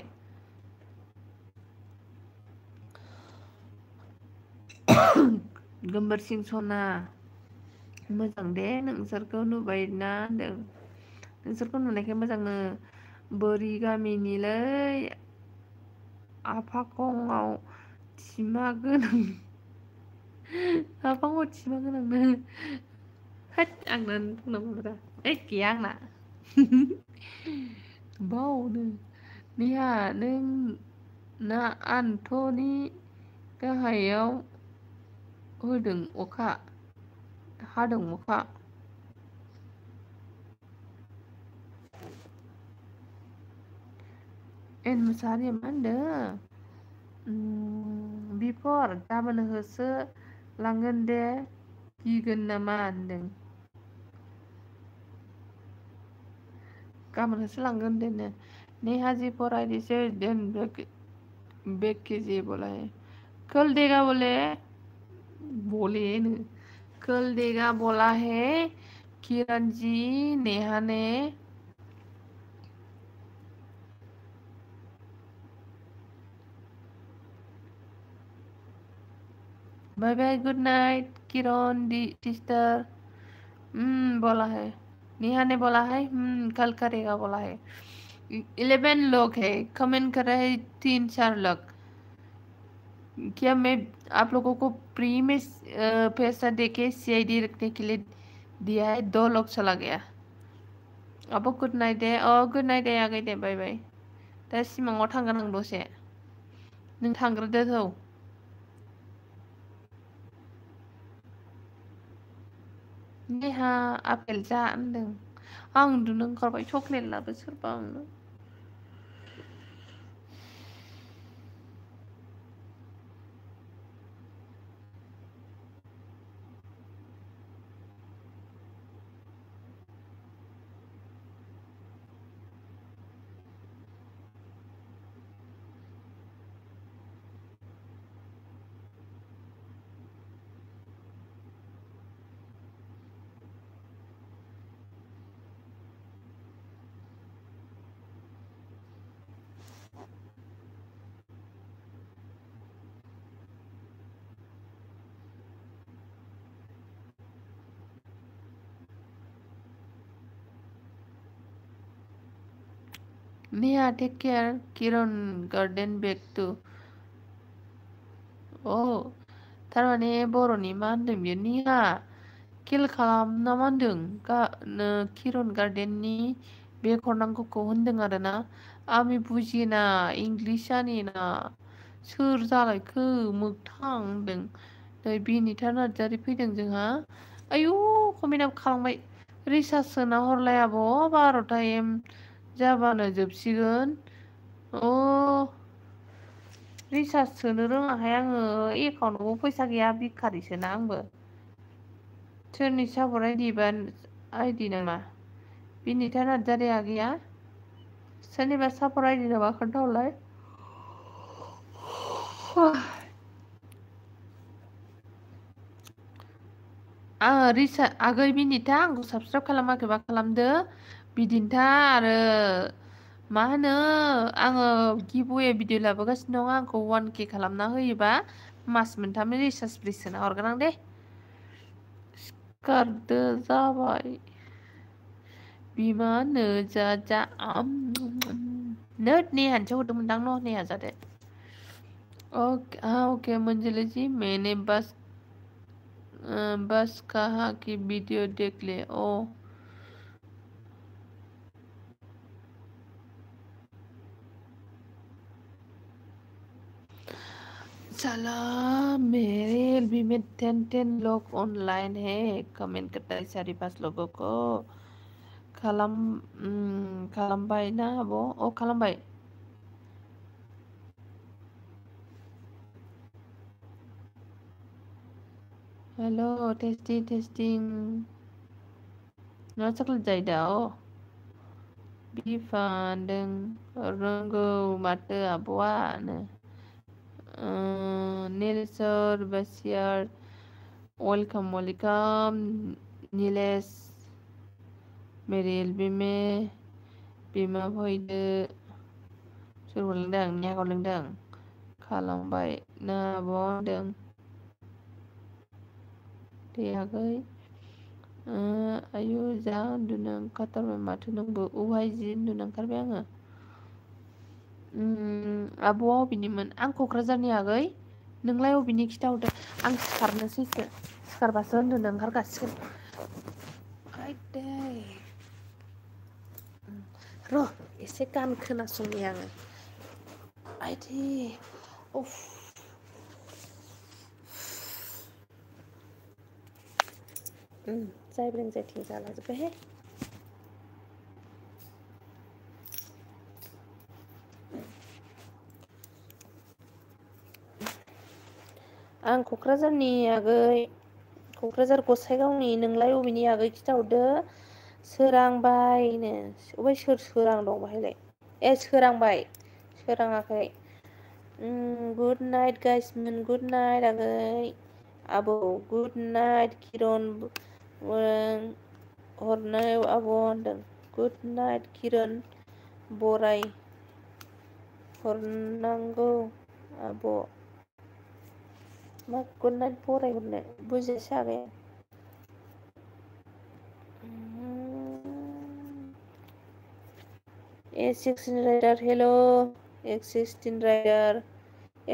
गोमबोरसिं सना मोजां दे नोंसोरखौ नुबायना होनदों नोंसोरखौ नुनायखाय मोजांनो बोरि गामिनिलै आफाखंआव थिमा गोनां आफाखंआव थिमा गोनांनो होद आंनानो बुंनांगौब्रा गैया आंना बावनो नेहा नों ना आन्थ'नि गाहायाव हादों अखा एन मुसाहारिया मा होनदों बिफर गाबोन होसो लांगोन दे गिगोन नामा होनदों गाबोन होसो लांगोन दे नेहा जी फरायदि से दिन बेग कीजिए बोला है कल देगा बोले कल देगा बोला है किरण जी नेहा ने बाय बाय गुड नाइट किरण सिस्टर बोला है नेहा ने बोला है कल करेगा बोला है 11 लोग है कमेंट कर रहे हैं 3-4 लोग क्या मैं आप लोगों को प्री में पैसा देके CID रखने के लिए दिया है 2 लोग चला गया अब गुड नाइट है गुड नाइट है आ गई दे बाय बाय दा सिमाङाव थांगोन आं दसे नों थांग्रोदो थौ नेहा आपेल जा होनदों आं उन्दुनो ओंखारबाय चक्लेट लाबो सोरबा आंनो Neha take care Kiran garden back to a थारमाने बर'नि मा होनदों बियो नेहा किल खालाम ना मा होनदों किरन गार्डेननि बे हरनांगौखौ होनदों आरो ना आंनि बुजिना इंलिसानि ना सोर जालायखो मोगथां होनदों नै बिनिथा नार्जारि फैदों जोंहा आयु कमेन्टआव खालामबाय रिसार्ज सोना हरलाय आब' 12 एम जाबानो जोबसिगोन अ रिसार्ज सोनो रोङाहाय आङो एकाउन्टावबो फैसा गैया भिखारिसोना आंबो सोरनि सापर आइडि नामा बिनिथा नार्जारिया गैया सोरनिबा सापर आइडि नामा खोन्थाहरलाय आगै बिनिथा आंखौ साबसक्राइब खालामाखैबा खालामदो बिदिनोथा आरो मा होनो आङो गिभवे भिडिअ लाबोगासिनो दं आंखौ 1K खालामना होयोबा मास मोनथामनि रिसार्ज फ्रि सोना हरगोन आं दे सिखारदो जाबाय बिमानो जा नोद नेहानोसो हरदोंमोनदां न' नेहा जादो ओके हाँ ओके मंजुली जी मैंने बस कहा कि वीडियो देख ले ओ साला मेरे एलबी में 10 लोग ऑनलाइन है कमेंट करता है 4-5 लोगों को खालामबाय ना आब' अ खालामबाय हेलो टेस्टिं मा चक्लेट जायो दा अ बिफानदों रोंगौ माथो आब'आनो नीलेश्वर बसियार वेलकम नीलेश मेरे एलबी में बिमा फैदो सोरखौ लिंदों नेहाखौ लिंदों खालामबाय ना आब' होनदों दे आगै आयु जा उन्दुनो ओंखारथारबाय माथो नोंबो औहाय जि उन्दुनो ओंखारबाय आङो आब'आ अबेनिमोन आं क'क्राझारनि आगै नोंलाय अबेनि खिथाहरदो आं सिखारनोसैसो सिखारबासो उन्दुनो ओंखारगासिगोन आयदै र' एसे गान खोनासंनि आङो आयदै उफ जायब्रें जायथिं जालाजोब्बायहाय आं क'क्राझारनि आगै क'क्राझार गसाइगावनि नोंलाय अबेनि आगै खिथाहरदो सोरांबायनो ओमफ्राय सोर सोरां दं बाहायलाय सोरांबाय सोराङाखै गुड नाइट गाइसमोन गुड नाइट आगै आबौ गुड नाइट किरन हरनायाव आब' होनदों गुड नाइट किरन बराय हरनांगौ आब' मा गुड नाइट बराय हरनो बुजियासै आगै A16 rider hello X16 rider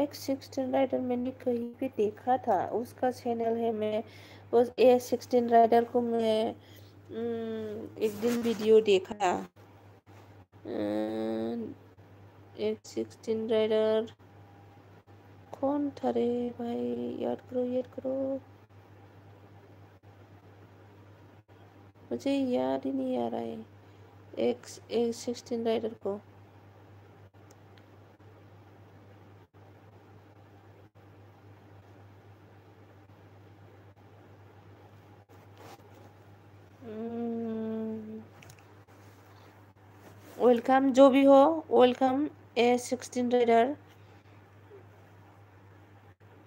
X16 rider मैंने कहीं पे देखा था उसका चैनल है मैं उस A16 राइडर को मैं एक दिन वीडियो देखा X16 राइडर कौन था रे भाई, याद करो। मुझे याद ही नहीं आ रहा है X16 राइडर को। वेलकम, जो भी हो वेलकम A16 राइडर।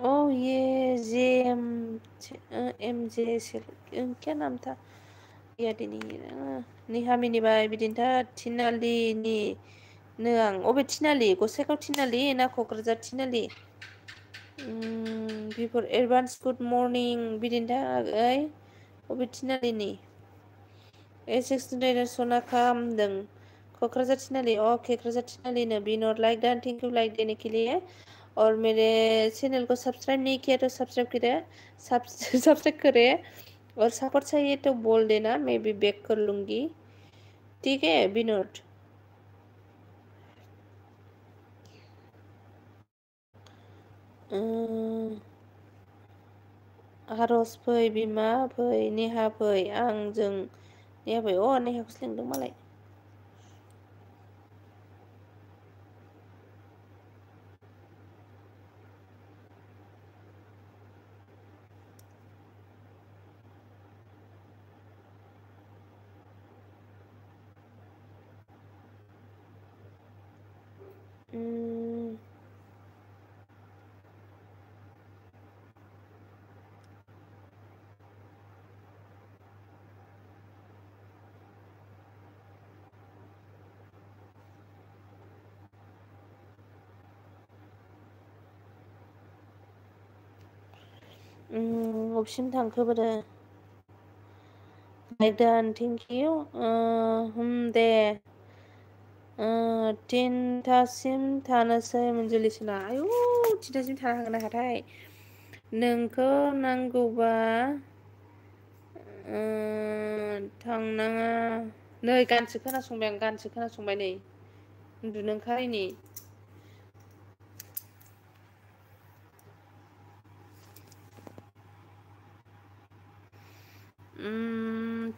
ओ ये MJ क्या नाम था, याद नहीं। निहा मिनिबाय बिदिन्था थिनालिनि नो आं। अबे थिनालि, गसाइगाव थिनालि ना क'क्राझार थिनालि? बिफोर एडभान्स गुड मर्निं बिदिन्था ओइ अबे थिनालिनि? A16 राइडर सना खालामदों क'क्राझार थिनालि। ओके, क'क्राझार थिनालिनो Binod like done, thank you like देने के लिए। और मेरे चैनल को सब्सक्राइब नहीं किया तो सब्सक्राइब करे और सपोर्ट चाहिए तो बोल देना, मैं भी बैक कर लूँगी, ठीक है विनोद? आरज फै बिमा फै, नेहा फै, आंजों नेहा फै। नेहाखौसो लिंदों मालाय। अबेसिम थांखो बोरो? Like done, thank you. दे 10थासिम थानोसै मनजुलिसना। आयु 10थासिम थानो हागोन ना हायाथाय? नोंखौ नांगौबा थांनाङा। नै गानसो खोनासंबाय आं, गानसो खोनासंबाय नै उन्दुनो ओंखारैनि।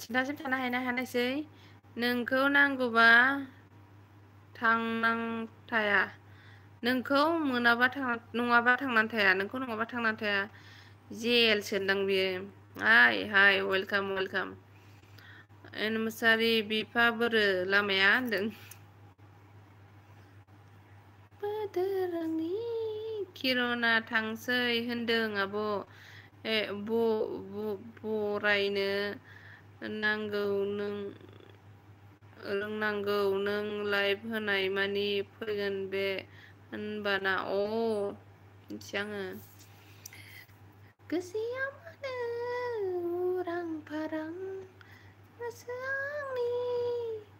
10थासिम थानो हायोना हायानायसै? नोंखौ नांगौबा थाया, नोंखौ मोनाबा नङाबा थांनानै थाया, नोंखौ नङाबा थांनानै थाया। जेल सोंदां बियो। हाय वेलकाम। मुसारि बिफा बोरो लामाया होनदों। बोदोरांनि किरना थांसै होनदों आब'। बरायनो नांगौ रोंनांगौ, नों लाइभ होनाय मानि फैगोन बे होनबाना। मिथिया आङो। गोसोआ मानो उरां फारां, गोसोआंनि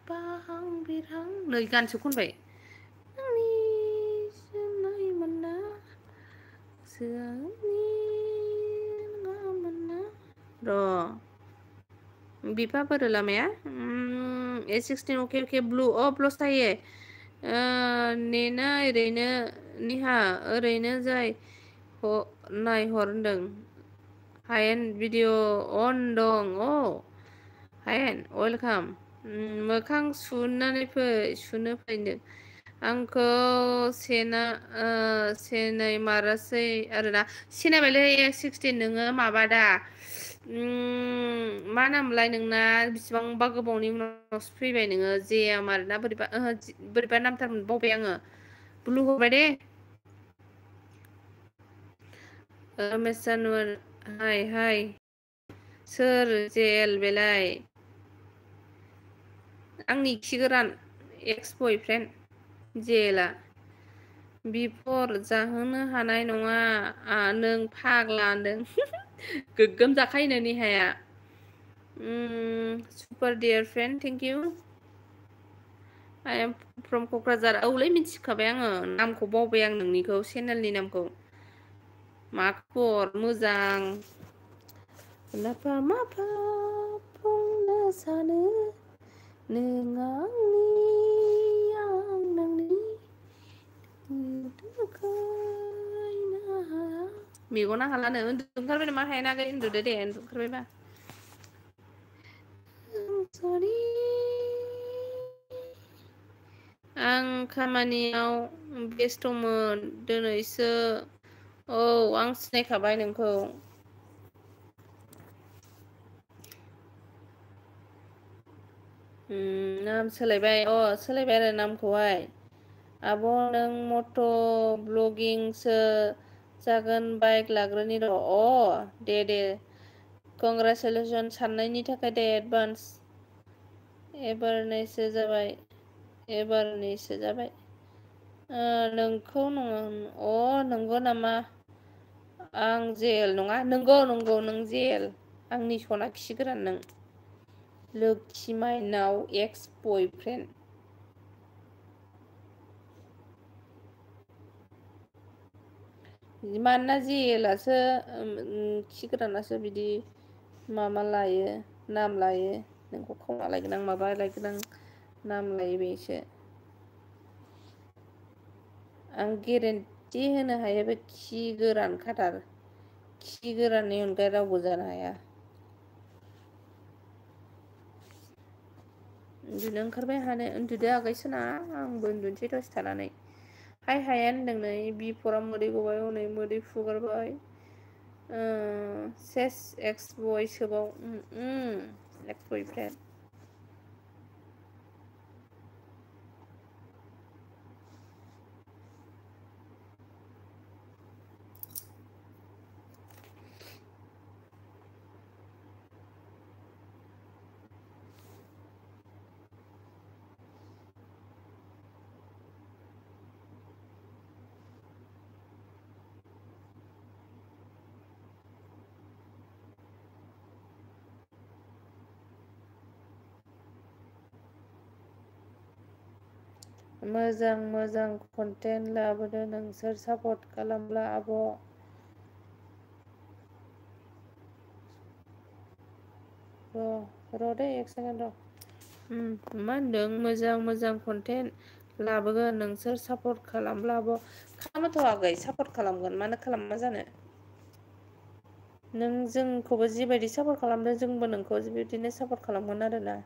बाहां बिरहां। नै गानसो खनबाय। आंनि जोंनाय मोनना गोसोआंनि नङामोनना। बिफा बोरो लामाया। A16 अके ब्लु ब्लस थायो। नेना ओरैनो निहा ओरैनो जाय नायहर होनदों। हायेन भिडिअ अन दं। हायेन वेलकाम। मोखां सुनो फैदों। आंखौ सेनाय मारासै आरोना। सिनायबायलै A16 नोङो माबा दा मा नामलाय नोंना? बिसिबांबा गोबावनि उनावसो फैबाय नोङो। आरोना बोरैबा नामथारमोन, बावबाय आङो। ब्लु हरबाय दे। रमेश जानुवार हाय। सोर जेल बेलाय? आंनि खि गोरान एक्स बयफ्रेन्ड जेला। बिफर जाहोनो हानाय नङा नों फाग्ला होनदों। गोगोम जाखायोनो नेहाया। Super dear friend, thank you. I am from Kokrajhar. औलै मिथिखाबाय आङो, नामखौ बावबाय आं नोंनिखौ, चेनेलनि नामखौ। मा खबर? मोजां। माफा बुंनो सानो नों आंनि आं नोंनि। मेगना हालानो उन्दुनो ओंखारबाय नामा हायनागै उन्दुदो दे उन्दुनो ओंखारबायबा आं खामानियाव बेस्थ'मोन दिनैसो औ आं सिनायखाबाय नोंखौ नाम सोलायबाय सोलायबाय आरो नामखौहाय आब' नों मट' ब्लगिंसो जागोन बाइक लाग्रोनि र' दे कंग्रेसुलेसन साननायनि थाखाय दे एडभान्स एबारनैसो जाबाय नोंखौ नङा नंगौ नामा आं जेल नङा नंगौ नों जेल आंनि सना खिगोरान नों लोखि माइनाव एक्स बयफ्रेन्ड मानोना जेलासो खिगोरानासो बिदि माबा लायो नाम लायो नोंखौ खावना लायगोन आं माबा लायगोन आं नाम लायो बेसो आं गेरेन्टि होनो हायो बे खि गोरान खाथार खि गोराननि अनगायै रावबो जानो हाया उन्दुनो ओंखारबाय हानो उन्दुदो आगै सना आंबो उन्दुनोसै दसे थानानै हाया होनदों नै बिफरा मोदै गबाय हनै मोदै फुगारबाय सेस एक्स बय सोबाव एक्स बयफ्रेन्ड मोजां कन्टेन्ट लाबोदो नोंसोर सापर्ट खालामब्ला आब' र' दे एक सेकेन्ड र' मा होनदों मोजां कन्टेन्ट लाबोगोन नोंसोर सापर्ट खालामब्लाबो खालामोथ' आगै सापर्ट खालामगोन मानो खालामा जानो नों जोंखौबो जिबायदि सापर्ट खालामदों जोंबो नोंखौ बिदिनो सापर्ट खालामगोन आरोना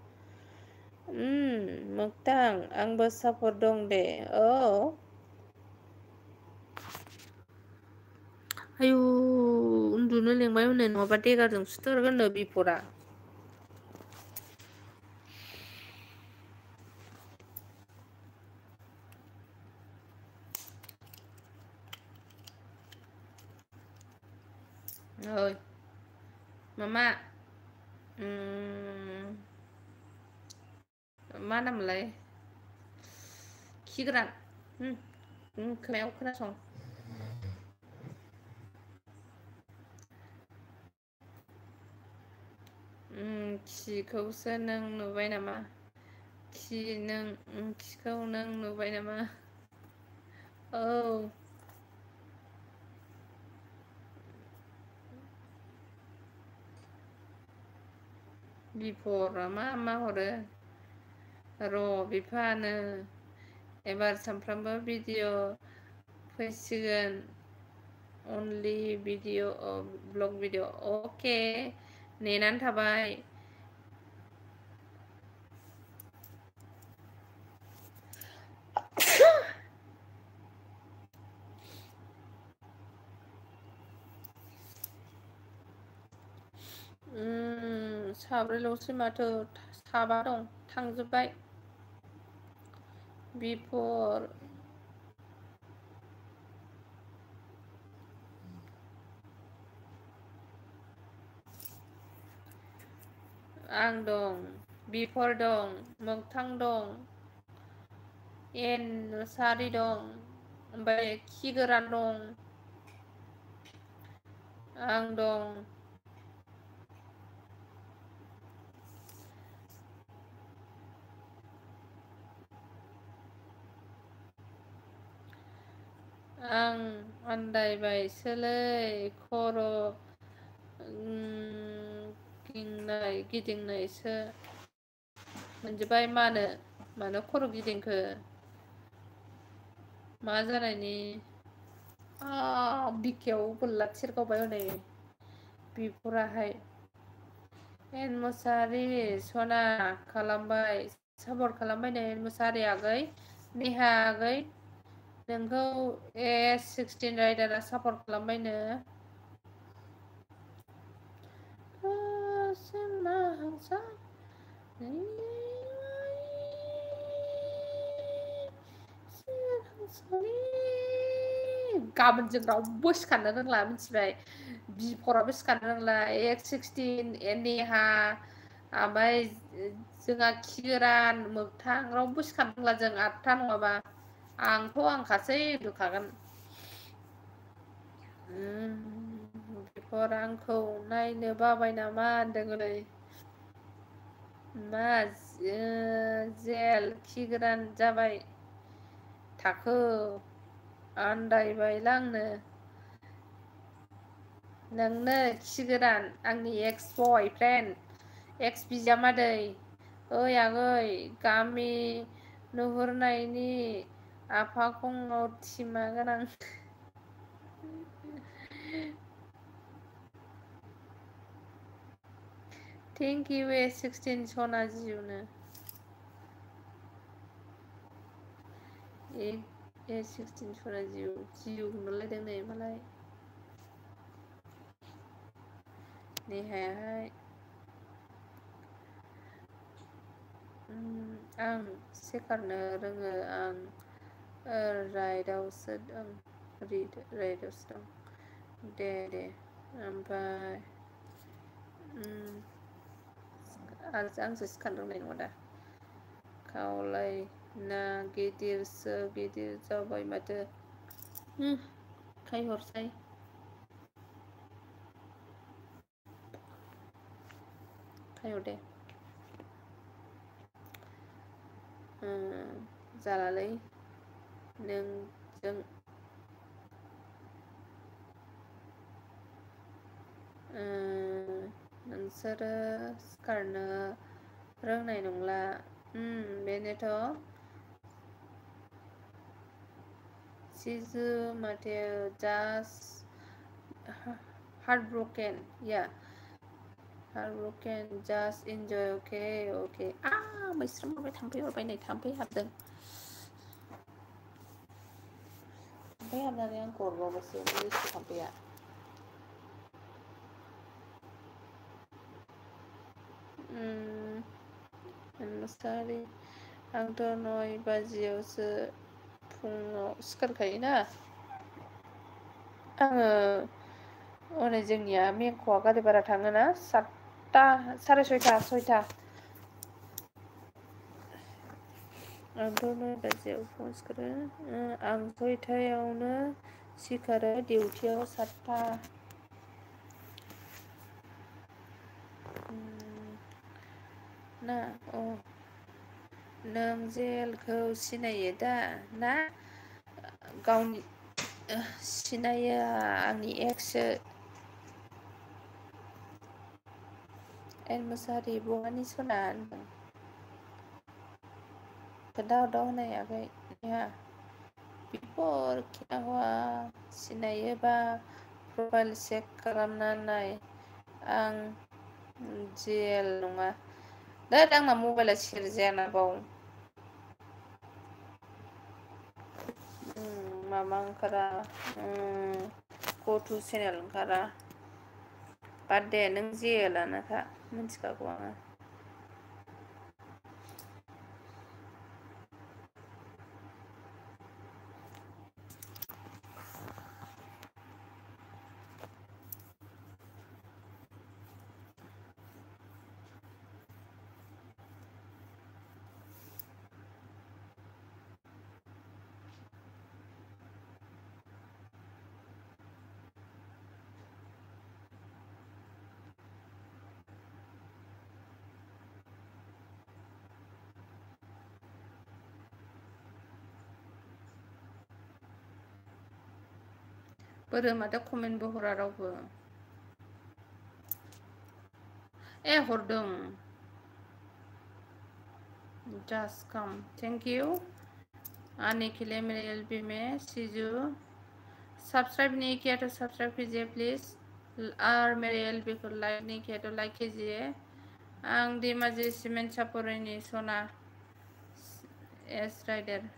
मोगथां आंबो सापर्ट दं दे आयु उन्दुनो लेंबाय हनै नङाबा देगारजों सुथारगोननो बिफरा ओइ मामा मा नामलाय खिगोरान खोमायाव खोनासं खिखौसो नों नुबाय नामा खिखौ नों नुबाय नामा औ बिफरा मा हरो र' बिफानो एबार सानफ्रामबो भिडिअ फैसिगोन अनलि भिडिअ ब्लग भिडिअ अके नेनानै थाबाय साब्रैल'सै माथो साबा दं थांजोब्बाय बिफर आं दं बिफर दं मोगथां दं एन मुसाहारि दं ओमफ्राय खि गोरान दं आं दं आं आन्दायबायसोलै खर' गिदिंनायसो मोनजोब्बाय मानो खर' गिदिंखो मा जानायनि बिखायाव बोरला थिरगावबाय हनै बिफोराहाय एन मोसाहारि सना खालामबाय सापर्ट खालामबाय एन मोसाहारि आगै नेहा आगै नोंखौ S16 राइडारा सापर्ट खालामबायनो गाबोन जों रावबो सिखारनो रोंला मिथिबाय बिफराबो सिखारनो रोंला X16 नेहा ओमफ्राय जोंहा खिगोरान मोगथां रावबो सिखारनो रोंला जों 8था नङाबा आंखासै उन्दुखागोन बिफर आंखौ नायनो बाबाय नामा होनदों हनै मा जेल खिगोरान जाबाय थाखो आन्दायबायला आंनो नोंनो खिगोरान आंनि एक्स बयफ्रेन्ड एक्स बिजामादै ओइ आगै गामि नुहुरनायनि आफाखंआव थिमा गोनां थेंक इउ A16 सना जिउनो A16 सना जिउ मोनलायदों नै मालाय नेहायाहाय आं सेखारनो रोङो आं राइडआवसो दं दे ओमफ्राय आंसो सिखारनो रोंनाय नङा दा खावलायना गिदिरसो गिदिर जाबाय माथो खायहरसाय खायहर दे जालालै नोंजों नोंसोरो सिखारनो रोंनाय नंला बेनोथ' Sizu Mateo just heartbroken heartbroken just enjoy okay मैस्रोम हरबाय थाम्फै हरबाय नै थाम्फै हाबदों थाम्फै हाबनानै आंखौ हरबावबायसो लिसु थाम्फैया मोसाहारि आंथ' 9 बाजियावसो फुङाव सिखारखायोना आङो हनै जोंनिया मेंख'आ गारि भारा थाङोना 7टा 6:30 आंथ' 9 बाजियाव फुङाव सिखारो आं 6टायावनो सिखारो डिउटियाव 7टा ना नों जेलखौ सिनायो दा ना गावनि सिनायो आंनि एक्ससो एन मोसाहारि बहानि सना खोन्थाहरदाव हनै आगै नेहा बिफोर क्या हुआ सिनायोबा प्रफाइल चेक खालामना नाय आं जेल नङा दैद आंना मबाइला सेरजायाना बाव माबा ओंखारा गटु चेनेल ओंखारा बाद दे नों जेलानोखा मिथिखागौ आङो बोरो माथो कमेन्टबो हरा रावबो हरदों जास्ट कम थेंक इउ आने के लिए मेरे एलबी में सिजु सब्सक्राइब नहीं किया तो सब्सक्राइब कीजिए प्लीज़, और मेरे एलबी को लाइक नहीं किया तो लाइक कीजिए। आं धेमाजि सिमेन्ट सापरिनि सना एस राइडार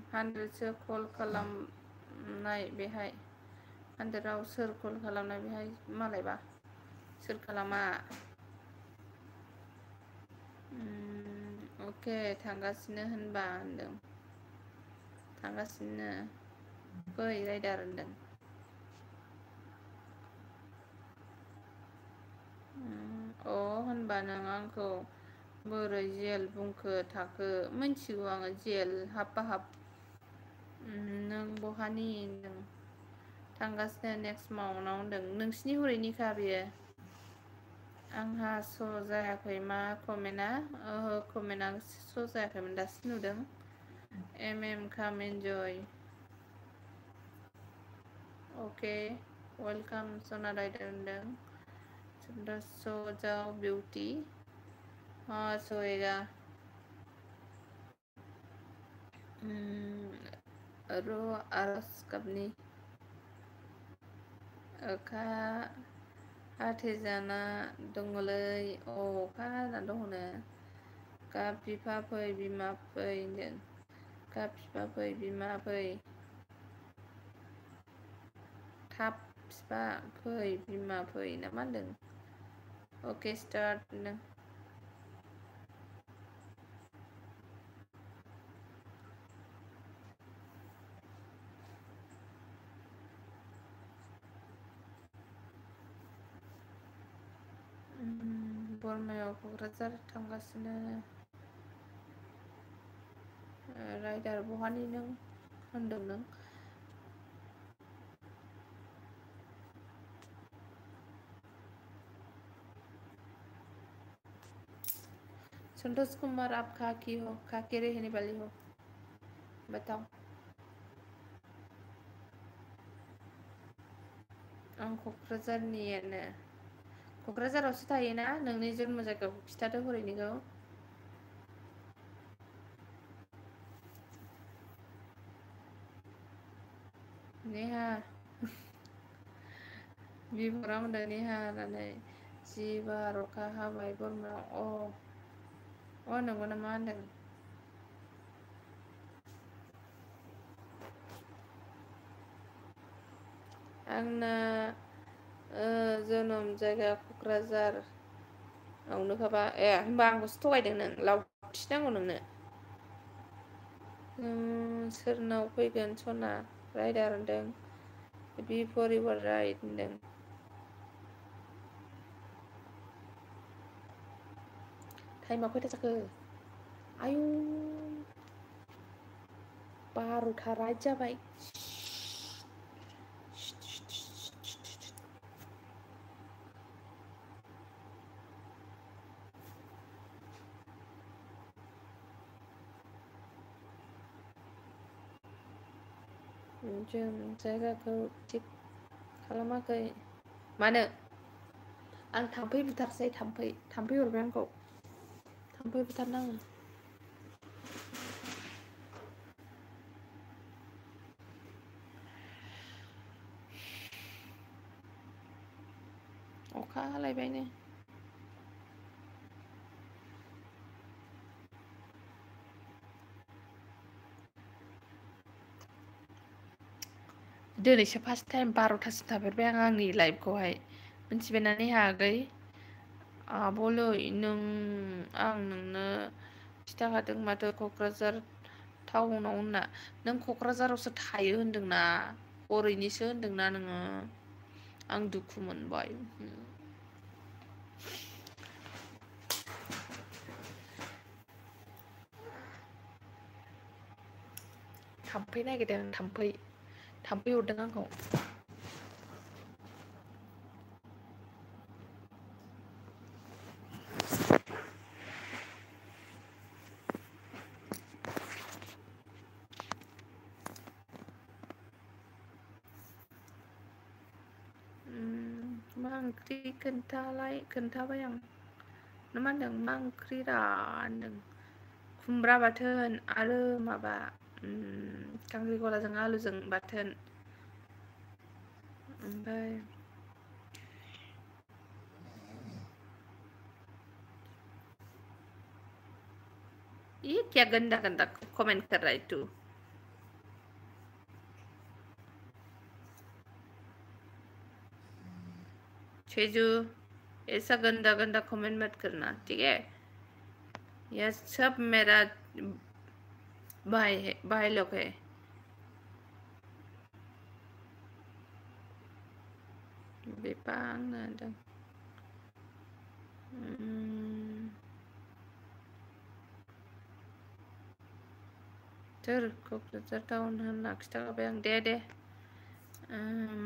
100सो कल खालामनाय बेहाय 100आव सोर कल खालामनाय बेहाय मालायबा सोर खालामा। अके थांगासिनो होनबा होनदों, थांगासिनो बै राइडार होनदों। अ होनबा नों आंखौ बोरै जेल बुंखो थाखो? मिन्थिगौ आङो जेल हाबबा हाब। नों बहानि होनदों, थांगासिनो नेक्स्ट माउन्टआव होनदों। नोंसिनि हरैनिखा बेयो। आंहा स' जायाखै मा कमेन्टआ? ओहो कमेन्टआ स' जायाखैमोन, दासो नुदों। काम एन्जय। अके वेलकाम सना राइडार होनदों। स' जाओ ब्यूटी। हाँ सोएगा। र' आरज गाबनि अखा हाथेजाना दङलै। अखा हाना दङनो। गाब बिफा फै बिमा फै होनदों। गाब बिफा फै बिमा फै। थाब बिफा फै बिमा फै ना मा होनदों? अके स्टार्ट होनदों। बरमायाव क'क्राझार थांगासिनो। राइडार बहानि नों होनदों नों? संतोष कुमार आप कहाँ की हो? कहाँ के रहने वाली हो बताओ। आं क'क्राझारनियानो। क'क्राझारावसो थायोना? नोंनि जन्म जायगाखौ खिथादो हरैनिखौ। नेहा बिबरा होनदों नेहा होननानै। जि बार अखा हाबाय बरमायाव। नंगौ नामा होनदों। आंना जोनोम जायगा क'क्राझार। आवनोखाबा होनबा आंखौसो थगायदों नों। लावथि नांगौ नोंनो। सोरनाव फैगोन सना राइडार होनदों। बि फर इउर राइट होनदों। टाइमा खयथा जाखो? आयु 12था राइट जाबाय। जों जायगाखौ थिग खालामाखै। मानो? आं थाम्फै बुथारसै। थाम्फै अरबाय आंखौ। थाम्फै बुथारनाङो। अखा हालायबायनो। दिनैसो फार्स्ट टाइम 12थासिम थाफेरबाय आं आंनि लाइफखौहाय। मिथिबायना नेहा आगै? आब'लै आं नोंनो खिथाखादों माथो क'क्राझार टाउनाव होनना। नों क'क्राझारावसो थायो होनदोंना, हरैनिसो होनदोंना नोङो। आं दुखु मोनबाय। थाम्फै नागिरदों थाम्फै अरदों आंखौ। मा ओंख्रि खोन्थाबाय आं। मा होनदों मा ओंख्रि रा होनदों। खुमब्रा बाथोन आरो माबा खांख्रिखलाजों आलुजों बाथोन ओमफ्राय ये क्या गंदा गंदा कमेंट कर रहा है तू छेजू ऐसा गंदा गंदा कमेंट मत करना ठीक है यह सब मेरा भाई है भाई लोग है बिपांग नादों सोर क'क्राझार टाउन होनना खिथाखाबाय आं दे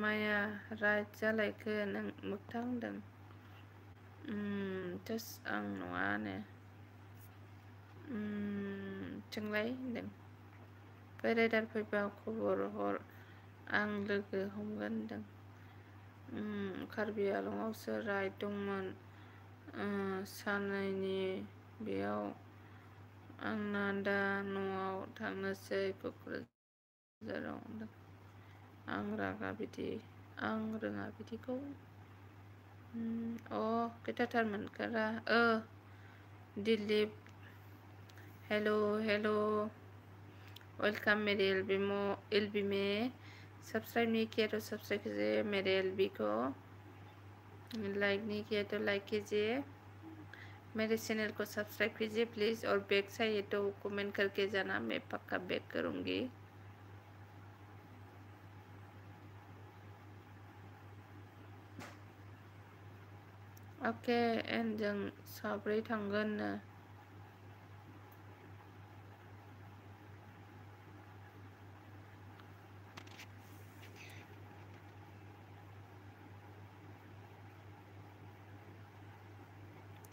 माया राइट जालायखो नों मोगथां होनदों जास आं नङानो सोंलाय होनदों बेरायदार फैबा खबर हर आं लोगो हमगोन होनदों कार्बि आलंआवसो राइड दंमोन साननैनि बेयाव आंना दा न'आव थांनोसै क'क्राझाराव आं रोङा बिदिखौ खैथाथारमोन कारा दिलीप हेलो वेलकम मेरे एलबी में सब्सक्राइब नहीं किया तो सब्सक्राइब कीजिए मेरे एलबी को लाइक नहीं किया तो लाइक कीजिए मेरे चैनल को सब्सक्राइब कीजिए प्लीज़ और बैक चाहिए तो कमेंट करके जाना मैं पक्का बैक करूँगी ओके एंड जों साब्रै थांगोननो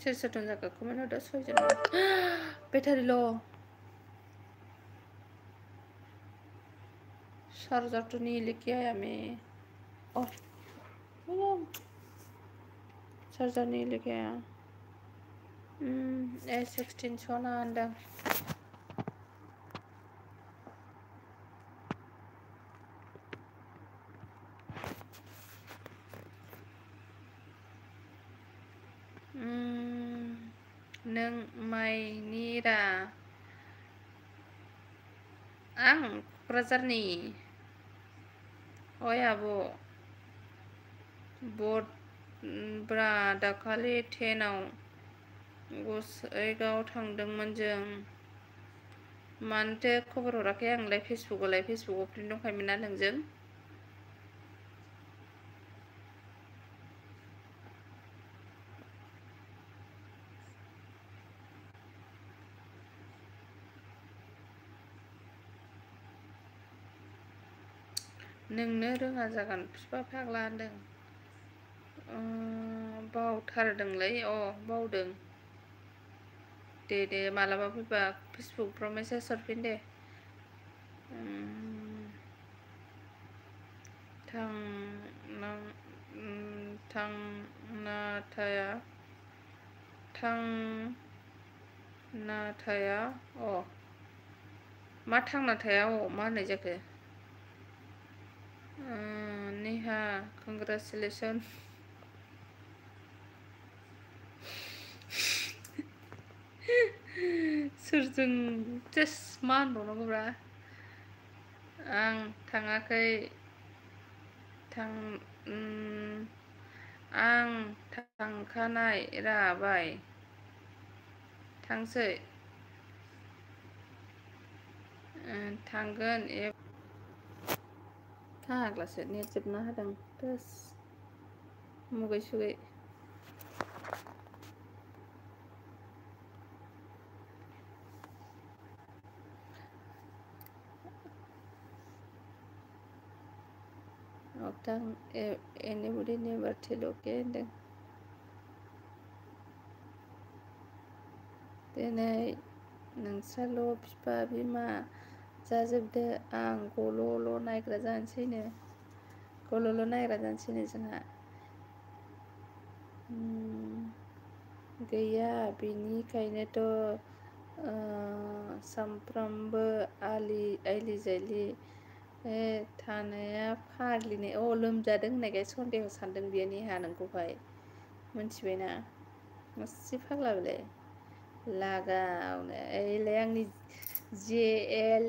सोर सोर दं जाखो कमेन्ट हरदो 6 जन बेटारि ल' चार्जर तो नहीं लेके आया मैं चार्जर नहीं लेके आया A16 सना होनदों नों माइनिरा आं क'क्राझारनि ओइ आब' ब्रा दाखालि 10आव गसाइगाव थांदोंमोन जों मानोथो खबर हराखै आंलाय फेसबुकआव फ्रेन्ड दंखायोमोन ना नोंजों नोंनो रोङा जागोन बिफा फाग्ला होनदों बावथारदोंलै बावदों दे मालाबा फैबा फेसबुकफ्राव मेसेज हरफिन दे थांना थाया मा थांना थाया मा होननाय जाखो नेहा कंग्रेचुलेसन सोरजों जास्ट मा होनबावनांगौब्रा आं थाङाखै आं थांखानाय राबाय थांसै थांगोन फाग्लासो नेट जोबना होदों बास मुगै सुगै anybody never tell okay होनदों दिनै नोंस्राल' बिफा बिमा जाजोबदो आं गल'ल' नायग्रा जानोसैनो जोंहा गैया बिनिखायनोथ' सामफ्रामबो आइलि जाइलि थानाया फाग्लिनि लोमजादों होननायखाय सन्देह सानदों बियो नेहा नोंखौहाय मिथिबायना मासि फाग्ला बेलाय लागावनो ओइलाय आंनि J L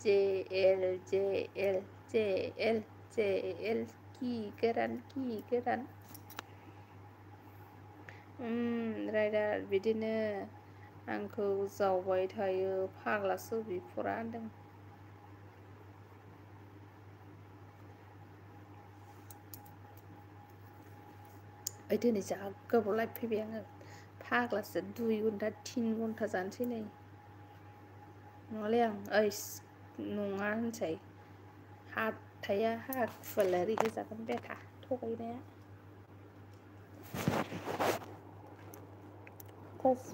J L J L J L J L कि गोरान राइडार बिदिनो आंखौ जावबाय थायो फाग्लासो बिफरा होनदों। ओइ दिनै जा गोबाव लाइभ फैबाय आङो फाग्लासो 2 घन्टा 3 घन्टा जानोसै नै नङालै आं नङा होनसै हाथाया हाखुलारि होजागोन बे थगायनाया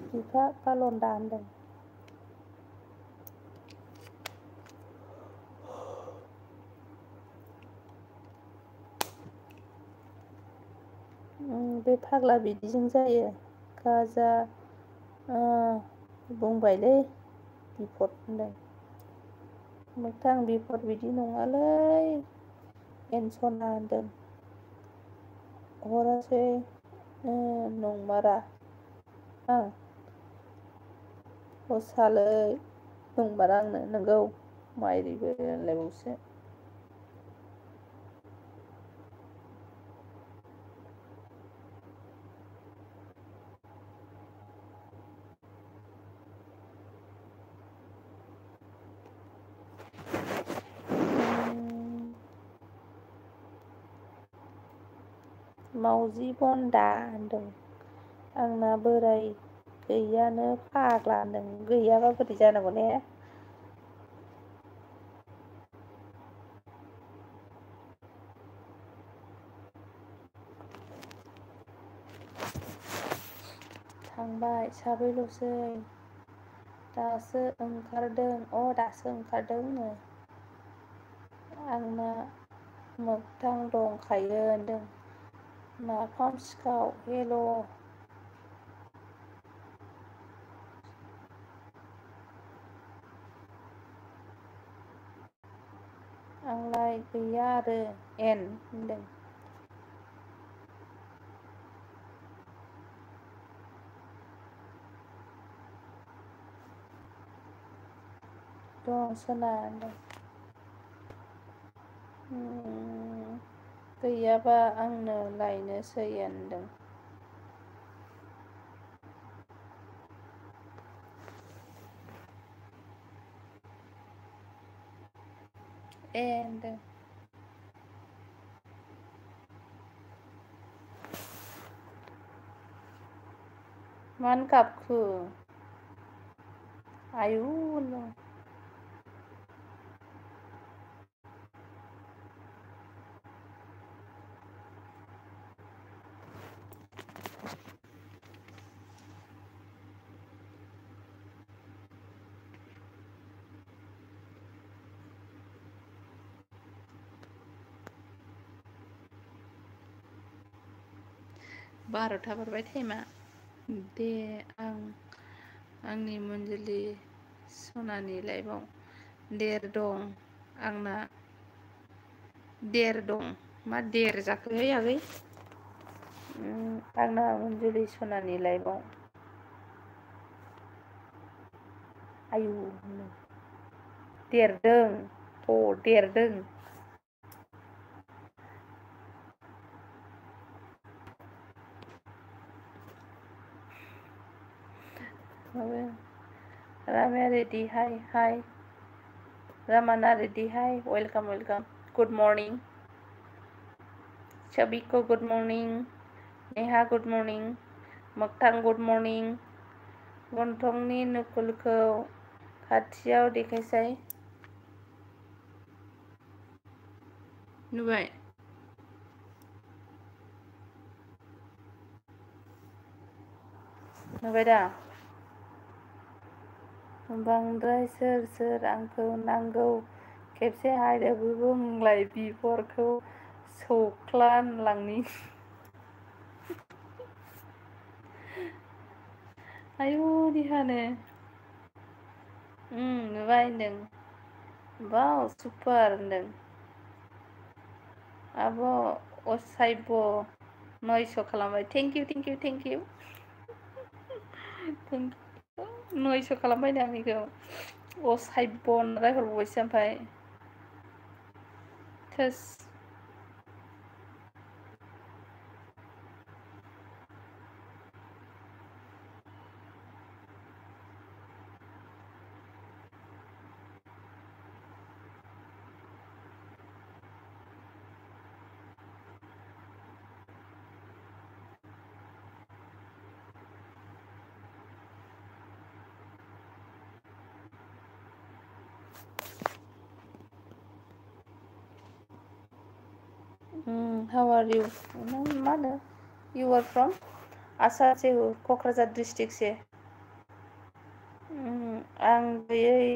बिफा बालन्दा होनदों। बे फाग्ला बिदिजों जायो गाजा बुंबायलै बिपद होनदों मोगथां बिपद बिदि नङालै एनसना होनदों हरासै नंमारा आं हसालै नंमारा आंनो नोंगौ माइरिबो होनलायबावसो मावजि बन्दा होनदों आंना बोराय गैयानो फाग्ला होनदों गैयाबा बोरै जानांगौ ने थांबाय साब्रैल'सै दासो ओंखारदों आंना मोगथां दंखायो होनदों नाफाम सिखाव हेल' आंलाय गैया आरो एन होनदों दं सना होनदों गैयाबा आंनो लायनोसै होनदों होनदों मानो गाबखो आयु होनदों बार'था बारबाय टाइमा दे आंनि मन्जुलि सनानि लाइफआव दं आंना दं मा जाखोहाय आगै आंना मन्जुलि सनानि लाइफआव आयु देरदों रामाया रेडि हाय रामाना ready hi welcome good morning सबिको good morning Neha good morning मोगथां गुड मर्निं गन्थंनि नुखुलखौ खाथियाव देखायसाय नुबाय दा बांद्राय सोर आंखौ नांगौ खेबसे हायदोबो बुंलाय बिबरखौ सौख्लानलांनि आयु देहानो नुबाय होनदों बाव सुपार होनदों आब' असाइब 900 खालामबाय थेंक इउ 900 खालामबाय नो आंनिखौ असाइब रायहरबावबायसो ओमफ्राय थोस how are you मा होनो you are from आसाम से हो क'क्राझार डिस्ट्रिक्ट से आं गैयै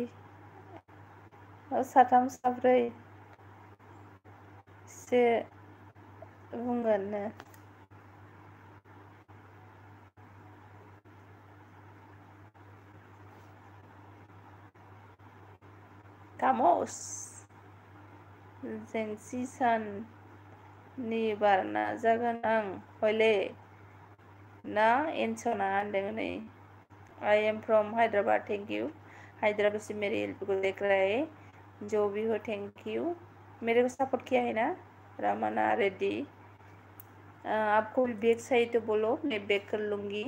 साथाम साब्रै से बुंगोन कामस जेंसि सान नि बारना जागोन आं हले ना एनसना होनदों नै I am from Hyderabad thank you Hyderabad से मेरी हेल्प को देख रहा है जो भी हो थैंक यू मेरे को सपोर्ट किया है ना रमना रेड्डी आपको भी बैग चाहिए तो बोलो मैं बैग कर लूँगी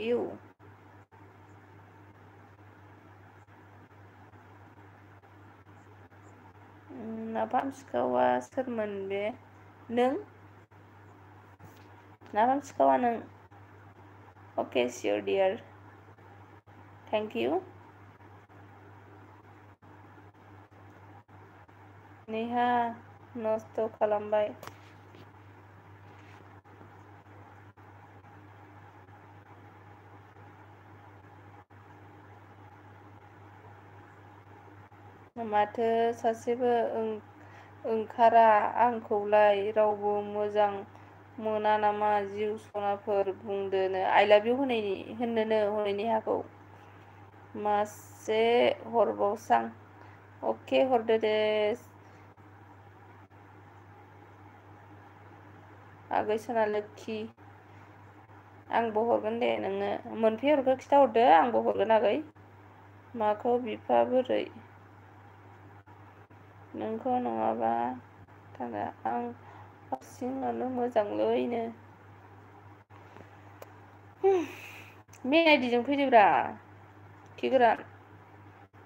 यू नाफाम सिखावा सोरमोन बे नों नाफाम सिखावा नों अके सियर डियार थैंक यू नेहा नस्थ' खालामबाय माथो सासेबो ओंखारा आंखौलाय रावबो मोजां मोना नामा जिउ सनाफोर बुंदोनो आइ लाभ इउ होननोनो हनै नेहाखौ मासे हरबावसां अके हरदो दे आगै सना लोखि आंबो हरगोन दे नोंनो मोनफैहरखो खिथाहरदो आंबो हरगोन आगै माखौ बिफा बोरै नोंखौ नङाबा थाङा आं हारसिंनो मोजांलैनो मेन आइडिजों फैदोब्रा खि गोरान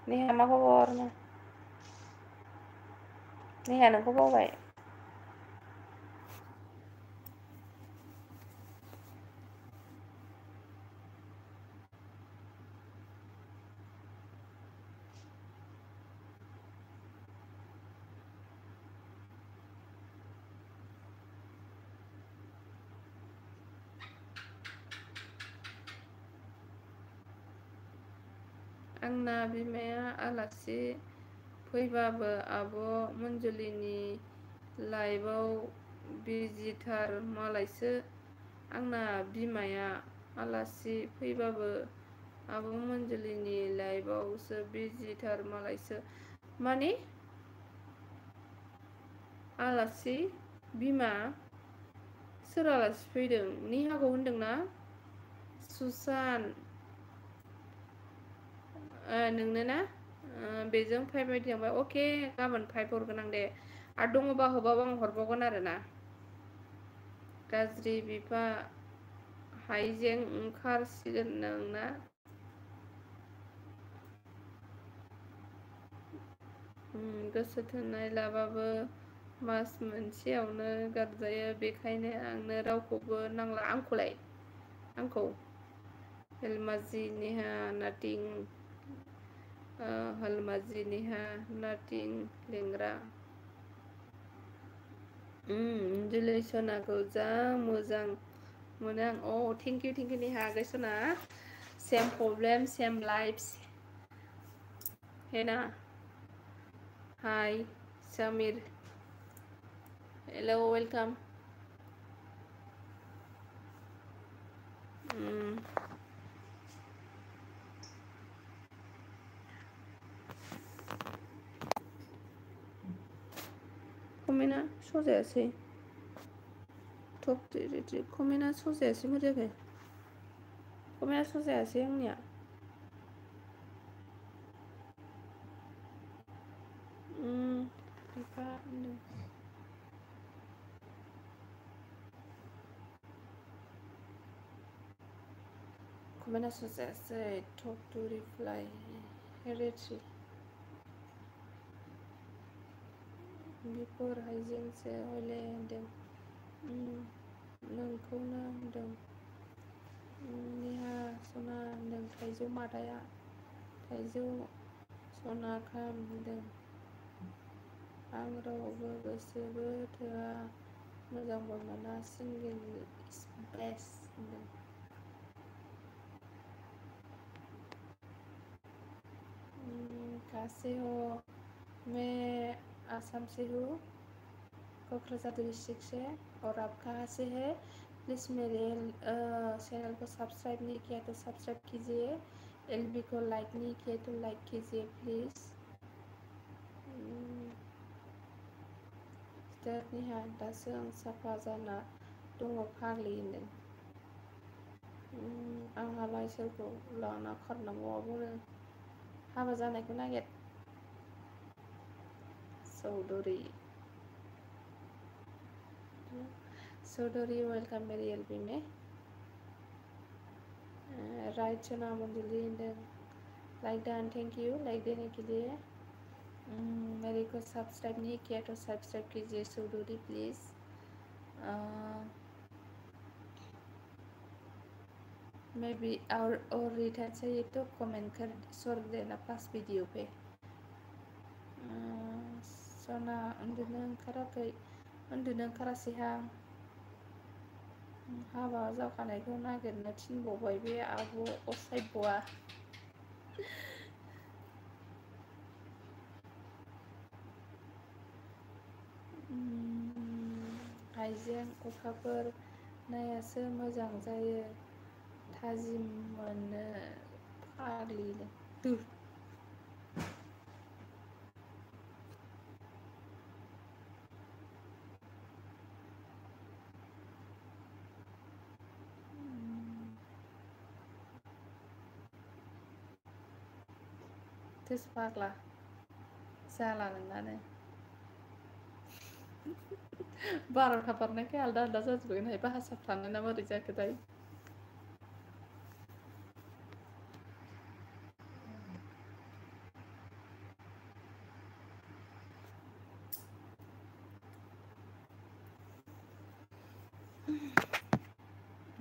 नेहा मा खबर नेहा नोंखौ बावबाय आंना बिमाया आलासि फैबाबो आब' मन्जुलिनि लाइभआव बिजिथार मालायसो आंना बिमाया आलासि फैबाबो आब' मन्जुलिनि लाइभआवसो बिजिथार मालायसो माने आलासि बिमा सोर आलासि फैदों निहाखौ होनदोंना सुसान नोंनो ना बेजों 5 थांबाय अके गाबोन 5 हरगोन आं दे आरो दङबा होबाबो आं हरबावगोन आरोना गाज्रि बिफा हाइजें ओंखारसिगोन नोंना गोसो थोनाय लाबाबो मास मोनसेयावनो गारजायो बेखायनो आंनो रावखौबो नांला आंखौ हेलमाजि नेहा नाथिं हलमाजि नेहा नाथिं लेंग्रा जुलि सनाखौ जा मोजां मोनो आं थेंक इउ नेहा आगै सना सेम प्रब्लेम सेम लाइफ्स है ना हाय समीर हेलो वेलकम कमेन्टआ सजायासै टप कमेन्टआ सजायासै मा जाखो कमेन्टआ सजायासै आंनिया बिफा होनदों कमेन्टआ सजायासै टप टु रिप्लाइ हेरेट्रि बेफोर हाइजेंसो हले होनदों नोंखौनो होनदों नेहा सना होनदों थाइजौ मादाया थाइजौ सना खाम होनदों आं रावबो गोसोबो थोआ मोजांबो मोना सिंगेल इज बेस्ट होनदों कैसे हो मैं आसाम से हूँ कक्राझार डिस्ट्रिक्ट से और आप कहाँ से है प्लीज़ मेरे चैनल को सब्सक्राइब नहीं किया तो सब्सक्राइब कीजिए एलबी को लाइक नहीं किया तो लाइक कीजिए प्लीज़ नेहा दासो आं साफा जाना दङ फाग्लि होनदों आंहालाय सोरखौ लाना खारनांगौ बुंनो हाबा जानायखौ नागिर चौधरी वेलकम मेरी एलबी में राइट सोना मंजुली होनदों like done thank you like देने के लिए मेरे को सब्सक्राइब नहीं किया तो सब्सक्राइब कीजिए चौधरी प्लीज़ मैं भी और रिटर्न चाहिए तो कमेंट कर छोड़ देना पास वीडियो पे सना उन्दुनो ओंखाराखै उन्दुनो ओंखारासैहां हाबा जाखानायखौ नागिरनो थिनबावबाय बे आब' असाइबआ हाइजें अखाफोर नायासो मोजां जायो थाजिम मोनो फाग्लि फाग्ला जाला नोंनानो 12था बारनायखाय आलदा आलदा जाजोबगोनहाय भाषाफ्रानो ना बोरै जाखोथाय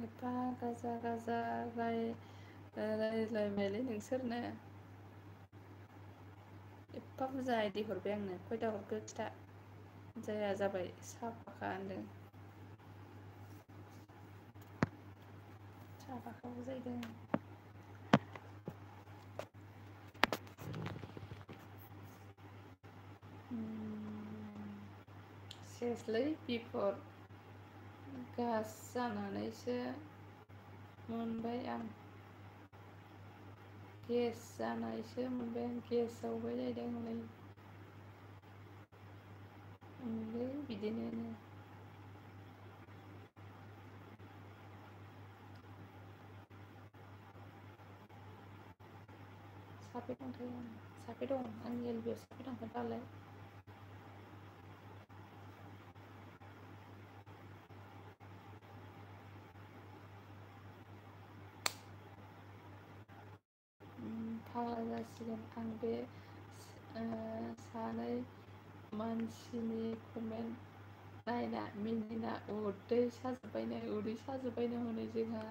एफा गाजा गाजा रायज्लायबायलै नोंसोरनो एफा बुरजा आइदि हरबाय आंनो खयथा हरखो खिथा जाया जाबाय साफाखा होनदों साफाखा बुजायदों सेसलै बिफर गास जानानैसो मोनबाय आं गेस जानायसो मोनबाय आं गेस जावबाय जाहैदों हनै बिदिनो साफे दंथारो साफे दं आंनि एलबियाव साफे दं दालाय फाग्ला जासिगोन आं बे सानै मानसिनि कमेन्ट नायना मिनिना उदै साजोब्बायनो हनै जोंहा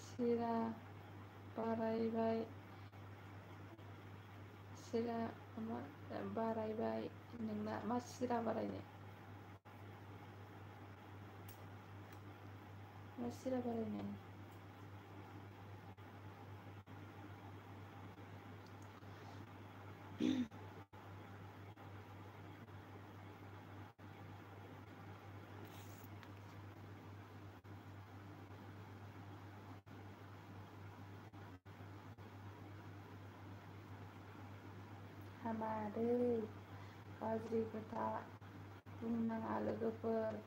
सिरा बारायबाय नोंना मा सिरा बारायनो मा सिरा बारायनो हामा दै गाज्रि खोथा बुंनाङा लोगोफोर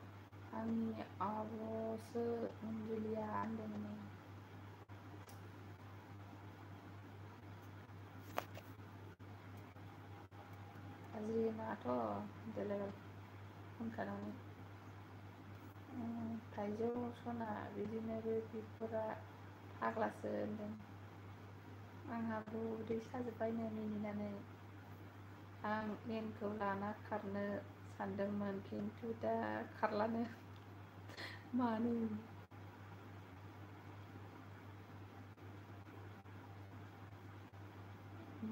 आंनि आब'सो मंजुलिया होनदोंमोन गाज्रि होनाङाथ' देलाय होनखादोंमोन थाइजौ सना बिदिनो बे बिफोरा फाग्लासो होनदों आंहाबो उदै साजोब्बायनो मिनिनानै आं एनखौ लाना खारनो सानदोंमोन खिन्थु दा खारलानो मानो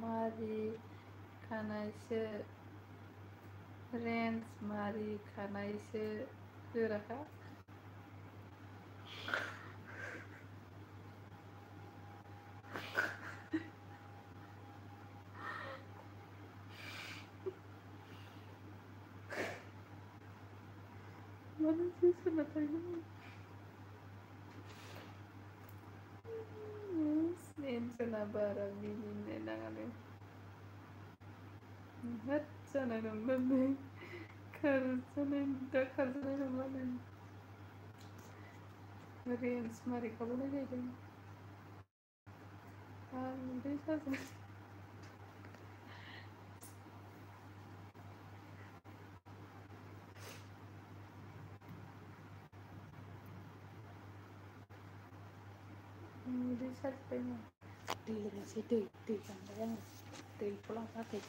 मारि खानायसो रेन्ज मारि खानायसो गोराखा mana sih sebenarnya Senin barang ini nangannya hat sana nonton nih karena nonton Rian mari kamu aja deh udah saja udah saja दै गांबाय आङो दैखौ लांफाखै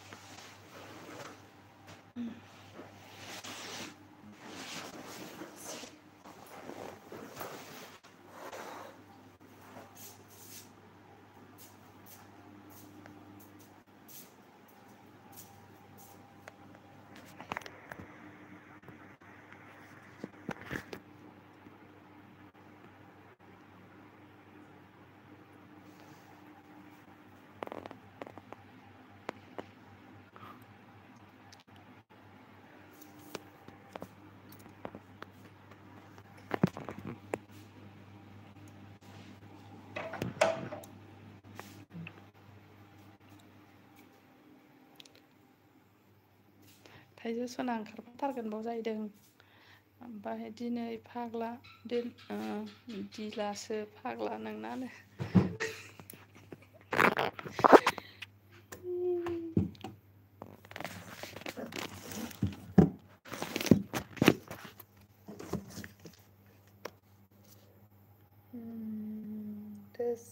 थाइजौ सना ओंखारथारगोन बाव जाहैदों ओमफ्राय दिनै फाग्ला दिलासो फाग्ला नोंनानो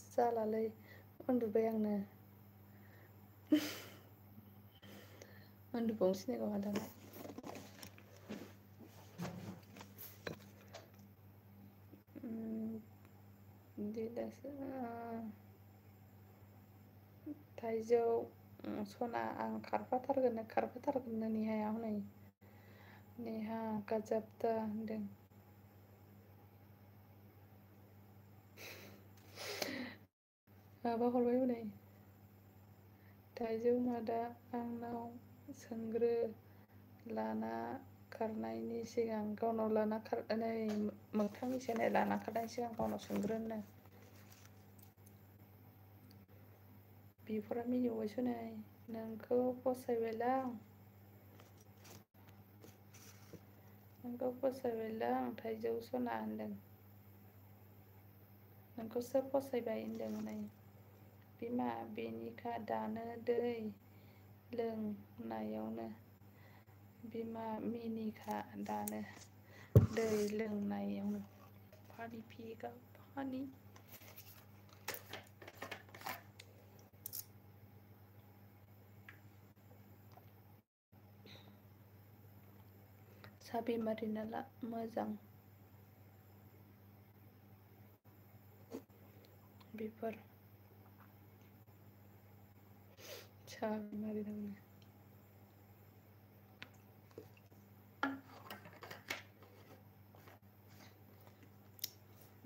जालालै उन्दुबाय आंनो उन्दुबावनोसै नो गावहा दाना दिलासो थाइजौ सना आं खारफाथारगोन नेहाया हनै नेहा गाजाबदा होनदों माबा हरबाय हनै थाइजौ मादा आंनाव सोंग्रो लाना खारनायनि सिगां गावनाव लाना खारनानै मोगथांनि सेनाय लाना खारनायनि सिगां गावनाव सोंग्रोनो बिफोरा मिनिबावबायसो नै नोंखौ फसायबायलां थाइजौ सना होनदों नोंखौ सोर फसायबाय होनदों हनै बिमा बेनिखा दानो दै लोंनायावनो बिमा मिनिखा दानो दै लोंनायावनो पानि पिएगा पानि साबि मारिना ला मोजां बेफोर साबि मारिनांगौ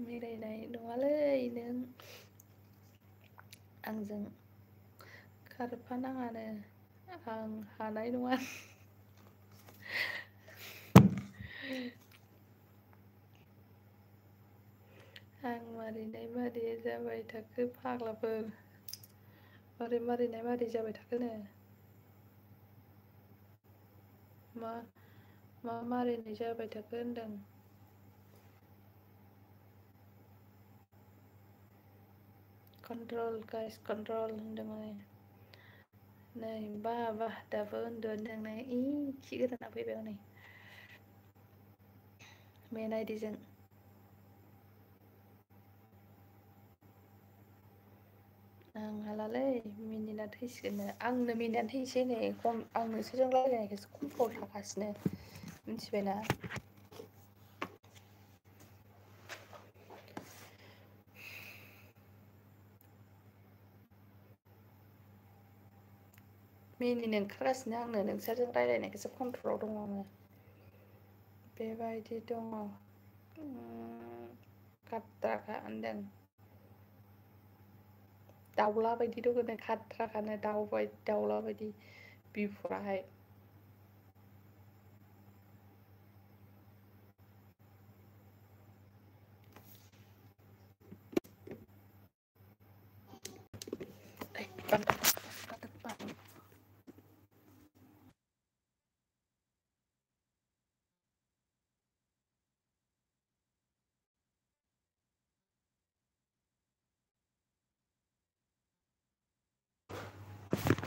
मिलायनाय नङालै नों आंजों खारफानाङानो आं हानाय नङा आं मारिनाय जाबाय थाखो फाग्लाफोर मारै जाबाय थाखोनो मा मारिनाय जाबाय थाखो होनदों। कन्ट्रल गाइस कन्ट्रल होनदों नै बा दाबो उन्दुदों नै खि गोदाना फैबाय हनै मेन आइडिजों आं हालालै मिनिना थैसिगोननो आंनो मिनिनानै थैनोसै नै आं नोंसोरजों रायज्लायनायखौसो कन्ट्रल थागासिनो मिथिबायना। मिनिनो ओंखारगासिनो आंनो नोंसोरजों रायज्लायनायखौसो कन्ट्रलाव दङ आङो बेबायदि दङ खाथ्राखा होनदों दाउला बायदि दङ खाथ्राखानो दाउला बायदि बिबुफोराहाय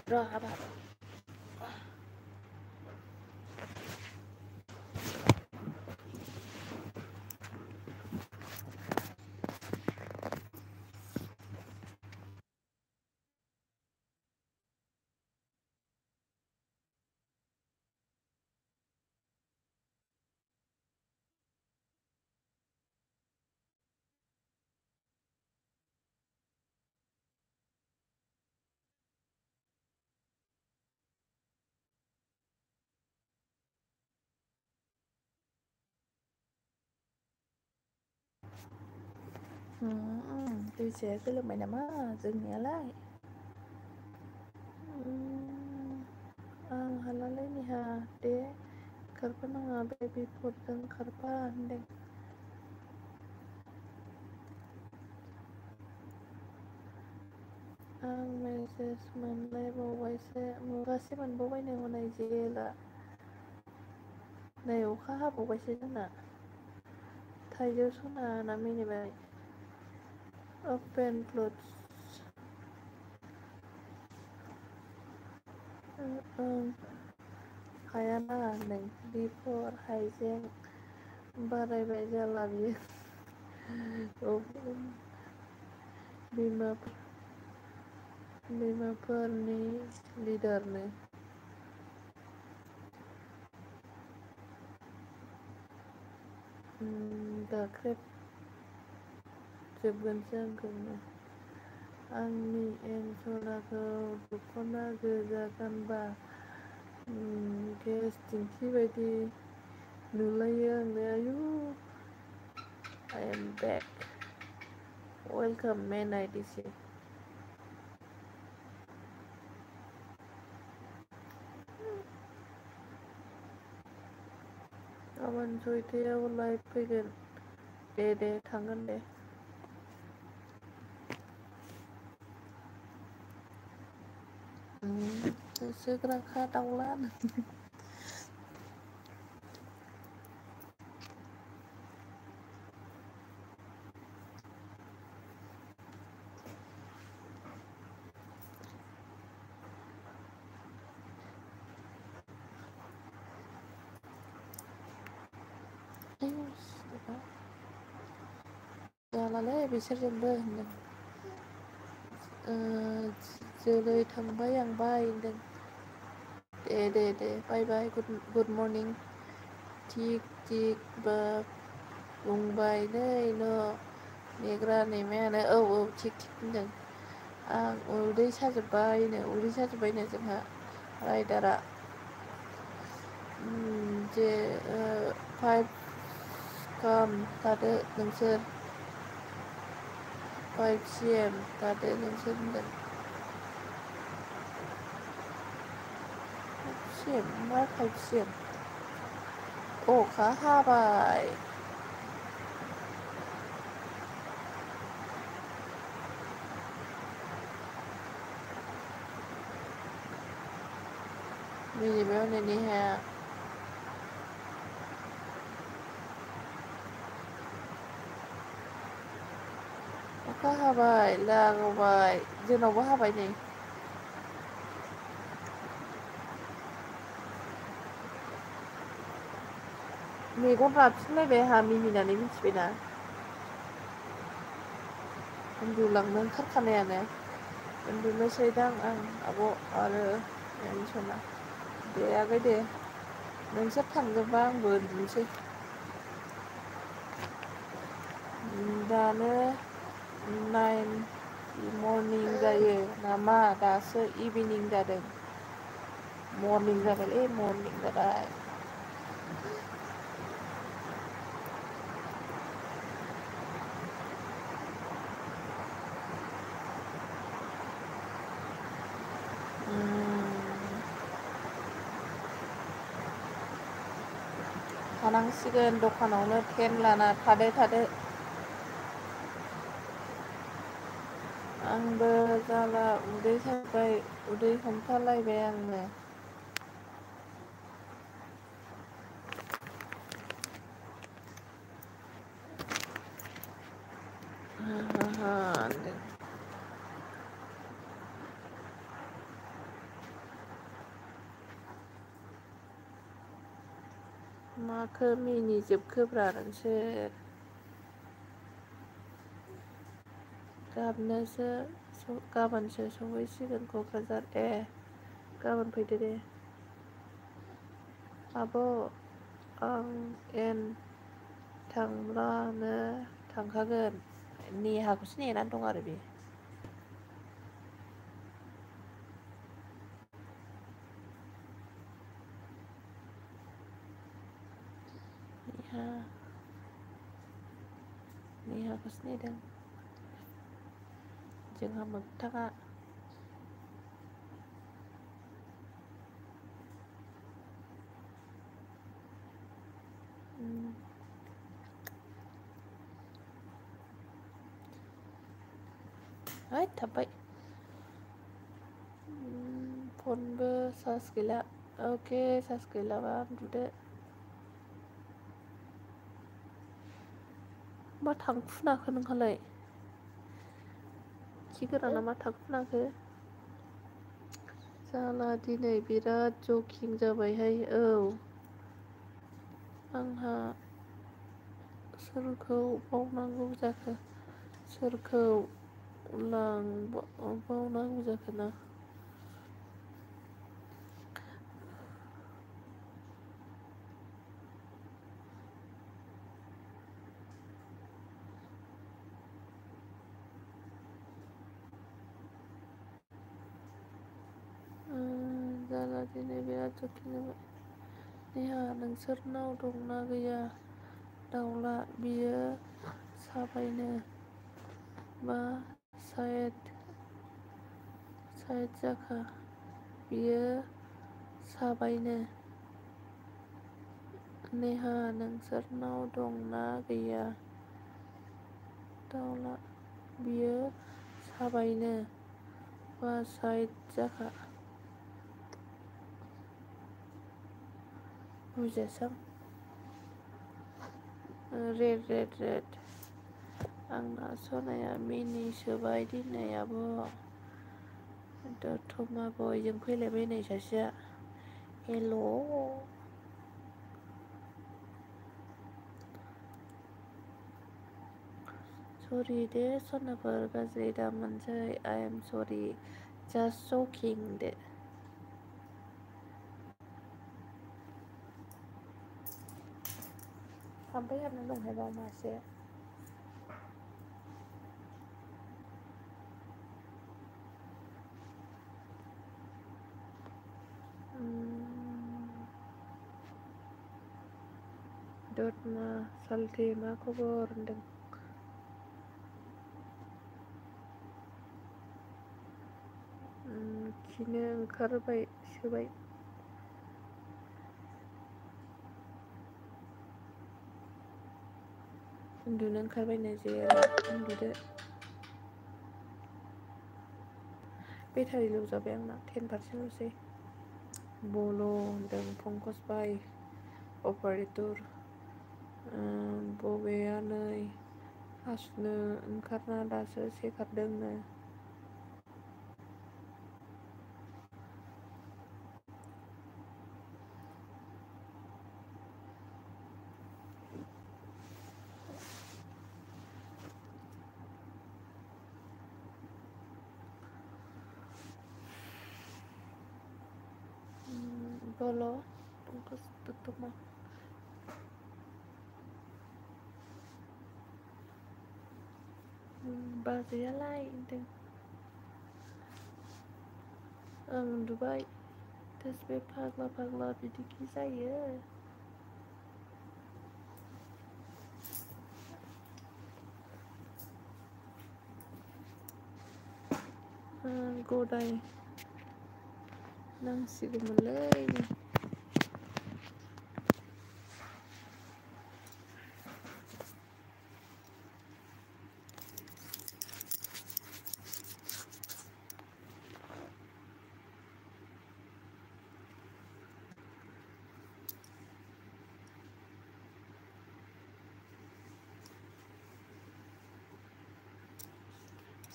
र' हाबाब दैसाया गोलोमबाय नामा जोंनियालाय आं हालालै निहा दे खारफानाङा बे बिपदजों खारफा होनदों आं मेसेज मोनलायबावबायसो मुगासे मोनबावबायनो हनै जेला नै अखा हाबावबायसो जोंना थाइजौ सना मिनिबाय अपेन क्लथ्स हायाना नै बिफोर हाइजें बारायबाय जाला बियो बिमाफोरनि लिडारनो गाख्रेब जोबगोनसो आंखौनो आंनि एन्सनाखौ दख'ना गोजा गानबा गेस दिंखि बायदि नुलायो आंनो आयु आइ एम बेक वेलकाम मेन आइडिसि गाबोन सयथायाव लाइभ फैगोन दे थांगोन दे होसोग्राखा दाउला जालालै बिसोरजोंबो होनदों जोलै थांबाय आं बाय होनदों दे बाय बाय गुड मर्निं थिग बा बुंबाय नै न' नेग्रा नेमायानो औ थिग होनदों आं उदै साजोब्बायनो जोंहा रायदारा जे 5 गाहाम थादो नोंसोर 5 CM थादो नोंसोर होनदों 5 CM मा 5 CM अखा हाबाय मिनिबाय हनै नेहाया अखा हाबाय लागावबाय जोंनावबो हाबाय नै मेगन राफिनलायबाय आंहा मिनिनानै मिथिबायना उन्दुलांनो ओंखारखानायानो उन्दुनोसैदां आं आब' आरो सना दे आगै दे नोंसोर थांजोबबा आंबो उन्दुनोसै दानो 9 मरनिं जायो नामा दासो इभिनिं जादों मरनिं जाबायलै मरनिं जाबाय थानांसिगोन दखानावनो फेन लाना थादो आंबो जाला उदै साबाय उदै हमथालायबाय आंनो माखो मिनिजोबखोब्रा नोंसोर गाबोनसो सहैसिगोन क'क्राझार गाबोन फैदो दे आब' आं थांब्लानो थांखागोन नेहाखौसो नेनानै दं आरो बे नेहाखौसो नेदों जोंहा मोगथाङा थाबबाय फनबो चार्ज गैला अके चार्ज गैलाबा उन्दुदो मा थांखुनाखो नोंहालाय खि गोराना मा थांखुनाखो जाला दिनै बिराद जकिं जाबायहाय आंहा सोरखौ बावनांगौ जाखो सोरखौ बावनांगौ जाखो ना जाला दिनै बिराद जकिं जाबाय नेहा नोंसोरनाव दंना गैया दाउला बियो साबायनो मा साइड जाखा बियो साबायनो नेहा नोंसोरनाव दंना गैया दाउला बियो साबायनो मा साइड जाखा बुजियासां रेड आंना सनाया मिनिसोबाय दिनै आब' दथमा बयजों फैलायबाय नै सासेया हेल' सरि दे सनाफोर गाज्रि दा मोनसै आइ एम सरि जास्ट जकिं दे थाम्फै हाबना दंहाय बाव मासे दतमा सालथे मा खबर होनदों खिनो ओंखारबाय सोबाय उन्दुनो ओंखारबायनो जेला उन्दुदो बेटारि ल' जाबाय आंना 10%ल'सै बल' होनदों पंकस भाइ अपारेटर बबेया नै हासुनो ओंखारना दासो सिखारदोंनो। Bolo, bungkus tutup mah. Bajunya itu. Uन्दुबाय. Terus बे फाग्ला बिदिखि जायो। गदाय नांसिगौमोनलै।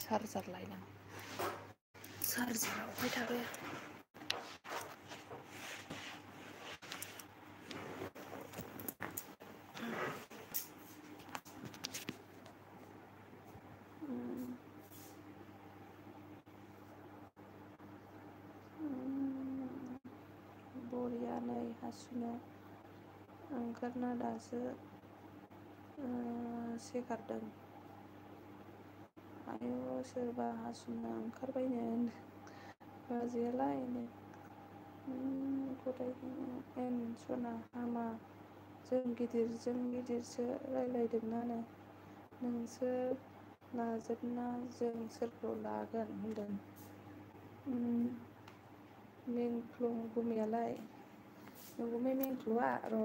चार्जार लायनां। चार्जारावहाय थाबाय। बरिया नै हासुनो ओंखारना दासो सिखारदों। आयौ सोरबा हासुनो ओंखारबायनो बाजैयालायनो गदायनो सना हामा जों गिदिरसो रायलायदोंनानो नोंसोर लाजोबना जों सोरखौ लागोन होनदों। मेंख्लं गुमैयालाय गुमै मेंख्ल'आ र'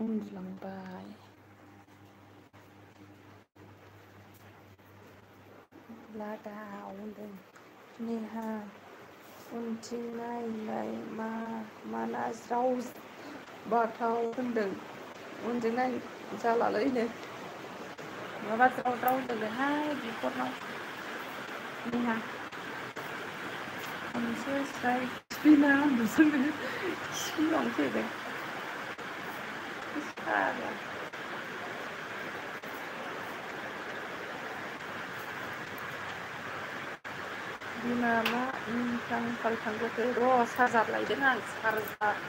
उन्दुलांबाय। लादाव होनदों नेहा उनथिं नायलाय माना ज्राव बाथाव होनदों। उनजों नाय जालालायनो माबा ज्राव होनदोंहाय बिखरनाव नेहा खनसे स्राय खिफैना उन्दुसोमदों खिफिनावनो फैदों। बिमा मा उल्थां फाल्थां जाखो र' चार्जार लायदों आं चार्जार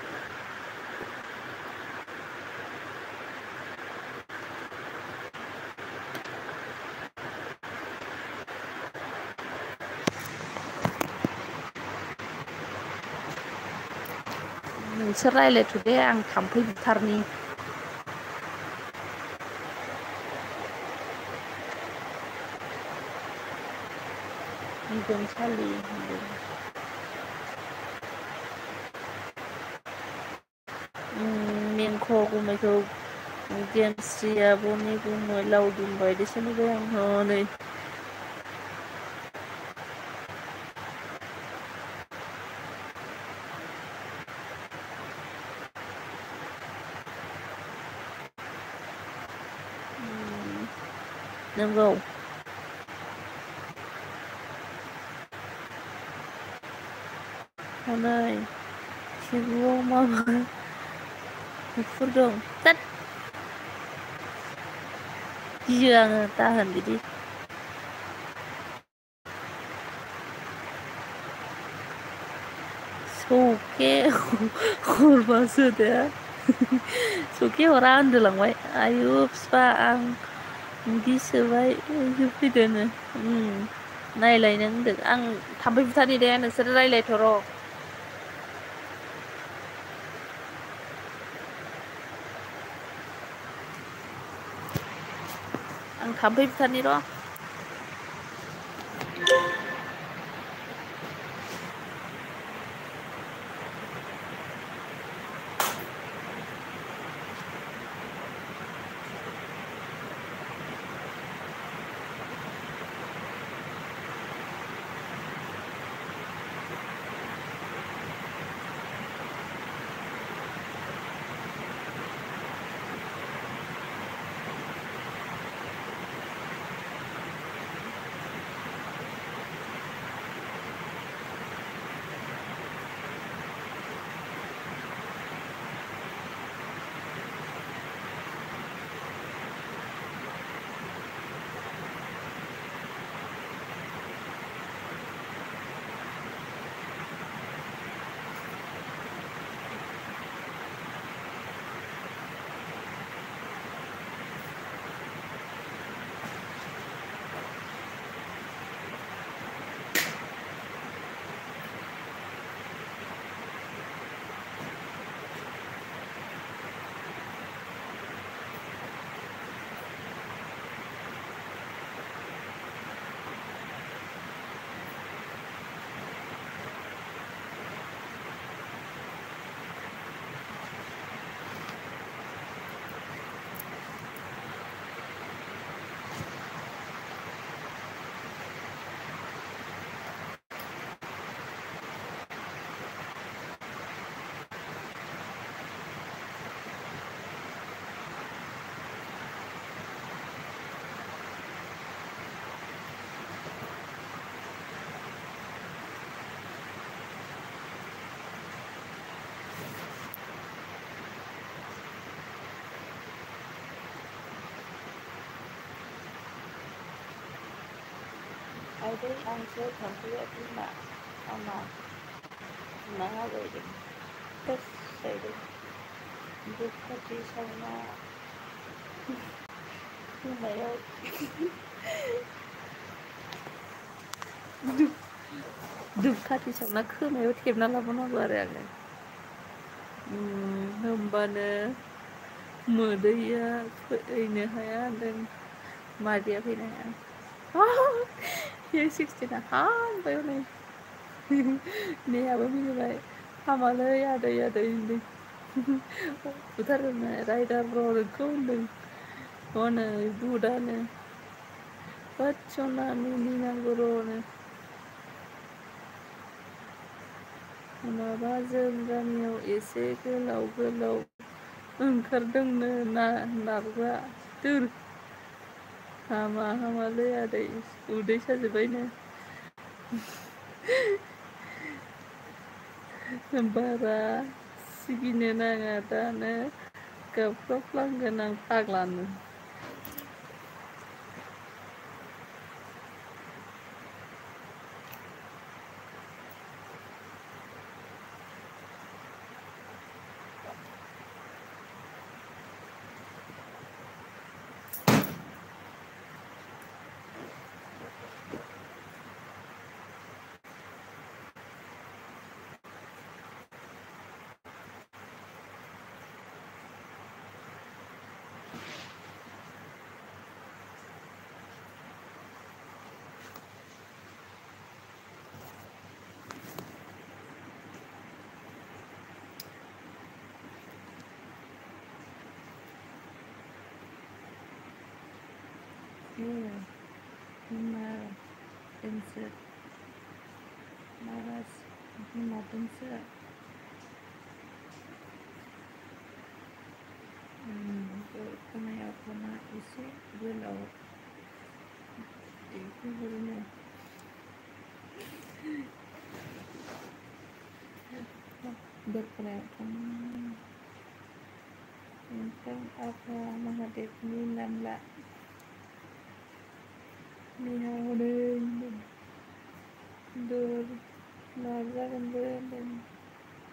नोंसोर रायज्लायथ'दे आं थाम्फै बुथारनि बिगोमसालि मेंख' गुमैखौ गेमस्रिया बनि गुमै लावदुम बायदिसो नुबाय आं हनै नंगौ हनै खिबुआव माबा गुफुर दं गियो आङो दाहोन बिदि सौखे हरबासो दे सौखे हरा उन्दुलांबाय आयु फिफा आं गिसोबाय फैदोनो नायलाय नों होनदों आं थाम्फै बुथारनि दे नोंसोरो रायज्लायथ' र' आं थाम्फै बुथारनि र' आइदै आंसो थाम्फैया बिमा हामा माबायदों टस जाहैदों धुपखाथि सावना खोमायाव धुपखाथि सावना खोमायाव थेबना लाबावनांगौ आरो आङो होमबानो मोदैया फैनो हाया होनदों मादैया फैनो हाया 16 हामबाय हनै नेहाबो मिनिबाय हामालै आदै आदै होनदों बुथारगोन रायदार ब्र नोंखौ होनदों हनै बुदानो सना मिनिनांगौ र'नो माबा जों गामियाव एसे गोलाव गोलाव ओंखारदोंनो नारग्रा दोर हामा हामालै आदै उदै साजोब्बायनो बारा सिगिनो नाङा दानो गाबख्रावफ्लांगोन आं फाग्लानो माबादोंसो बिमादोंसो खोमायाव खना एसे गोलाव देहोहरनो दरखनायाव नोंथां आफा महादेबनि नाम ला नेहा हनै दर नाजागोनबो होनदों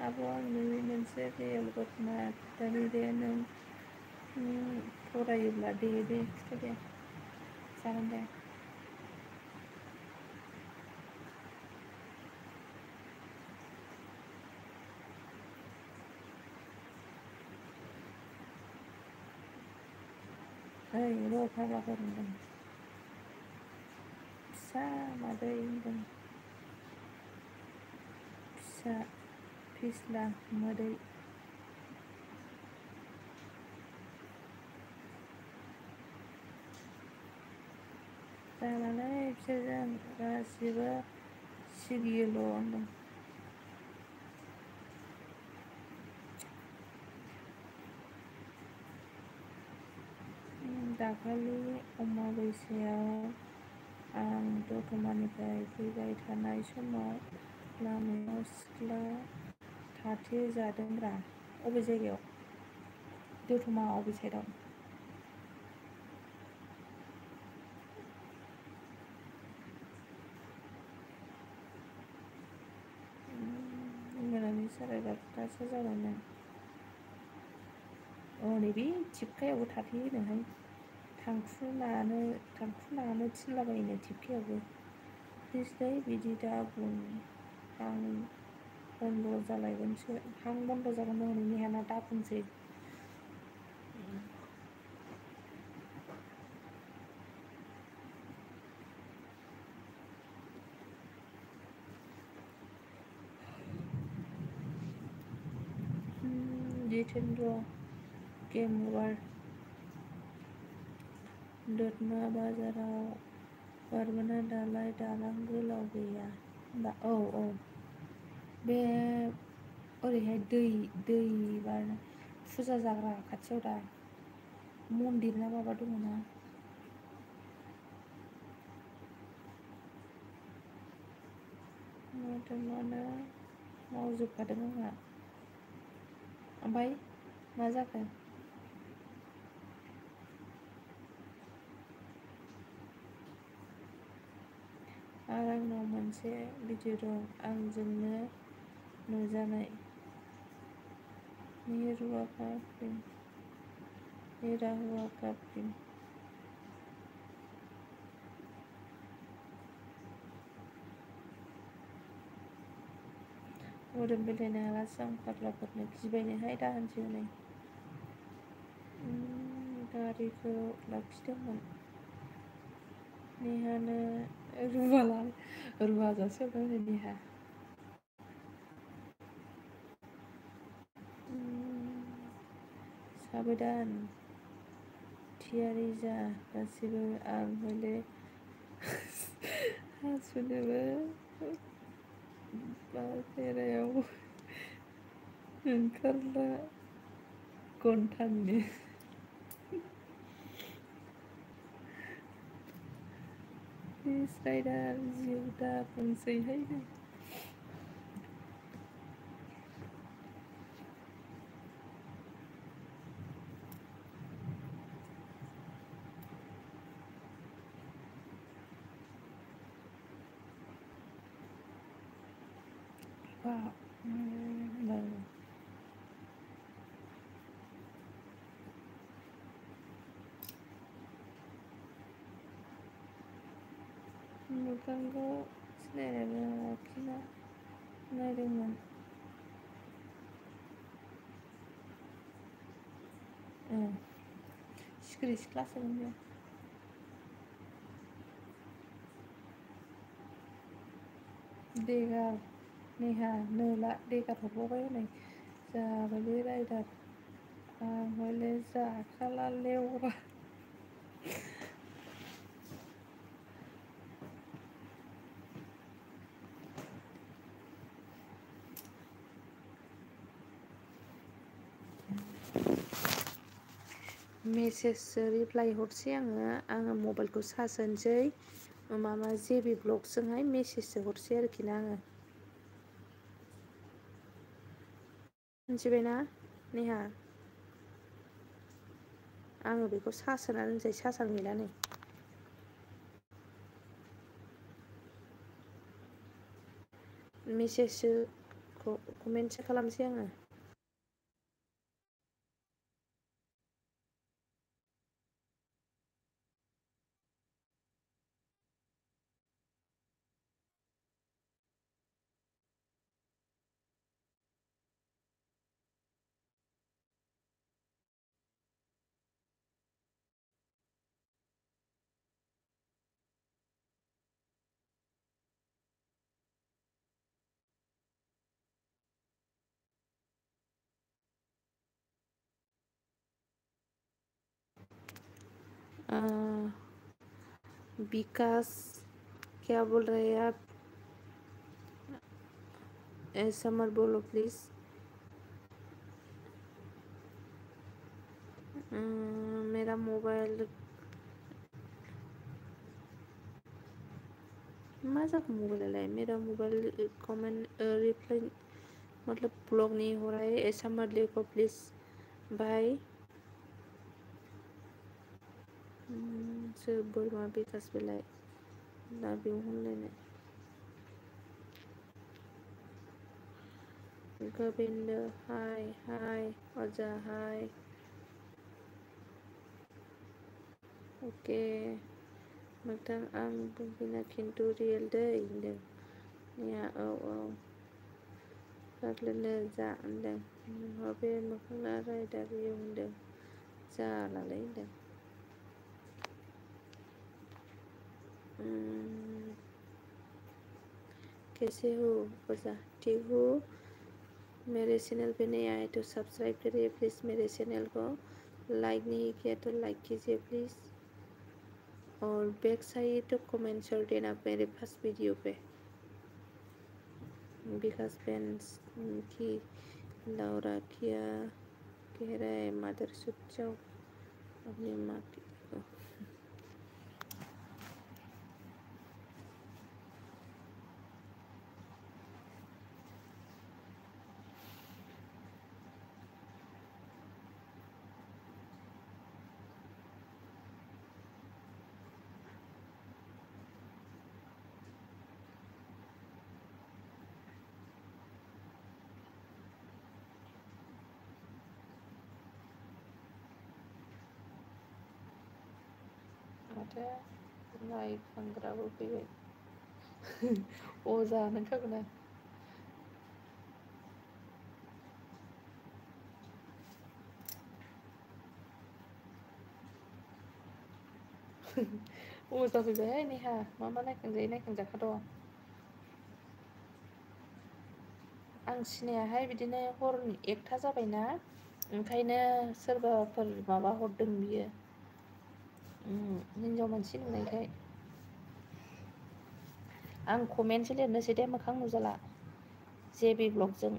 आब' आंनो मोनसे रियेल घटना खिथानि दे नों फरायोब्ला दे खिथा दे जागोन दे ओइ र' फाग्लाफोर होनदों फिसा मादै होनदों फिसा फिस्ला मोदै जालालै बिसोरजों गासिबो सिगियोल' होनदों दाखालि अमाबैसायाव आं दतमानिफ्राय फैबाय थानाय समाव लामायाव सिख्ला थाथेजादोंब्रा अबे जायगायाव दतमा अबे साइडआव मोनानि 11:30 जाबायमोन नैबे थिबखायावबो थाथेयोनोहाय थांखुमानो थिनलाबायोनो थिबखायावबो प्लिजलै बिदि दा बुं हां बन्द' जालायगोनसो हां बन्द' जागोन हनै नेहाना दा बुंसै जितेन्द्र गेम अभार दतमा बाजाराव बारबोना दालाय दालां गोलाव गैया औ बे ओरैहाय दै बारनो फुजा जाग्रा खाथियाव दा मन्दिर ना माबा दङ ना मोदोमानो मावजोबखादों आंहा ओमफ्राय मा जाखो आंनाव मोनसे भिडिअ दं आंजोंनो नुजानाय निरुआ कापिं निराहुआ कापिं मोदोम बेलायनो हालासो आं फाग्लाफोरनो गिबायनोहाय दाहोनसै हनै गारिखौ लाखिदोंमोन नेहानो रुवा जासे हरबाय नेहा साबधान थियारि जा गासिबो आं हले हासुनोबो बाहेरायाव ओंखारला घन्टानि राइडार जिउ दा बुंसैहाय नै मोखांखौ सिनायनानै लाखिना नायदोंमोन सिखिरि सिख्लासोमोन बे देगार नेहा नोला देगार हरबावबाय हनै जाबायलै राइडार आं हले जाखाला लेवरा मेसेजसो रिप्लाय हरसै आङो मबाइलखौ चार्ज होनोसै माबा जेबि ब्लगजोंहाय मेसेजसो हरसै आरोखि ना आङो मिथिबायना नेहा आङो बेखौ चार्ज होनानै दोनसै चार्जआनो गैला नै मेसेजसो कमेन्टसो खालामसै आङो विकास क्या बोल रहे हैं आप समर बोलो प्लीज मेरा मोबाइल मा जाखो मबाइलालाय मेरा मोबाइल कमेंट रिप्लाई मतलब ब्लॉग नहीं हो रहा है ऐसा मत लिखो प्लीज भाई सोर बोरमा विकास बेलाय दा बेयाव होनलायनाय गोविंद हाय हाय अजा हाय अके मोगथां आं बुंफिना खिन्थु रियेल दै होनदों नेहा औ गारलेनो जा होनदों बे मोखाङा राइडार इउ होनदों जालालै होनदों कैसे हो बजा ठीक हो मेरे चैनल पे नहीं आए तो सब्सक्राइब करिए प्लीज़ मेरे चैनल को लाइक नहीं किया तो लाइक कीजिए प्लीज़ और बैक साइड तो कमेंट छोड़ देना मेरे फर्स्ट वीडियो पे विकास फैंस की लौरा किया कह रहा है मदर सुट जाओ अपनी माँ की देखो माथो नायखांग्राबो फैबाय अजा नंखागौना अजा फैबायहाय नेहा मा नायखांजायो नायखांजाखाथ' आं सिनायाहाय बिदिनो हरनि 1टा जाबायना ओंखायनो सोरबाफोर माबा हरदों बियो हिनजाव मानसि नुनायखाय आं कमेन्टसो लिरनोसै दे मोखां नुजाला जेबि ब्लगजों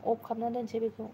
अफ खालामना दोनसै बेखौ